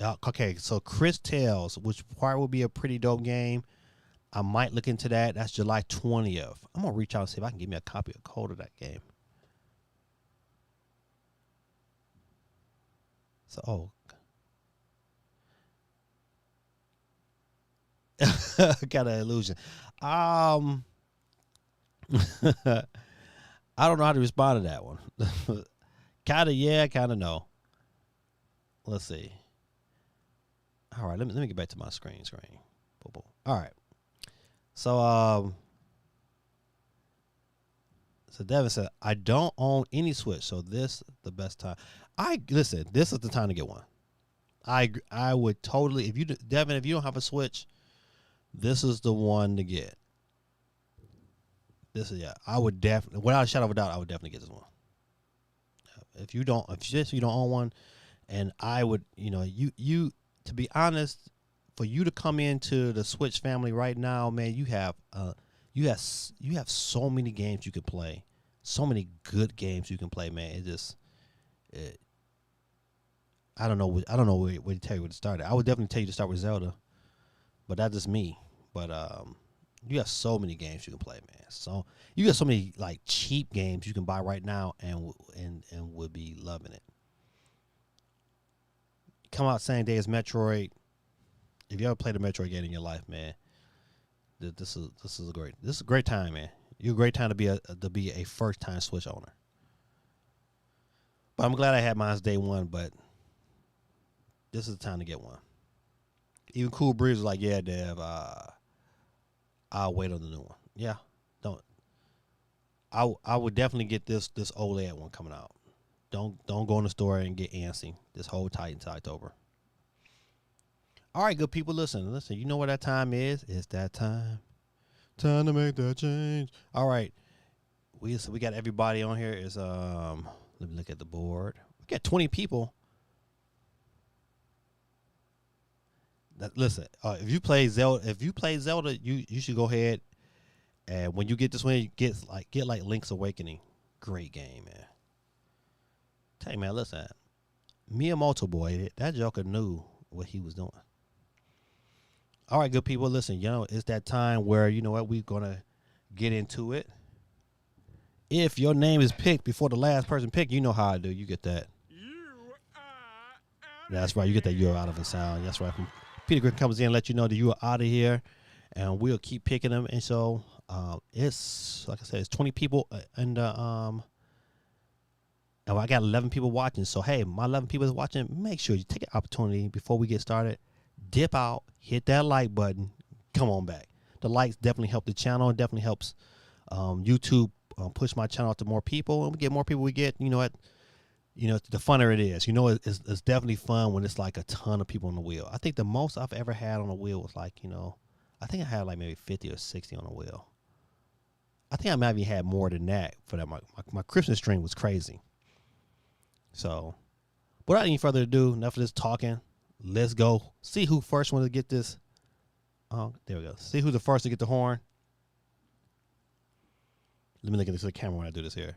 okay. So Chris Tales, which probably will be a pretty dope game. I might look into that. That's July 20th. I'm gonna reach out and see if I can get me a copy of code of that game. So got an illusion. I don't know how to respond to that one. Kinda yeah, kinda no. Let's see. All right, let me get back to my screen. All right. So so Devin said, I don't own any Switch, so this the best time. This is the time to get one. I would totally, Devin, if you don't have a Switch, this is the one to get. I would definitely, without a shadow of a doubt, I would definitely get this one. If you don't own one, and I would, you to be honest, for you to come into the Switch family right now, man, you have so many games you can play, so many good games you can play, man. I don't know where to tell you where to start. I would definitely tell you to start with Zelda, but that's just me. But you have so many games you can play, man. So you got so many like cheap games you can buy right now and would be loving it. Come out same day as Metroid. If you ever played a Metroid game in your life, man, this is a great time, man. You're a great time to be a first time Switch owner. But I'm glad I had mine day one. But this is the time to get one. Even Cool Breeze was like, "Yeah, Dev, I'll wait on the new one." Yeah, don't. I would definitely get this OLED one coming out. Don't go in the store and get antsy. Just hold tight until October. All right, good people, listen. You know what that time is? It's that time. Time to make that change. All right, we got everybody on here. Is let me look at the board. We got 20 people. Listen, if you play Zelda, you should go ahead And when you get this one, you get like Link's Awakening. Great game, man. Tell you, man, listen, Miyamoto boy, that Joker knew what he was doing. All right, good people, listen, it's that time where, you know what, we're going to get into it. If your name is picked before the last person picked, you know how I do. You get that. That's right. You get that "you're out of it" sound. That's right. Peter Griffin comes in and let you know that you are out of here, and we'll keep picking them. And so it's, like I said, it's 20 people, and I got 11 people watching. So, hey, my 11 people is watching. Make sure you take an opportunity before we get started. Dip out, hit that like button, come on back. The likes definitely help the channel. It definitely helps YouTube push my channel out to more people. And we get more people, we get, you know what, the funner it is. It's definitely fun when it's like a ton of people on the wheel. I think the most I've ever had on a wheel was like, I think I had like maybe 50 or 60 on a wheel. I think I might have even had more than that for that. My Christmas stream was crazy. So, without any further ado, enough of this talking. Let's go see who first wanted to get this. Oh, there we go. See who the first to get the horn. Let me look at this to the camera when I do this here.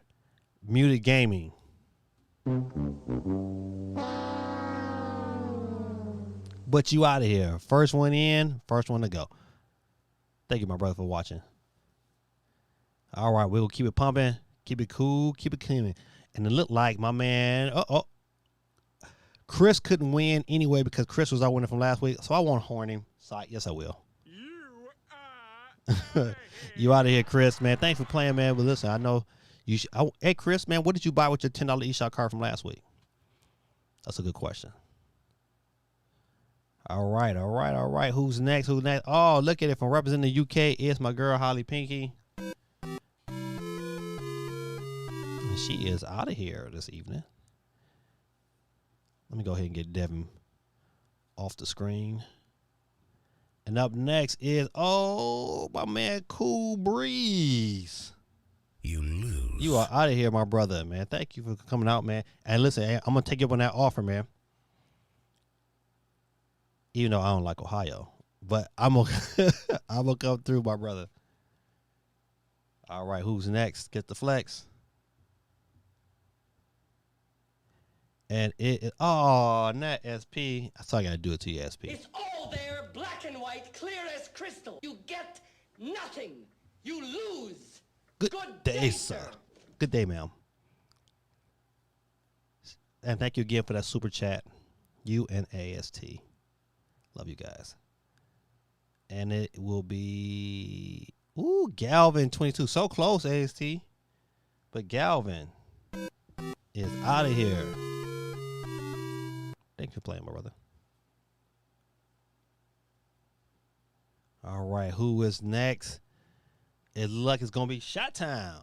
Muted Gaming. But you out of here. First one in, first one to go. Thank you, my brother, for watching. All right, we'll keep it pumping, keep it cool, keep it clean. And it looked like my man, Chris couldn't win anyway because Chris was our winner from last week. So I won't horn him. So yes, I will. You out of here, Chris, man. Thanks for playing, man. But listen, I know you should. Hey, Chris, man, what did you buy with your $10 eShop card from last week? That's a good question. All right. Who's next? Oh, look at it. From representing the UK, it's my girl, Holly Pinky. And she is out of here this evening. Let me go ahead and get Devin off the screen. And up next is, my man, Cool Breeze. You lose. You are out of here, my brother, man. Thank you for coming out, man. And listen, I'm going to take you up on that offer, man. Even though I don't like Ohio. But I'm going to come through, my brother. All right, who's next? Get the flex. And not SP. So I got to do it to you, SP. It's all there, black and white, clear as crystal. You get nothing. You lose. Good day, sir. Good day, ma'am. And thank you again for that super chat. UNAST. Love you guys. And it will be, Galvin 22. So close, AST. But Galvin is out of here. Thanks for playing, my brother. All right, who is next? It looks like it's going to be Shot Town.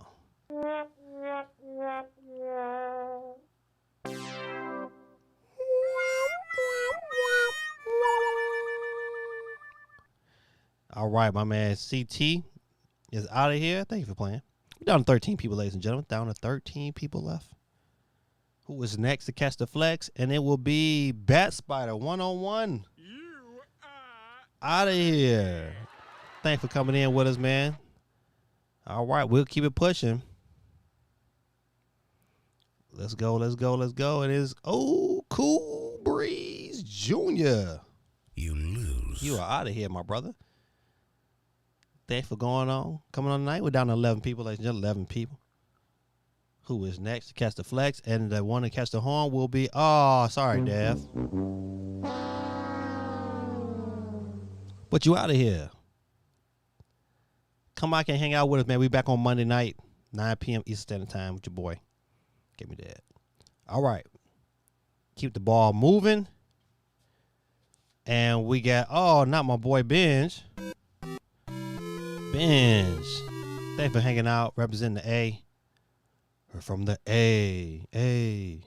All right, my man CT is out of here. Thank you for playing. We're down to 13 people, ladies and gentlemen. Down to 13 people left. Who is next to catch the flex? And it will be Bat Spider 101. Out of here. Thanks for coming in with us, man. All right, we'll keep it pushing. Let's go. It is Cool Breeze Jr. You lose. You are out of here, my brother. Thanks for coming on tonight. We're down to 11 people, ladies and gentlemen, 11 people. Who is next to catch the flex? And the one to catch the horn will be, sorry, Dev. But you out of here. Come back and hang out with us, man. We back on Monday night, 9 p.m. Eastern Standard Time with your boy. Give me that. All right. Keep the ball moving. And we got, not my boy Benj. Thanks for hanging out, representing the A. We're from the A.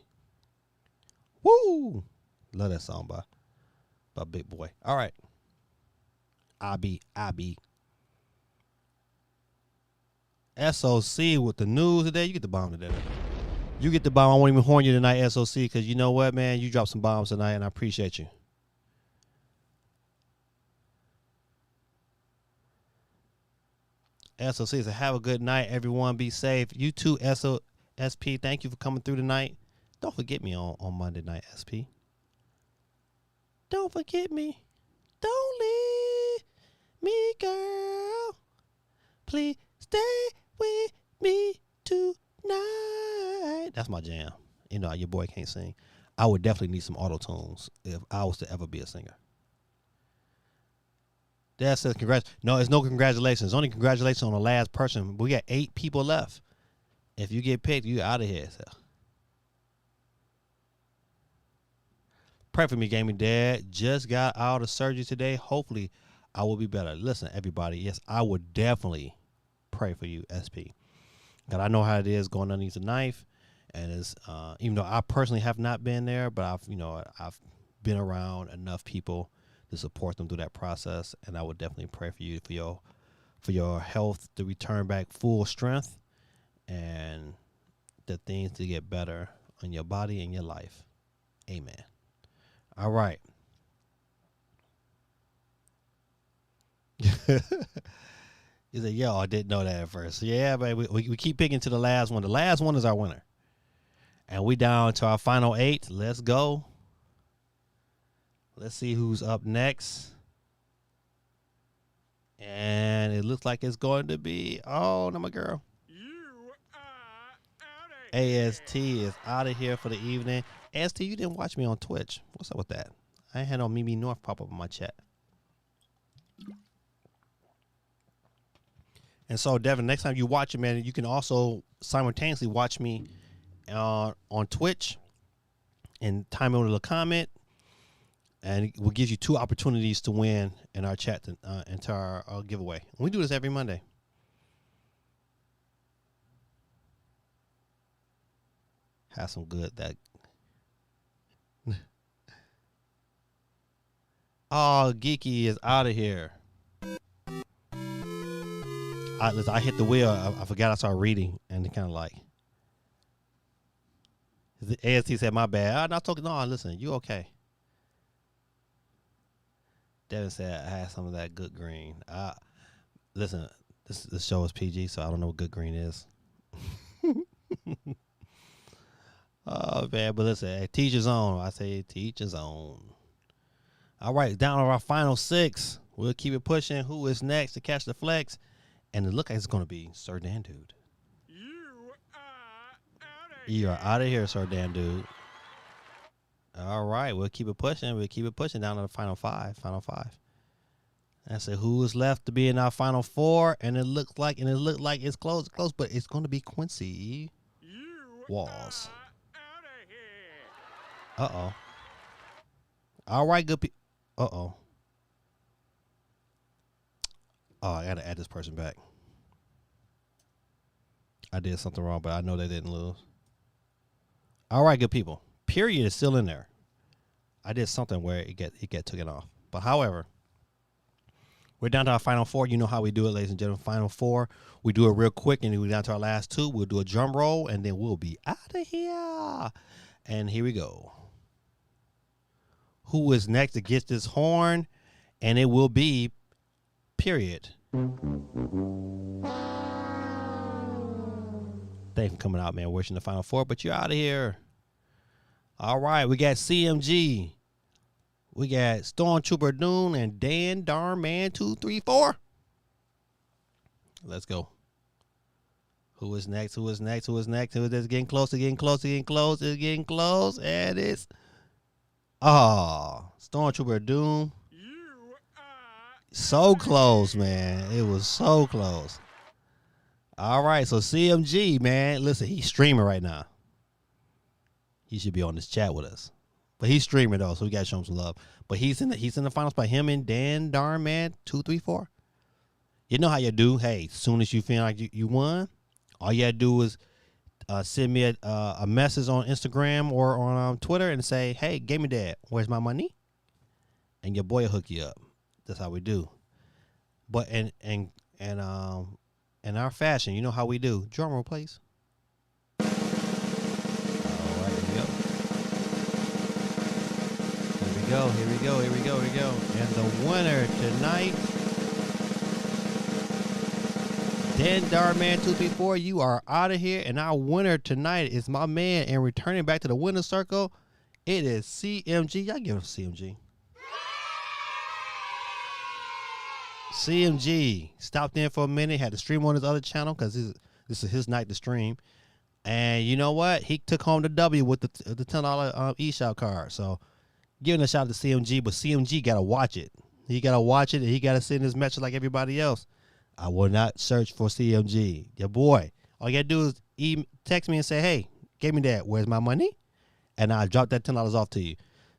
Woo! Love that song by Big Boy. All right. I be. SOC with the news today. You get the bomb today. You get the bomb. I won't even horn you tonight, SOC, because you know what, man? You dropped some bombs tonight, and I appreciate you. SOC. So have a good night, everyone. Be safe. You too, SP. Thank you for coming through tonight. Don't forget me on Monday night, SP. Don't forget me. Don't leave me, girl. Please stay with me tonight. That's my jam. You know, your boy can't sing. I would definitely need some auto tunes if I was to ever be a singer. Dad says congrats. No, it's no congratulations. Only congratulations on the last person. We got 8 people left. If you get picked, you out of here. So. Pray for me, gaming dad. Just got out of surgery today. Hopefully, I will be better. Listen, everybody. Yes, I would definitely pray for you, SP. Because I know how it is going underneath the knife. And it's even though I personally have not been there, but I've been around enough people to support them through that process. And I would definitely pray for you for your health to return back full strength and the things to get better on your body and your life. Amen. All right. He said, yo, I didn't know that at first. Yeah, but we keep picking to the last one. The last one is our winner. And we down to our final 8. Let's go. Let's see who's up next. And it looks like it's going to be, no, my girl. AST is out of here for the evening. AST, you didn't watch me on Twitch. What's up with that? I ain't had no Mimi North pop up in my chat. And so, Devin, next time you watch it, man, you can also simultaneously watch me on Twitch and time in a comment. And we'll give you 2 opportunities to win in our chat into our giveaway. And we do this every Monday. Have some good that. Oh, Geeky is out of here. I hit the wheel. I forgot I started reading, and it kind of like. The AST said, "My bad." I'm not talking. No, listen, you okay? Devin said, "I had some of that good green." Listen, this show is PG, so I don't know what good green is. Oh man, but listen, teach his own. I say teach his own. All right, down to our final 6. We'll keep it pushing. Who is next to catch the flex? And it looks like it's going to be Sir Dan Dude. You are out of here, Sir Dan Dude. All right, we'll keep it pushing. We'll keep it pushing down to the final 5. Final 5. I said, who is left to be in our final 4? And it looked like it's close, but it's going to be Quincy Walls. Uh-oh. All right, good people. Uh-oh. Oh, I got to add this person back. I did something wrong, but I know they didn't lose. All right, good people. Period is still in there. I did something where it get taken off. But however, we're down to our final 4. You know how we do it, ladies and gentlemen. Final 4. We do it real quick, and then we're down to our last 2. We'll do a drum roll, and then we'll be out of here. And here we go. Who is next to get this horn? And it will be period. Thanks for coming out, man. Wishing the final 4, but you're out of here. All right, we got CMG. We got Stormtrooper Dune and Dan Darman 234. Let's go. Who is next? Who is next? Who is next? Who is this? Getting close, getting close, getting close, it's getting close. And it's Stormtrooper Doom. So close, man. It was so close. All right, so CMG, man. Listen, he's streaming right now. He should be on this chat with us. But he's streaming though, so we gotta show him some love. But he's in the final spot. Him and Dan Darman 234. You know how you do. Hey, as soon as you feel like you won, all you gotta do is send me a message on Instagram or on Twitter and say, "Hey, Gaming Dad, where's my money?" And your boy will hook you up. That's how we do. But in our fashion, you know how we do. Drum roll, please. All right, here we go. Here we go. And the winner tonight Dan Darman 234, you are out of here. And our winner tonight is my man. And returning back to the winner's circle, it is CMG. Y'all give it CMG. CMG stopped in for a minute, had to stream on his other channel because this is his night to stream. And you know what? He took home the W with the $10 eShop card. So giving a shout out to CMG, but CMG got to watch it. He got to watch it, and he got to send his message like everybody else. I will not search for CMG. Your boy. All you got to do is text me and say, hey, give me that. Where's my money? And I'll drop that $10 off to you.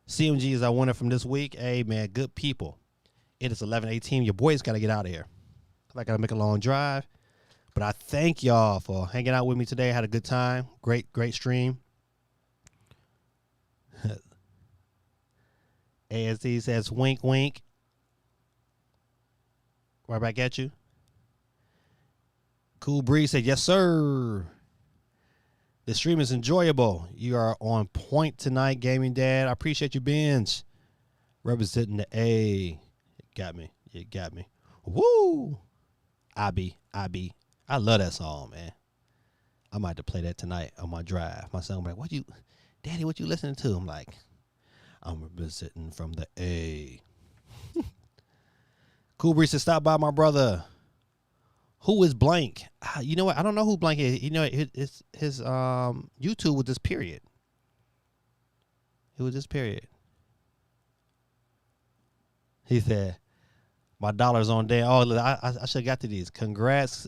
CMG is our winner from this week. Hey, man, good people. It is 11:18. Your boy's got to get out of here. I got to make a long drive. But I thank y'all for hanging out with me today. I had a good time. Great stream. ASD says, wink, wink. Right back at you. Cool Breeze said, yes, sir. The stream is enjoyable. You are on point tonight, Gaming Dad. I appreciate you, Benj. Representing the A. You got me. Woo! I be. I love that song, man. I might have to play that tonight on my drive. My son was like, Daddy, what you listening to? I'm like, I'm representing from the A. Cool Breeze said, stop by, my brother. Who is blank? You know what? I don't know who blank is. You know, his YouTube was this period. It was this period. He said, my $'s on there. Oh, I should have got to these. Congrats.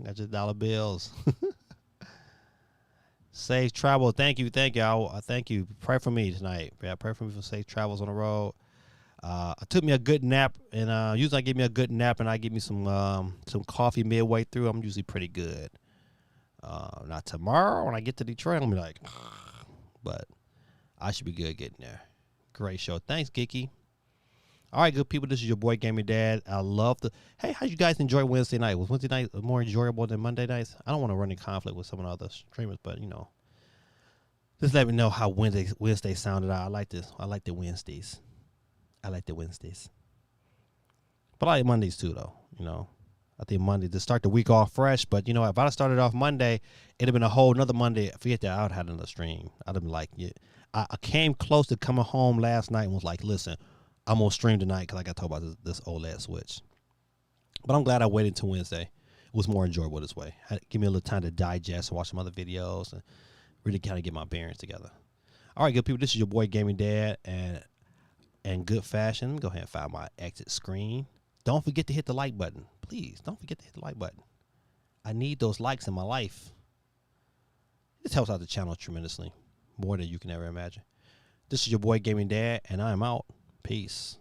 Got your dollar bills. Safe travel. Thank you. I thank you. Pray for me tonight. Yeah, pray for me for safe travels on the road. I took me a good nap, and usually I give me a good nap, and I give me some coffee midway through. I'm usually pretty good. Not tomorrow when I get to Detroit, I'm gonna be like, but I should be good getting there. Great show. Thanks, Geeky. All right, good people. This is your boy Gaming Dad. I love the. Hey, how you guys enjoy Wednesday night? Was Wednesday night more enjoyable than Monday nights? I don't want to run in conflict with some of the other streamers, but you know, just let me know how Wednesday sounded out. I like this. I like the Wednesdays. But I like Mondays too, though. You know, I think Monday to start the week off fresh. But you know, if I started off Monday, it'd have been a whole another Monday. Forget that I would have had another stream. I'd have been like, yeah. I came close to coming home last night and was like, listen, I'm going to stream tonight because I got to talk about this OLED switch. But I'm glad I waited until Wednesday. It was more enjoyable this way. Give me a little time to digest and watch some other videos and really kind of get my bearings together. All right, good people. This is your boy Gaming Dad. And in good fashion, go ahead and find my exit screen. Don't forget to hit the like button. Please, don't forget to hit the like button. I need those likes in my life. This helps out the channel tremendously. More than you can ever imagine. This is your boy Gaming Dad, and I am out. Peace.